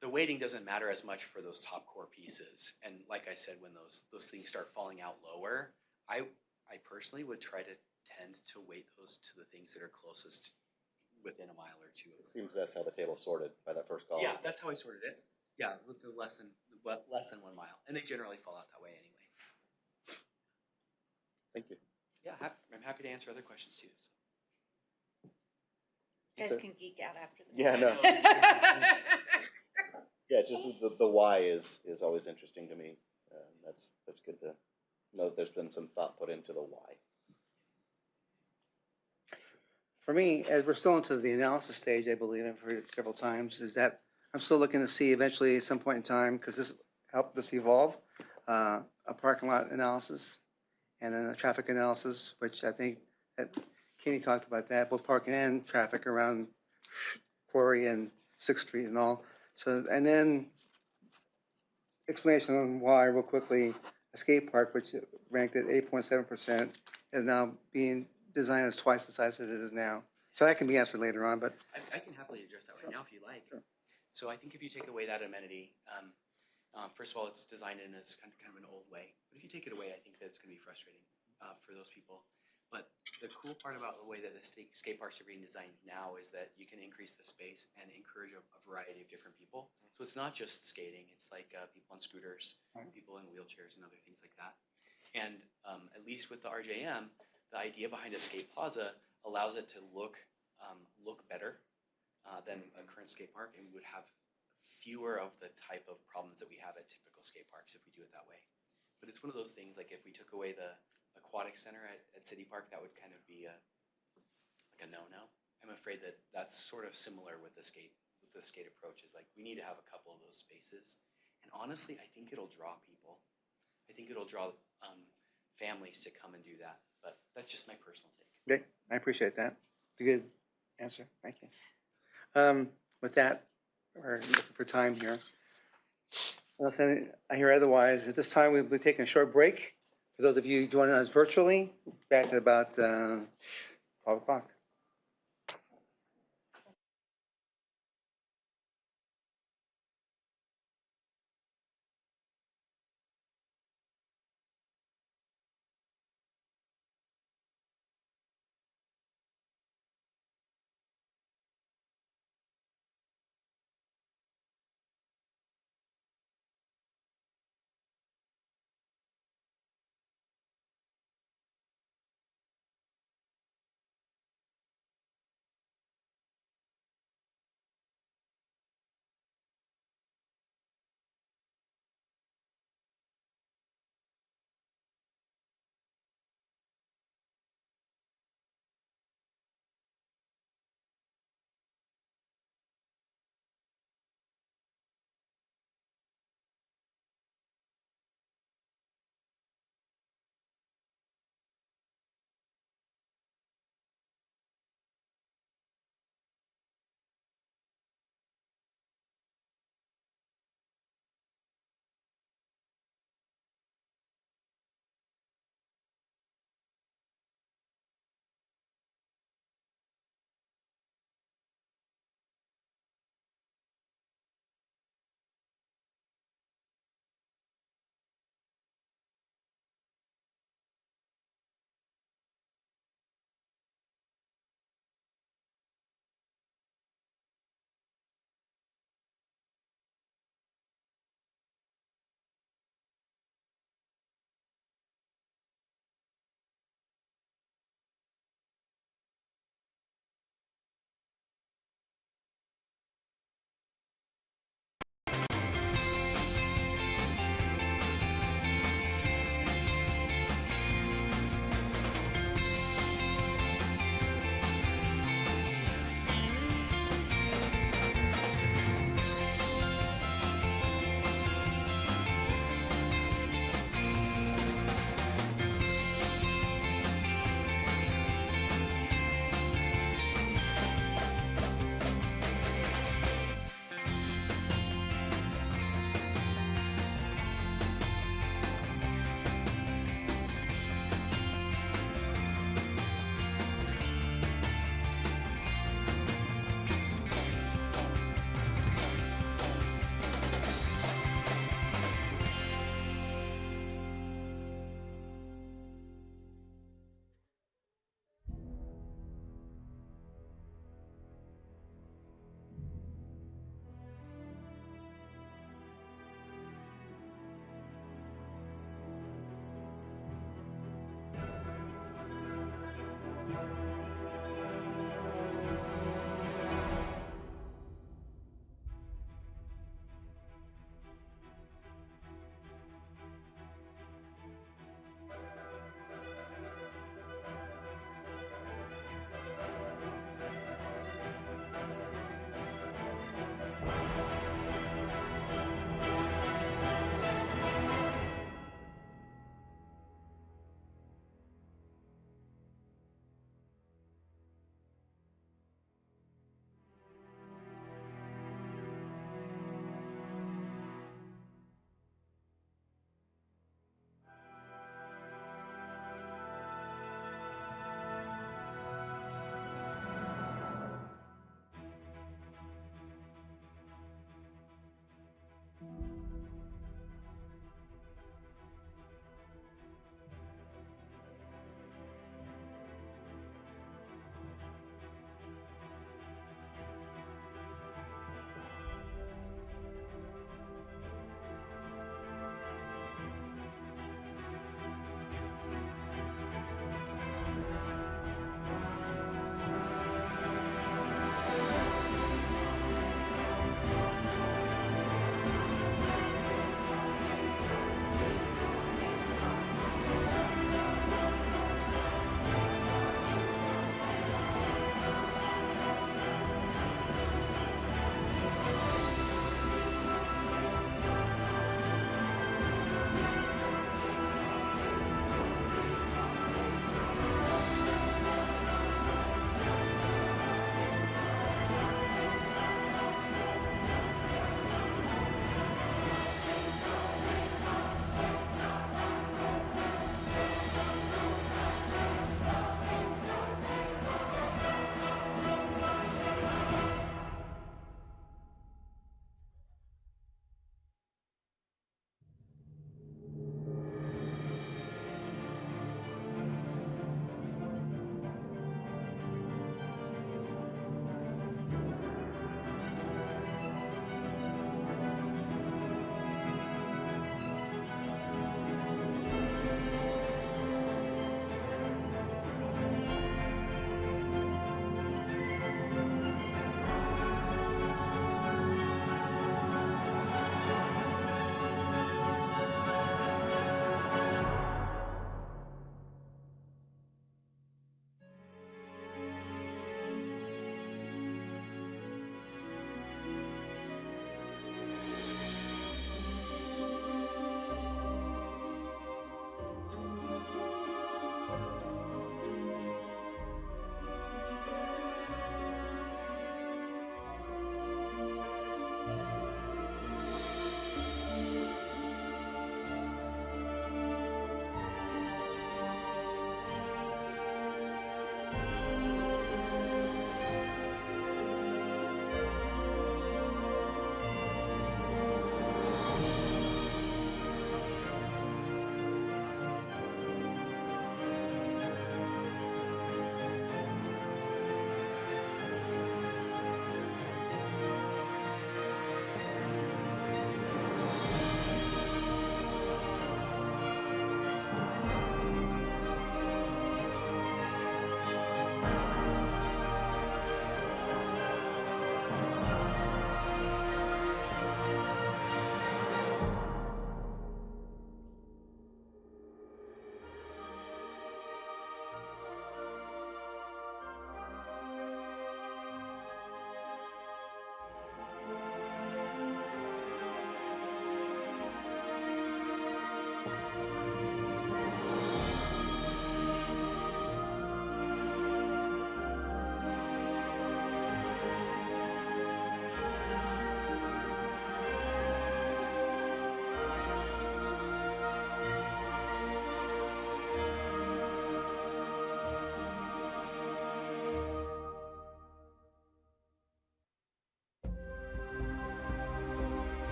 the weighting doesn't matter as much for those top core pieces. And like I said, when those things start falling out lower, I personally would try to tend to weight those to the things that are closest within a mile or two. it seems that's how the table's sorted by that first column. Yeah, that's how I sorted it. Yeah, with the less than 1 mile, and they generally fall out that way anyway. Thank you. Yeah, I'm happy to answer other questions too. So. You guys can geek out after the. Yeah, no. Yeah, it's just the why is always interesting to me. That's good to know that there's been some thought put into the why. For me, as we're still into the analysis stage, I believe, I've heard it several times, is that I'm still looking to see eventually at some point in time, because this helped us evolve, a parking lot analysis and then a traffic analysis, which I think that Kenny talked about that, both parking and traffic around Quarry and 6th Street and all. So, and then explanation on why real quickly a skate park, which ranked at 8.7%, is now being designed as twice the size that it is now. So that can be answered later on, but I can happily address that right now if you like. So I think if you take away that amenity, first of all, it's designed in as kind of an old way. But if you take it away, I think that it's going to be frustrating for those people. But the cool part about the way that the skate parks are being designed now is that you can increase the space and encourage a variety of different people. So it's not just skating; it's like people on scooters, people in wheelchairs, and other things like that. And at least with the RJM, the idea behind a skate plaza allows it to look better than a current skate park, and we would have fewer of the type of problems that we have at typical skate parks if we do it that way. But it's one of those things, like if we took away the aquatic center at City Park, that would kind of be like a no-no. I'm afraid that that's sort of similar with the skate approach. Is like we need to have a couple of those spaces, and honestly, I think it'll draw people. I think it'll draw families to come and do that. But that's just my personal take. okay, I appreciate that. It's a good answer. Thank you. With that, we're looking for time here. Unless I hear otherwise, at this time, we'll be taking a short break. For those of you joining us virtually, back at about 12 o'clock.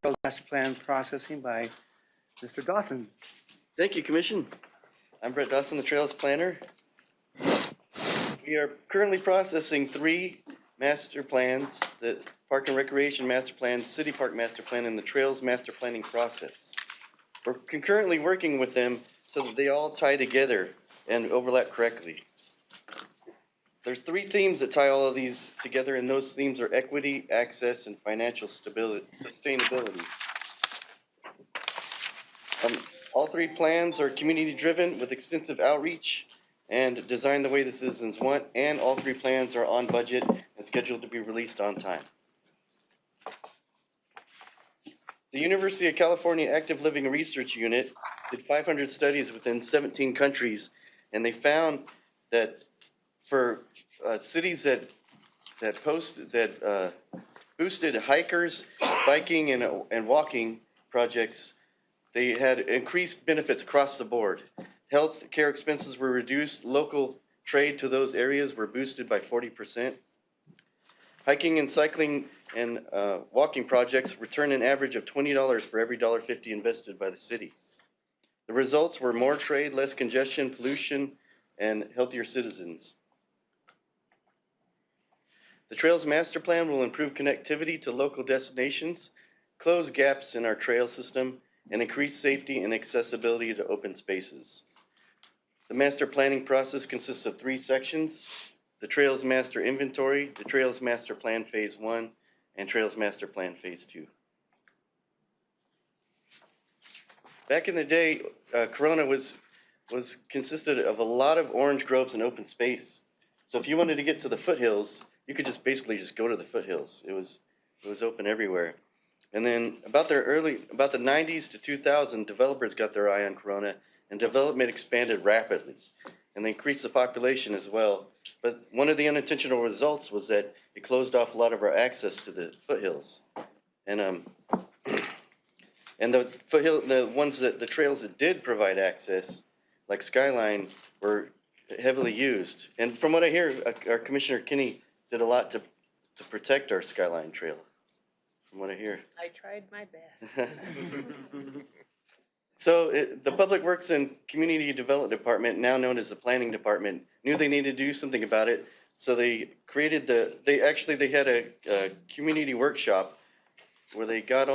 Trails Master Plan processing by Mr. Dawson. Thank you, Commission. I'm Brett Dawson, the Trails Planner. We are currently processing 3 master plans, the Park and Recreation Master Plan, City Park Master Plan, and the Trails Master Planning process. We're concurrently working with them so that they all tie together and overlap correctly. There's 3 themes that tie all of these together, and those themes are equity, access, and financial stability, sustainability. All 3 plans are community-driven with extensive outreach and designed the way the citizens want, and all 3 plans are on budget and scheduled to be released on time. The University of California Active Living Research Unit did 500 studies within 17 countries, and they found that for cities that boosted hikers, biking, and walking projects, they had increased benefits across the board. Health care expenses were reduced. Local trade to those areas were boosted by 40%. Hiking and cycling and walking projects return an average of $20 for every $1.50 invested by the city. The results were more trade, less congestion, pollution, and healthier citizens. The Trails Master Plan will improve connectivity to local destinations, close gaps in our trail system, and increase safety and accessibility to open spaces. The master planning process consists of 3 sections: the Trails Master Inventory, the Trails Master Plan Phase 1, and Trails Master Plan Phase 2. Back in the day, Corona was consisted of a lot of orange groves and open space. So if you wanted to get to the foothills, you could basically just go to the foothills. It was open everywhere. And then about the 90s to 2000, developers got their eye on Corona, and development expanded rapidly, and they increased the population as well. But one of the unintentional results was that it closed off a lot of our access to the foothills, and the trails that did provide access, like Skyline, were heavily used. And from what I hear, our Commissioner Kinney did a lot to protect our Skyline Trail. From what I hear. I tried my best. So the Public Works and Community Development Department, now known as the Planning Department, knew they needed to do something about it. So they created they had a community workshop where they got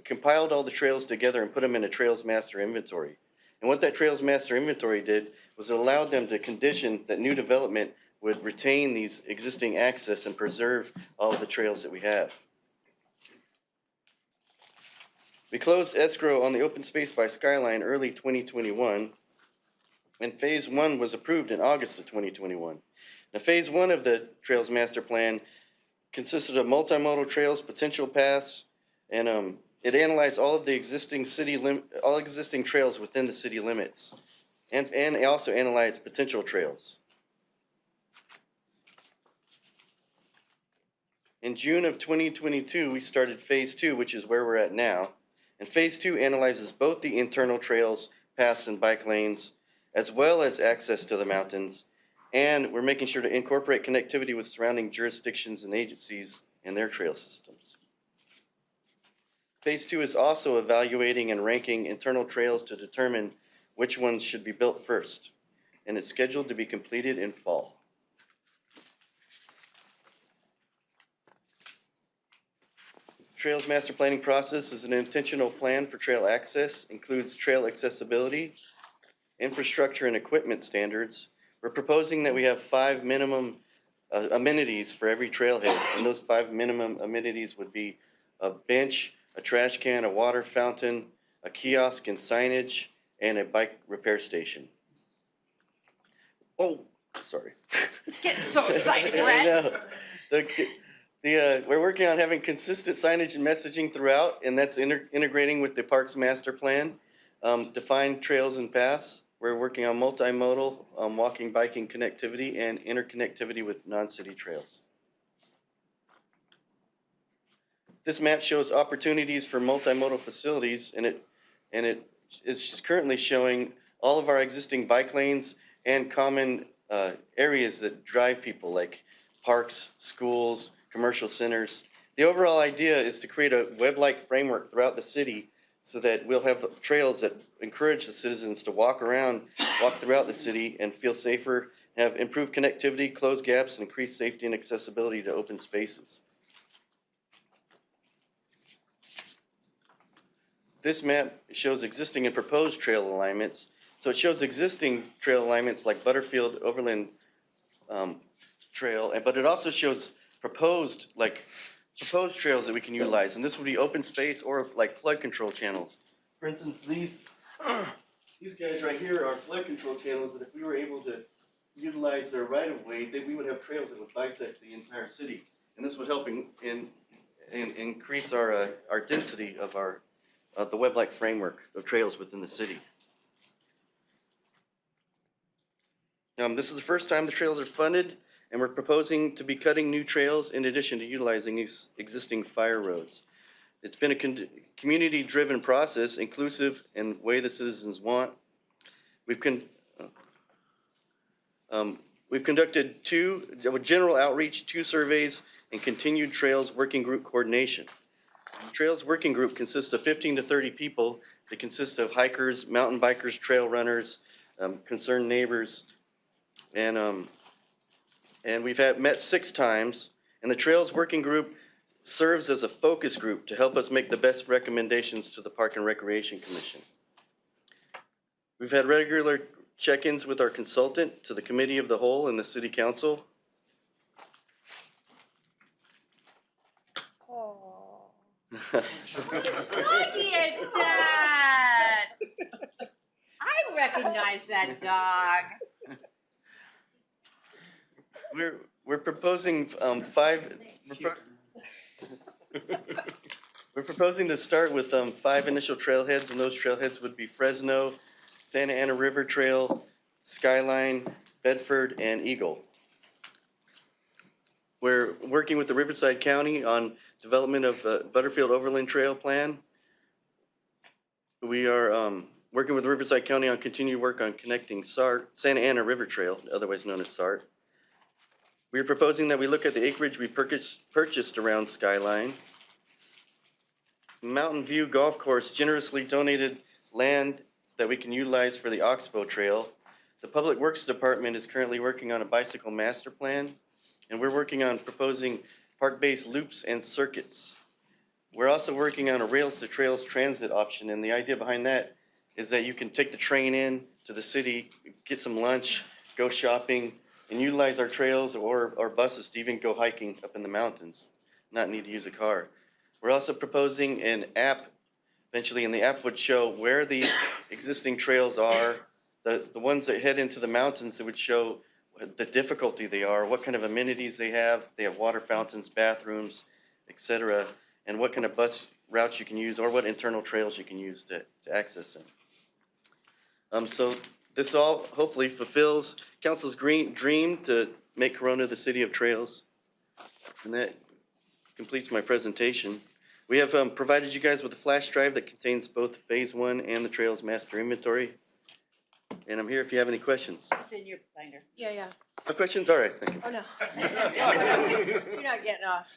compiled all the trails together and put them in a Trails Master Inventory. And what that Trails Master Inventory did was it allowed them to condition that new development would retain these existing access and preserve all of the trails that we have. We closed escrow on the open space by Skyline early 2021, and Phase 1 was approved in August of 2021. Now, Phase 1 of the Trails Master Plan consisted of multimodal trails, potential paths, and it analyzed all of the existing existing trails within the city limits, and it also analyzed potential trails. In June of 2022, we started Phase 2, which is where we're at now. And Phase 2 analyzes both the internal trails, paths, and bike lanes, as well as access to the mountains. And we're making sure to incorporate connectivity with surrounding jurisdictions and agencies and their trail systems. Phase 2 is also evaluating and ranking internal trails to determine which ones should be built first. And it's scheduled to be completed in fall. Trails Master Planning process is an intentional plan for trail access, includes trail accessibility, infrastructure and equipment standards. We're proposing that we have 5 minimum amenities for every trailhead, and those 5 minimum amenities would be a bench, a trash can, a water fountain, a kiosk and signage, and a bike repair station. Oh, sorry. Getting so excited, I Brett. know. We're working on having consistent signage and messaging throughout, and that's integrating with the Parks Master Plan. Defined trails and paths. We're working on multimodal, walking, biking connectivity, and interconnectivity with non-city trails. This map shows opportunities for multimodal facilities, and it is currently showing all of our existing bike lanes and common areas that drive people, like parks, schools, commercial centers. The overall idea is to create a web-like framework throughout the city so that we'll have trails that encourage the citizens to walk throughout the city and feel safer, have improved connectivity, close gaps, and increase safety and accessibility to open spaces. This map shows existing and proposed trail alignments. So it shows existing trail alignments like Butterfield Overland Trail, but it also shows proposed trails that we can utilize. And this would be open space or like flood control channels. For instance, these guys right here are flood control channels that if we were able to utilize their right of way, then we would have trails that would bisect the entire city. And this would help increase our density of the web-like framework of trails within the city. This is the first time the trails are funded, and we're proposing to be cutting new trails in addition to utilizing existing fire roads. It's been a community-driven process, inclusive and way the citizens want. We've conducted general outreach, 2 surveys, and continued trails working group coordination. The Trails Working Group consists of 15 to 30 people. It consists of hikers, mountain bikers, trail runners, concerned neighbors, and we've met 6 times. And the Trails Working Group serves as a focus group to help us make the best recommendations to the Park and Recreation Commission. We've had regular check-ins with our consultant, to the Committee of the Whole, and the City Council. Doggy is that? I recognize that dog. We're proposing 5. We're proposing to start with 5 initial trailheads, and those trailheads would be Fresno, Santa Ana River Trail, Skyline, Bedford, and Eagle. We're working with the Riverside County on development of Butterfield Overland Trail plan. We are working with Riverside County on continued work on connecting Santa Ana River Trail, otherwise known as SART. We are proposing that we look at the acreage we purchased around Skyline. Mountain View Golf Course generously donated land that we can utilize for the Oxbow Trail. The Public Works Department is currently working on a bicycle master plan, and we're working on proposing park-based loops and circuits. We're also working on a Rails to Trails transit option, and the idea behind that is that you can take the train in to the city, get some lunch, go shopping, and utilize our trails or buses to even go hiking up in the mountains, not need to use a car. We're also proposing an app eventually, and the app would show where the existing trails are, the ones that head into the mountains, that would show the difficulty they are, what kind of amenities they have. They have water fountains, bathrooms, etc., and what kind of bus routes you can use or what internal trails you can use to access them. So this all hopefully fulfills Council's dream to make Corona the city of trails. And that completes my presentation. We have provided you guys with a flash drive that contains both Phase 1 and the Trails Master Inventory. And I'm here if you have any questions. It's in your binder. Yeah. No questions? All right, thank you. Oh, no. You're not getting off.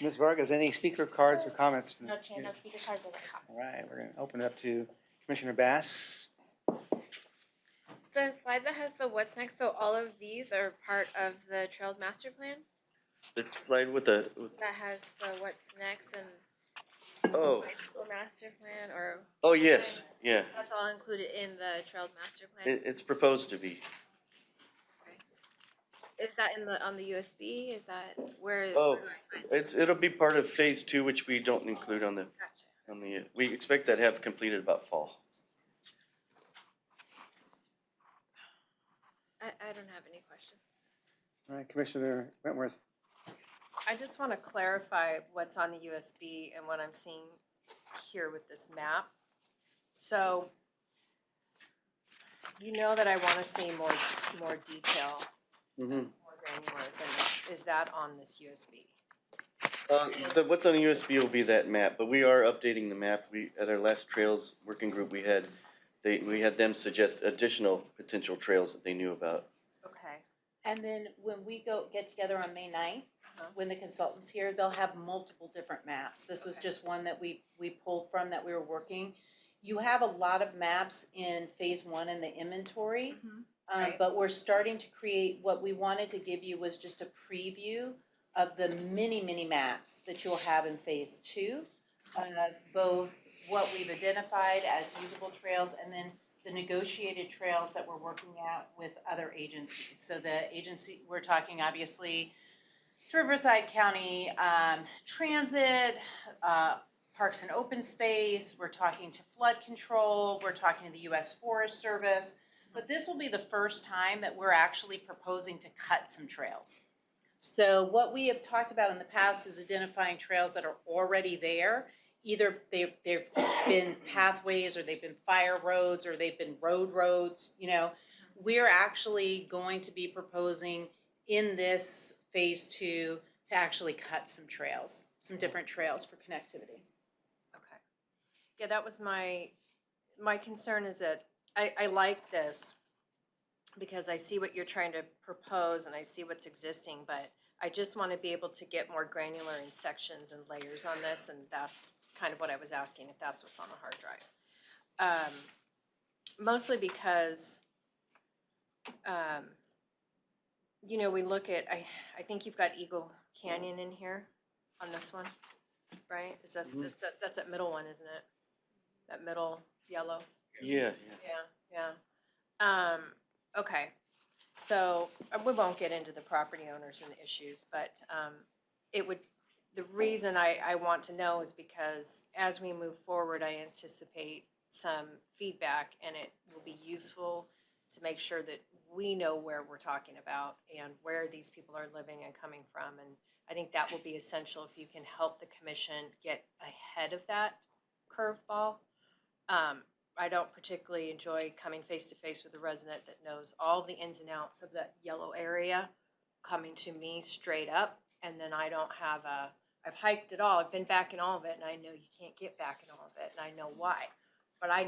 Ms. Vargas, any speaker cards or comments? from this Okay, community? no speaker cards in the car. All right, we're going to open it up to Commissioner Bass. The slide that has the what's next, so all of these are part of the Trails Master Plan? The slide with the, That has the what's next and oh, bicycle master plan, or oh, yes, yeah. that's all included in the Trails Master Plan? It's proposed to be. Is that on the USB? Is that where Oh, do I find it? it'll be part of Phase 2, which we don't include on the, Gotcha. we expect that to have completed about fall. I don't have any questions. All right, Commissioner Wentworth. I just want to clarify what's on the USB and what I'm seeing here with this map. So you know that I want to see more detail, Mm-hmm. more granular than this. Is that on this USB? What's on the USB will be that map, but we are updating the map. At our last Trails Working Group, we had them suggest additional potential trails that they knew about. Okay. And then when we get together on May 9th, when the consultant's here, they'll have multiple different maps. This was Okay. just one that we pulled from that we were working. You have a lot of maps in phase one in the inventory. Right. But we're starting to create, what we wanted to give you was just a preview of the many, many maps that you'll have in phase two. Of both what we've identified as usable trails and then the negotiated trails that we're working out with other agencies. So the agency, we're talking obviously to Riverside County Transit, Parks and Open Space, we're talking to flood control, we're talking to the US Forest Service. But this will be the first time that we're actually proposing to cut some trails. So what we have talked about in the past is identifying trails that are already there. Either they've been pathways, or they've been fire roads, or they've been roads, you know. We're actually going to be proposing in this phase two to actually cut some trails, some different trails for connectivity. Okay. Yeah, that was my concern is that I like this because I see what you're trying to propose and I see what's existing, but I just want to be able to get more granular in sections and layers on this, and that's kind of what I was asking, if that's what's on the hard drive. Mostly because, you know, we look at, I think you've got Eagle Canyon in here on this one, right? Is that, that's that middle one, isn't it? That middle yellow? Yeah, Yeah. Okay, so we won't get into the property owners and the issues, but it would, the reason I want to know is because as we move forward, I anticipate some feedback, and it will be useful to make sure that we know where we're talking about and where these people are living and coming from. And I think that will be essential if you can help the commission get ahead of that curveball. I don't particularly enjoy coming face to face with a resident that knows all the ins and outs of that yellow area, coming to me straight up, and then I don't have I've hiked it all, I've been back in all of it, and I know you can't get back in all of it, and I know why. But I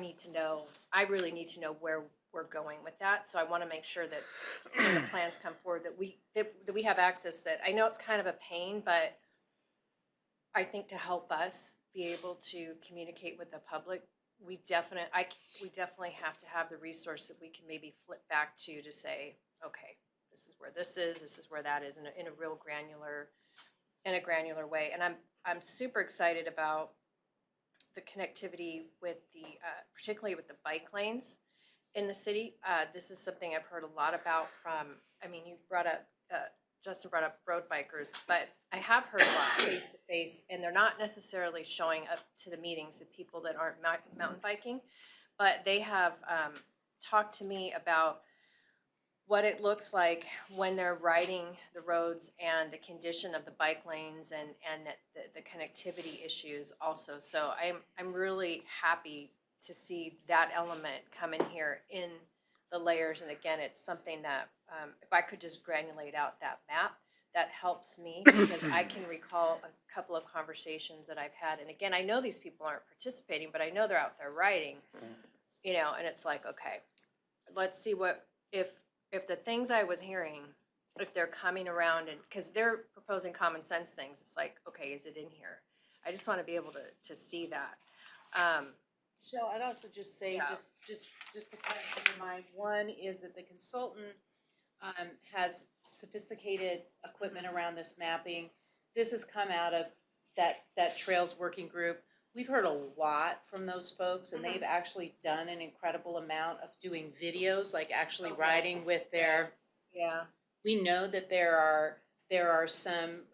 really need to know where we're going with that, so I want to make sure that when the plans come forward, that we have access, that I know it's kind of a pain, but I think to help us be able to communicate with the public, we definitely have to have the resource that we can maybe flip back to say, okay, this is where this is where that is, in a real granular way. And I'm super excited about the connectivity with the particularly with the bike lanes in the city. This is something I've heard a lot about from, I mean, you brought up Justin brought up road bikers, but I have heard a lot face to face, and they're not necessarily showing up to the meetings, the people that aren't mountain biking, but they have talked to me about what it looks like when they're riding the roads and the condition of the bike lanes and the connectivity issues also. So I'm really happy to see that element come in here in the layers. And again, it's something that if I could just granulate out that map, that helps me because I can recall a couple of conversations that I've had. And again, I know these people aren't participating, but I know they're out there riding, you know, and it's like, okay, let's see what, if the things I was hearing, if they're coming around, and because they're proposing common sense things, it's like, okay, is it in here? I just want to be able to see that. Michelle, I'd also just say, Yeah. just to kind of keep in mind, one is that the consultant has sophisticated equipment around this mapping. This has come out of that Trails Working Group. We've heard a lot from those folks, and they've actually done an incredible amount of doing videos, like actually riding with their. Yeah. We know that there are some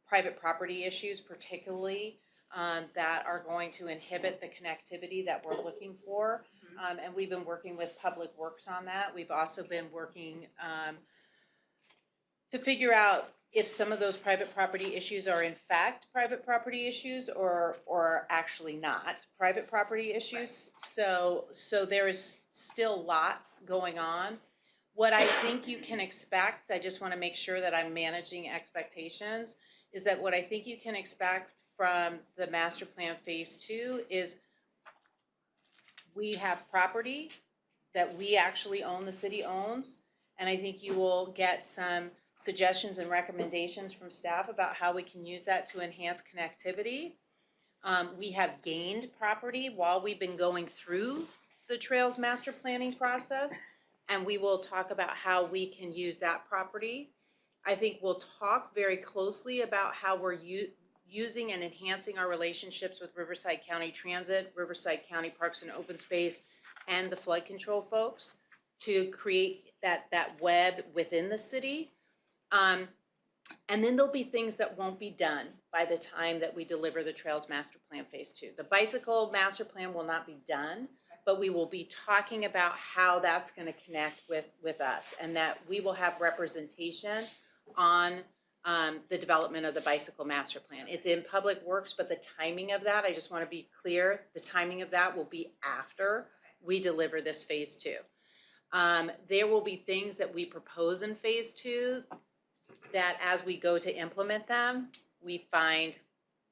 private property issues, particularly that are going to inhibit the connectivity that we're looking for. And we've been working with Public Works on that. We've also been working to figure out if some of those private property issues are in fact private property issues or actually not private property issues. Right. So there is still lots going on. What I think you can expect, I just want to make sure that I'm managing expectations, is that what I think you can expect from the master plan phase 2 is we have property that we actually own, the city owns, and I think you will get some suggestions and recommendations from staff about how we can use that to enhance connectivity. We have gained property while we've been going through the Trails Master Planning process, and we will talk about how we can use that property. I think we'll talk very closely about how we're using and enhancing our relationships with Riverside County Transit, Riverside County Parks and Open Space, and the flood control folks to create that web within the city. And then there'll be things that won't be done by the time that we deliver the Trails Master Plan Phase 2. The Bicycle Master Plan will not be done, but we will be talking about how that's gonna connect with us, and that we will have representation on the development of the Bicycle Master Plan. It's in Public Works, but the timing of that, I just wanna be clear, the timing of that will be after we deliver this Phase 2. There will be things that we propose in Phase 2 that as we go to implement them, we find,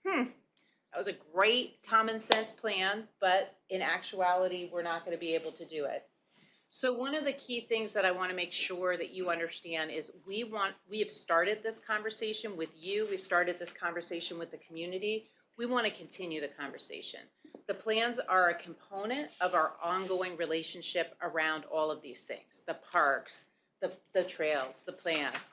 that was a great common sense plan, but in actuality, we're not gonna be able to do it. So one of the key things that I wanna make sure that you understand is we have started this conversation with you, we've started this conversation with the community. We wanna continue the conversation. The plans are a component of our ongoing relationship around all of these things, the parks, the trails, the plans.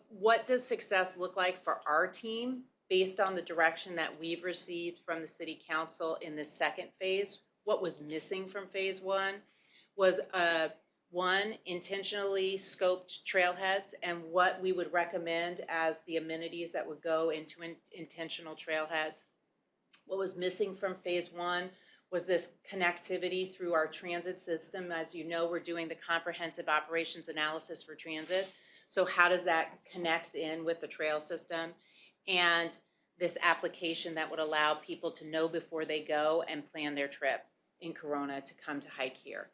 What does success look like for our team based on the direction that we've received from the city council in this second phase? What was missing from phase 1 was one, intentionally scoped trailheads and what we would recommend as the amenities that would go into intentional trailheads. What was missing from phase 1 was this connectivity through our transit system. As you know, we're doing the comprehensive operations analysis for transit. So how does that connect in with the trail system? And this application that would allow people to know before they go and plan their trip in Corona to come to hike here.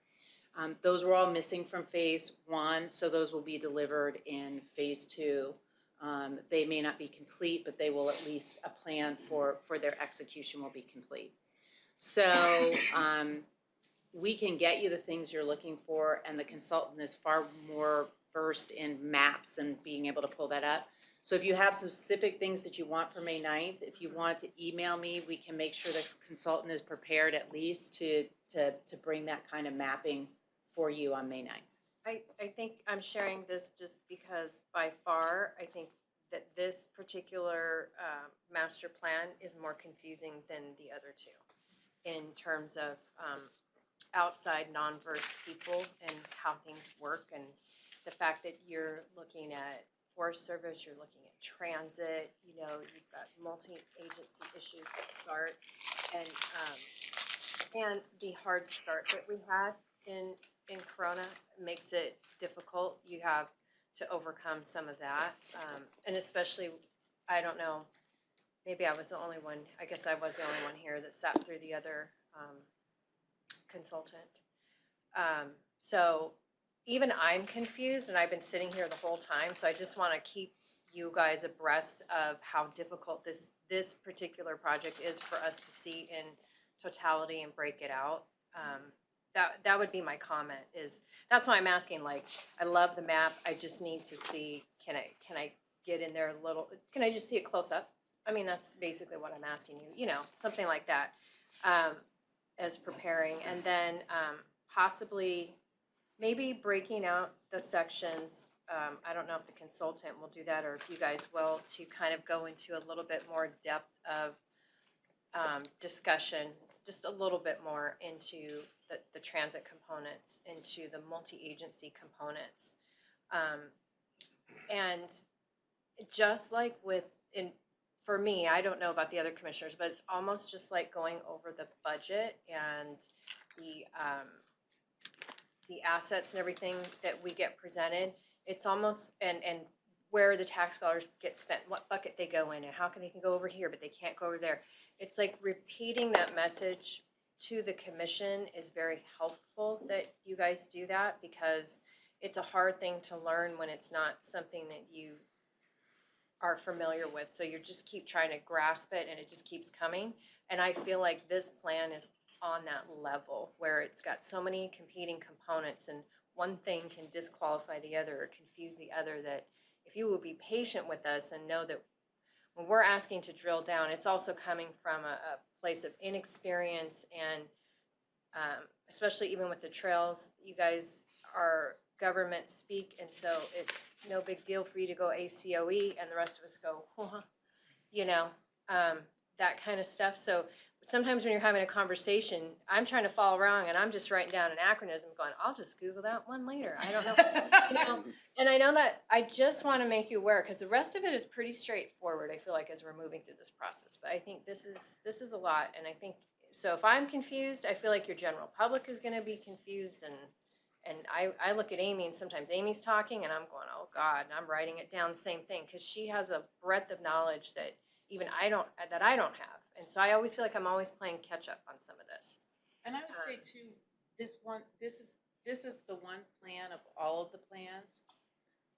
Those were all missing from phase 1, so those will be delivered in phase 2. They may not be complete, but they will at least, a plan for their execution will be complete. So we can get you the things you're looking for, and the consultant is far more versed in maps and being able to pull that up. So if you have specific things that you want for May 9th, if you want to email me, we can make sure the consultant is prepared at least to bring that kind of mapping for you on May 9th. I think I'm sharing this just because by far, I think that this particular master plan is more confusing than the other two in terms of outside non-versed people and how things work, and the fact that you're looking at Forest Service, you're looking at transit, you know, you've got multi-agency issues with SART, and the hard start that we had in Corona makes it difficult. You have to overcome some of that, and especially, I don't know, maybe I was the only one, I guess I was the only one here that sat through the other consultant. So even I'm confused, and I've been sitting here the whole time, so I just want to keep you guys abreast of how difficult this particular project is for us to see in totality and break it out. That would be my comment, is that's why I'm asking, like, I love the map, I just need to see, can I get in there a little, can I just see it close up? I mean, that's basically what I'm asking you, you know, something like that, as preparing, and then possibly maybe breaking out the sections. I don't know if the consultant will do that or if you guys will, to kind of go into a little bit more depth of discussion, just a little bit more into the transit components, into the multi-agency components. And just like for me, I don't know about the other commissioners, but it's almost just like going over the budget and the assets and everything that we get presented. It's almost, and where the tax dollars get spent, what bucket they go in, and how they can go over here, but they can't go over there. It's like repeating that message to the commission is very helpful that you guys do that, because it's a hard thing to learn when it's not something that you are familiar with. So you just keep trying to grasp it and it just keeps coming. And I feel like this plan is on that level where it's got so many competing components, and one thing can disqualify the other or confuse the other, that if you will be patient with us and know that when we're asking to drill down, it's also coming from a place of inexperience and especially even with the trails, you guys are government speak, and so it's no big deal for you to go ACOE and the rest of us go, huh, you know, that kind of stuff. So sometimes when you're having a conversation, I'm trying to follow along and I'm just writing down an acronym going, I'll just Google that one later. I don't know. You know? And I know that I just want to make you aware because the rest of it is pretty straightforward, I feel like, as we're moving through this process. But I think this is a lot. And I think, so if I'm confused, I feel like your general public is going to be confused. And I look at Amy and sometimes Amy's talking and I'm going, oh God, and I'm writing it down, the same thing. Because she has a breadth of knowledge that even I don't have. And so I always feel like I'm always playing catch up on some of this. And I would say too, this is the one plan of all of the plans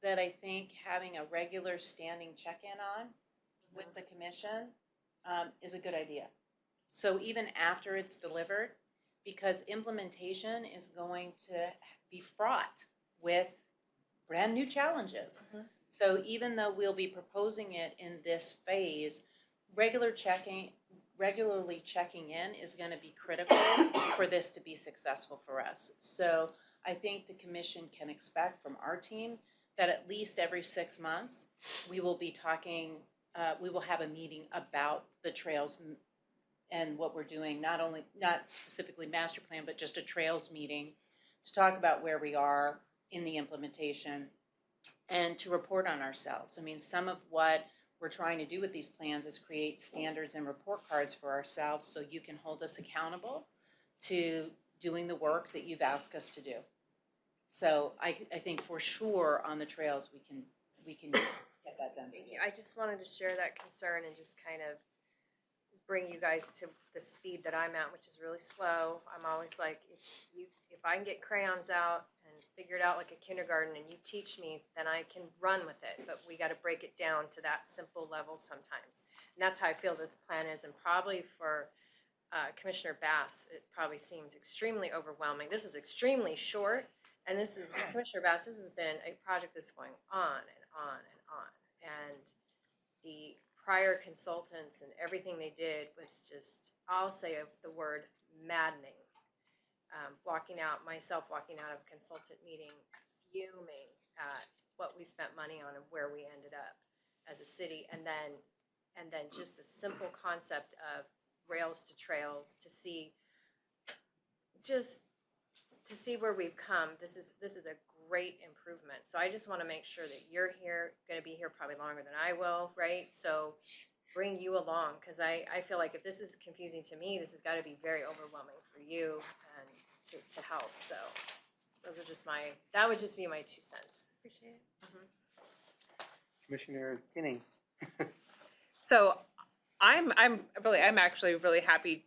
that I think having a regular standing check-in on with the commission is a good idea. So even after it's delivered, because implementation is going to be fraught with brand new challenges. So even though we'll be proposing it in this phase, regularly checking in is going to be critical for this to be successful for us. So I think the commission can expect from our team that at least every 6 months, we will be talking, we will have a meeting about the trails and what we're doing, not specifically master plan, but just a trails meeting to talk about where we are in the implementation and to report on ourselves. I mean, some of what we're trying to do with these plans is create standards and report cards for ourselves so you can hold us accountable to doing the work that you've asked us to do. So I think for sure on the trails we can get that done. Thank you. I just wanted to share that concern and just kind of bring you guys to the speed that I'm at, which is really slow. I'm always like, if I can get crayons out and figure it out like a kindergarten and you teach me, then I can run with it. But we got to break it down to that simple level sometimes. And that's how I feel this plan is. And probably for Commissioner Bass, it probably seems extremely overwhelming. This is extremely short. And this is, Commissioner Bass, this has been a project that's going on and on and on. And the prior consultants and everything they did was just, I'll say the word maddening. Walking out of a consultant meeting, fuming at what we spent money on and where we ended up as a city. And then just the simple concept of rails to trails to see where we've come. This is a great improvement. So I just want to make sure that you're going to be here probably longer than I will, right? So bring you along, because I feel like if this is confusing to me, this has got to be very overwhelming for you and to help. So that would just be my 2 cents. Appreciate it. Commissioner Kenning. So I'm actually really happy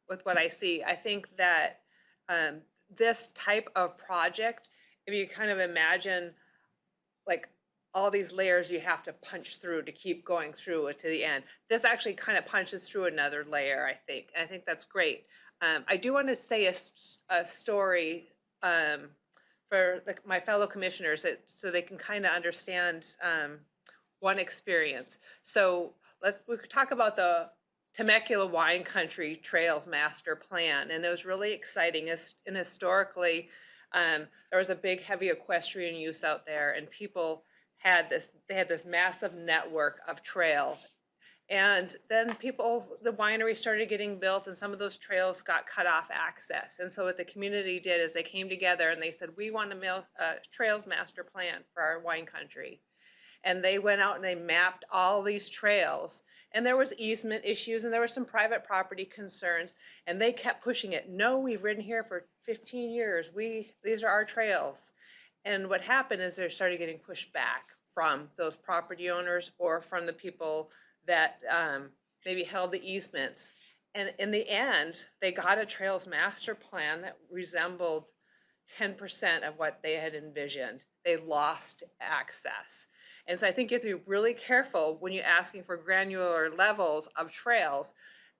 with what I see. I think that this type of project, if you kind of imagine like all these layers you have to punch through to keep going through it to the end, this actually kind of punches through another layer, I think. And I think that's great. I do want to say a story for my fellow commissioners so they can kind of understand one experience. So we could talk about the Temecula Wine Country Trails Master Plan, and it was really exciting. And historically, there was a big, heavy equestrian use out there, and people had this massive network of trails. And then the winery started getting built, and some of those trails got cut off access. And so what the community did is they came together and they said, we want a trails master plan for our wine country. And they went out and they mapped all these trails. And there was easement issues and there were some private property concerns. And they kept pushing it. No, we've ridden here for 15 years. These are our trails. And what happened is they started getting pushed back from those property owners or from the people that maybe held the easements. And in the end, they got a trails master plan that resembled 10% of what they had envisioned. They lost access. And so I think you have to be really careful when you're asking for granular levels of trails.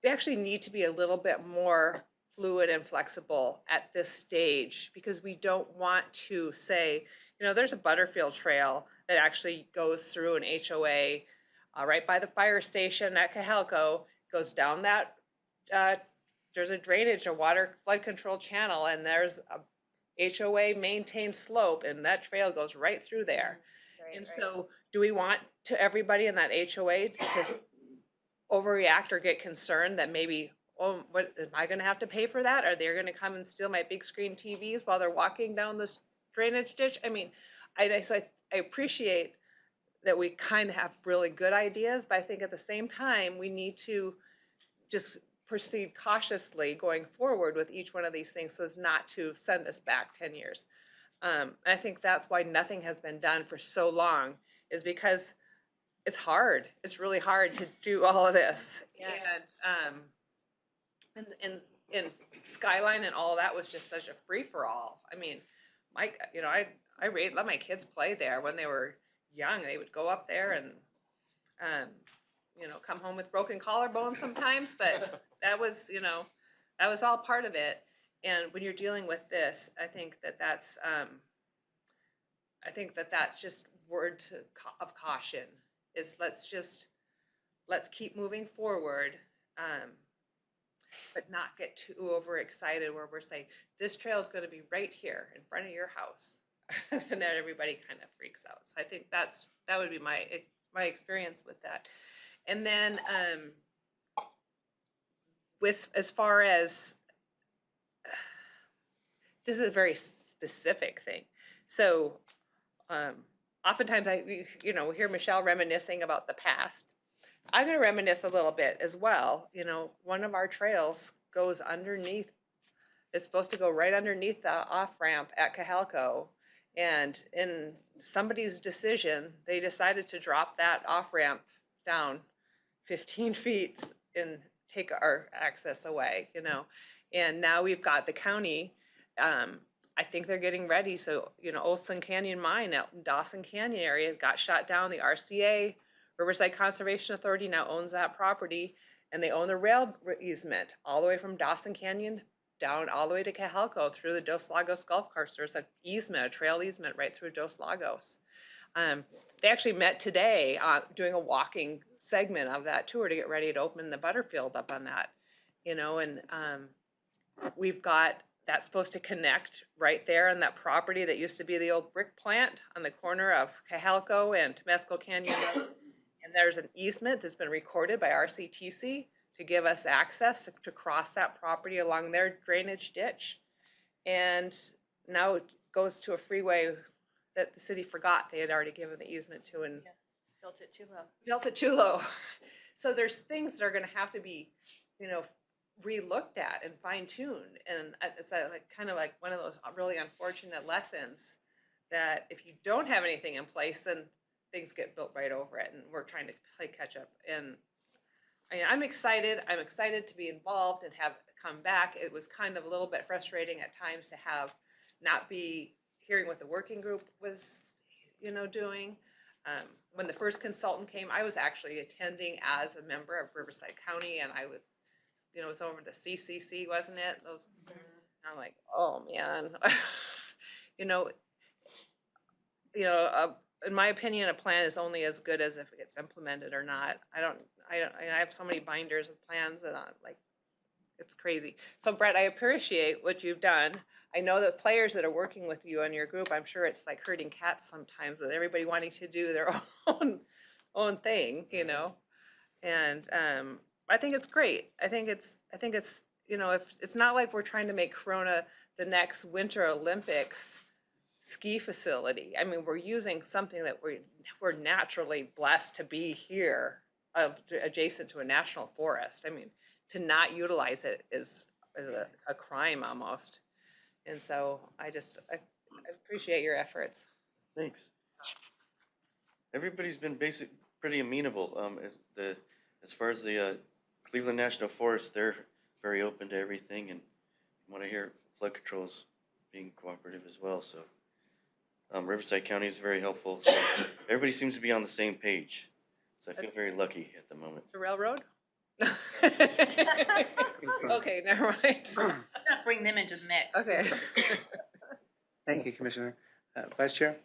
We actually need to be a little bit more fluid and flexible at this stage, because we don't want to say, you know, there's a Butterfield Trail that actually goes through an HOA right by the fire station at Cahelco, goes down that, there's a drainage, a water flood control channel, and there's a HOA maintained slope, and that trail goes right through there. Right, And right. so, do we want to everybody in that HOA to overreact or get concerned that maybe, oh, what, am I gonna have to pay for that? Are they gonna come and steal my big screen TVs while they're walking down this drainage ditch? I mean, so I appreciate that we kind of have really good ideas, but I think at the same time, we need to just proceed cautiously going forward with each one of these things so as not to send us back 10 years. I think that's why nothing has been done for so long, is because it's hard. It's really hard to do all of this. Yeah. And Skyline and all that was just such a free-for-all. I mean, I let my kids play there when they were young. They would go up there and, come home with broken collarbones sometimes, but that was, that was all part of it. And when you're dealing with this, I think that that's just word of caution, is let's keep moving forward, but not get too overexcited where we're saying, this trail is gonna be right here in front of your house. And then everybody kind of freaks out. So I think that would be my experience with that. And then, as far as, this is a very specific thing. So, oftentimes I hear Michelle reminiscing about the past. I'm gonna reminisce a little bit as well. One of our trails goes underneath, it's supposed to go right underneath the off-ramp at Cahelco. And in somebody's decision, they decided to drop that off-ramp down 15 feet and take our access away, And now we've got the county, I think they're getting ready. So, Olson Canyon Mine out in Dawson Canyon area got shot down. The RCA, Riverside Conservation Authority, now owns that property, and they own the rail easement all the way from Dawson Canyon down all the way to Cahelco through the Dos Lagos Golf Course. There's a trail easement right through Dos Lagos. They actually met today doing a walking segment of that tour to get ready to open the Butterfield up on that, and we've got, that's supposed to connect right there on that property that used to be the old brick plant on the corner of Cahelco and Temescal Canyon Road. And there's an easement that's been recorded by RCTC to give us access to cross that property along their drainage ditch. And now it goes to a freeway that the city forgot they had already given the easement to, and Built it too low. built it too low. So there's things that are gonna have to be, re-looked at and fine-tuned. And it's kind of like one of those really unfortunate lessons that if you don't have anything in place, then things get built right over it, and we're trying to play catch up. And I'm excited to be involved and have come back. It was kind of a little bit frustrating at times to not be hearing what the working group was, doing. When the first consultant came, I was actually attending as a member of Riverside County, and I would, it was over the CCC, wasn't it? I'm like, oh man, in my opinion, a plan is only as good as if it's implemented or not. I have so many binders of plans that I'm like, it's crazy. So Brett, I appreciate what you've done. I know that players that are working with you and your group, I'm sure it's like herding cats sometimes, with everybody wanting to do their own thing, And I think it's great. I think it's if it's not like we're trying to make Corona the next Winter Olympics ski facility. I mean, we're using something that we're naturally blessed to be here, adjacent to a national forest. I mean, to not utilize it is a crime almost. And so I appreciate your efforts. Thanks. Everybody's been pretty amenable. As far as the Cleveland National Forest, they're very open to everything, and what I hear, flood control's being cooperative as well. So Riverside County is very helpful. So everybody seems to be on the same page. So I feel very lucky at the moment. The railroad? Okay, never mind. Let's not bring them into the mix. Okay. Thank you, Commissioner. Vice Chair?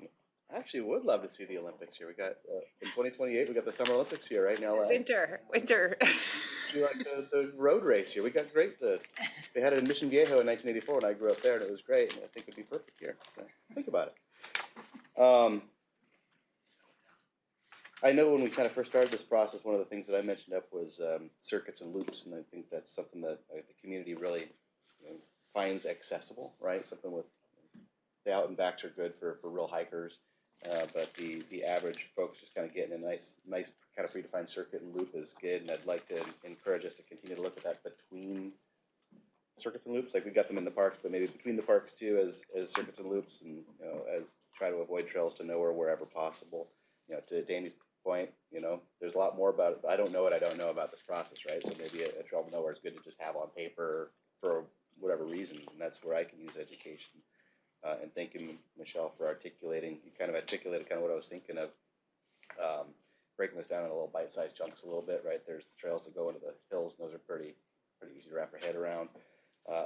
I actually would love to see the Olympics here. We got, in 2028, we got the Summer Olympics here, right, in LA. Winter. Do like the road race here. We got great, they had it in Mission Viejo in 1984 when I grew up there, and it was great, and I think it'd be perfect here. So, think about it. I know when we kind of first started this process, one of the things that I mentioned up was circuits and loops, and I think that's something that the community really finds accessible, right? Something with the out and backs are good for real hikers, but the average folks just kind of getting a nice kind of predefined circuit and loop is good, and I'd like to encourage us to continue to look at that between circuits and loops. Like we got them in the parks, but maybe between the parks too, as circuits and loops, and as try to avoid trails to nowhere wherever possible. To Danny's point, there's a lot more about it. I don't know what I don't know about this process, right? So maybe a trail to nowhere is good to just have on paper for whatever reason, and that's where I can use education. And thank you, Michelle, for articulating. You kind of articulated kind of what I was thinking of, breaking this down in a little bite-sized chunks a little bit, right? There's the trails that go into the hills, and those are pretty easy to wrap your head around.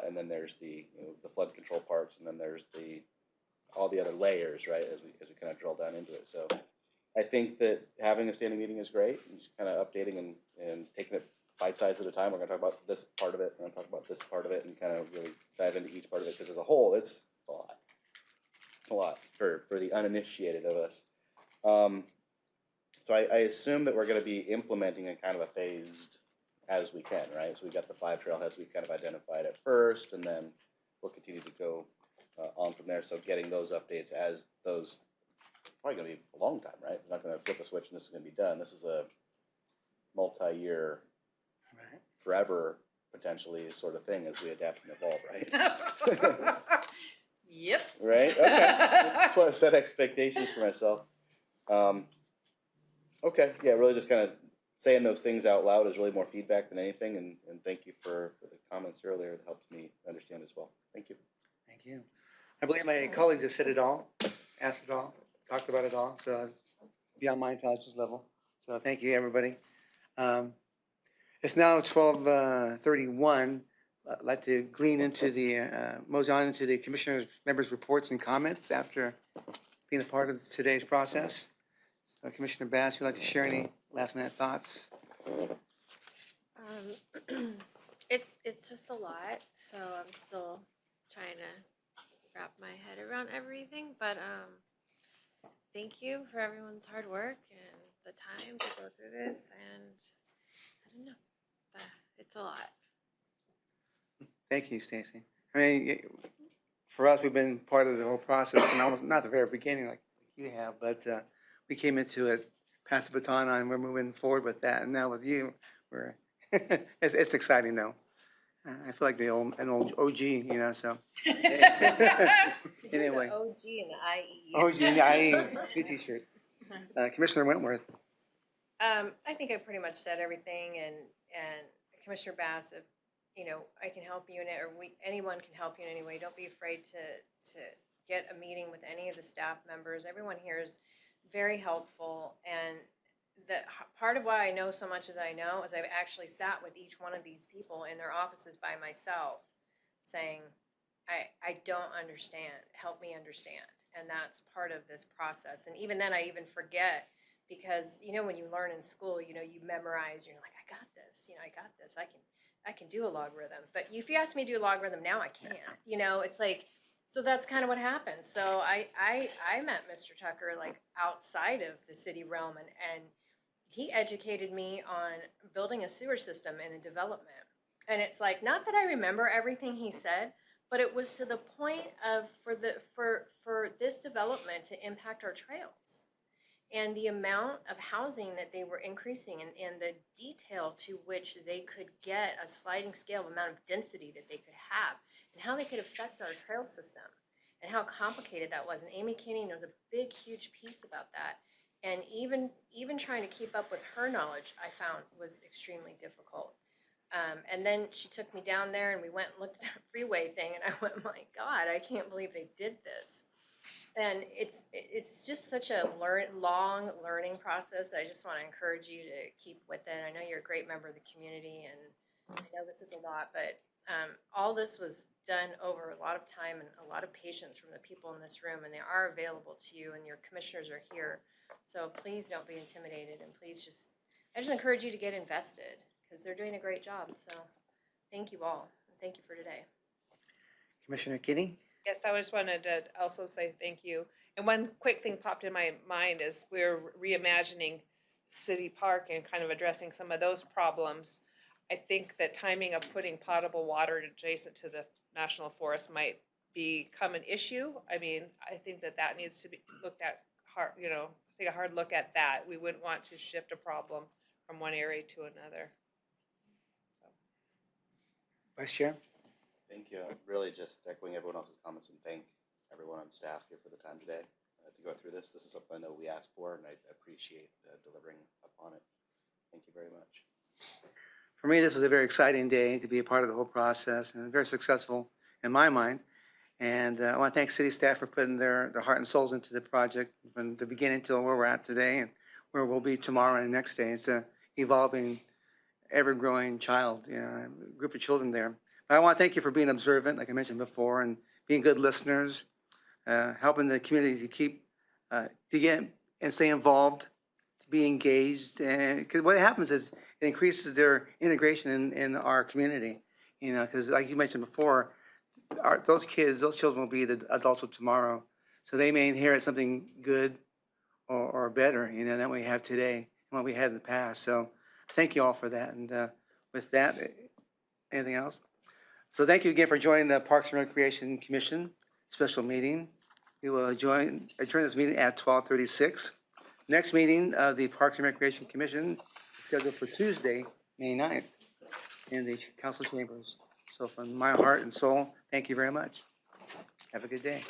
And then there's the the flood control parts, and then there's all the other layers, right? As we kind of drill down into it. So I think that having a standing meeting is great, and just kind of updating and taking it bite-sized at a time. We're going to talk about this part of it, we're going to talk about this part of it, and kind of really dive into each part of it, because as a whole, it's a lot. It's a lot for the uninitiated of us. So I assume that we're going to be implementing in kind of a phased as we can, right? So we got the 5 trailheads we kind of identified at first, and then we'll continue to go on from there. So getting those updates as those, probably going to be a long time, right? We're not going to flip a switch and this is going to be done. This is a multi-year, forever potentially sort of thing as we adapt and evolve, right? Yep. Right? Okay. Just want to set expectations for myself. Okay. Yeah, really just kind of saying those things out loud is really more feedback than anything. And thank you for the comments earlier. It helps me understand as well. Thank you. Thank you. I believe my colleagues have said it all, asked it all, talked about it all, so it's beyond my intelligence level. So thank you, everybody. It's now 12:31. I'd like to glean into mosey on into the commissioners' members' reports and comments after being a part of today's process. So Commissioner Bass, would you like to share any last-minute thoughts? It's just a lot, so I'm still trying to wrap my head around everything, but thank you for everyone's hard work and the time to go through this, and I don't know, but it's a lot. Thank you, Stacy. I mean, for us, we've been part of the whole process, and almost not the very beginning like you have, but we came into it, passed the baton on, and we're moving forward with that. And now with you, we're it's exciting though. I feel like an old OG, so. Anyway. The OG and the IE. OG and the IE, new t-shirt. Commissioner Wentworth. I think I pretty much said everything, and Commissioner Bass, if I can help you in it, or anyone can help you in any way. Don't be afraid to get a meeting with any of the staff members. Everyone here is very helpful, and part of why I know so much as I know is I've actually sat with each one of these people in their offices by myself, saying, I don't understand. Help me understand, and that's part of this process. And even then, I even forget. Because, when you learn in school, you memorize, you're like, I got this, I got this, I can do a logarithm. But if you ask me to do a logarithm now, I can't, it's like, so that's kind of what happens. So I met Mr. Tucker like outside of the city realm, and he educated me on building a sewer system in a development. And it's like, not that I remember everything he said, but it was to the point of for this development to impact our trails. And the amount of housing that they were increasing, and the detail to which they could get a sliding scale of amount of density that they could have, and how they could affect our trail system, and how complicated that was. And Amy Kinney knows a big, huge piece about that. And even trying to keep up with her knowledge, I found was extremely difficult. And then she took me down there, and we went and looked at that freeway thing, and I went, my God, I can't believe they did this. And it's just such a long learning process that I just want to encourage you to keep with it. I know you're a great member of the community, and I know this is a lot, but all this was done over a lot of time and a lot of patience from the people in this room, and they are available to you, and your commissioners are here. So please don't be intimidated, and I just encourage you to get invested, because they're doing a great job. So thank you all, and thank you for today. Commissioner Keating? Yes, I just wanted to also say thank you. And one quick thing popped in my mind is we're reimagining City Park and kind of addressing some of those problems. I think that timing of putting potable water adjacent to the National Forest might become an issue. I mean, I think that needs to be looked at hard, take a hard look at that. We wouldn't want to shift a problem from one area to another. Vice Chair? Thank you. Really just echoing everyone else's comments and thank everyone on staff here for the time today to go through this. This is something I know we asked for, and I appreciate delivering upon it. Thank you very much. For me, this was a very exciting day to be a part of the whole process, and very successful in my mind. And I want to thank city staff for putting their heart and souls into the project from the beginning till where we're at today and where we'll be tomorrow and the next day. It's a evolving, ever-growing group of children there. But I want to thank you for being observant, like I mentioned before, and being good listeners, helping the community to keep, to get and stay involved, to be engaged. And because what happens is it increases their integration in our community, because like you mentioned before, those children will be the adults of tomorrow. So they may inherit something good or better, than we have today and what we had in the past. So thank you all for that. And with that, anything else? So thank you again for joining the Parks and Recreation Commission special meeting. We will adjourn this meeting at 12:36. Next meeting of the Parks and Recreation Commission is scheduled for Tuesday, May 9th in the council chambers. So from my heart and soul, thank you very much. Have a good day.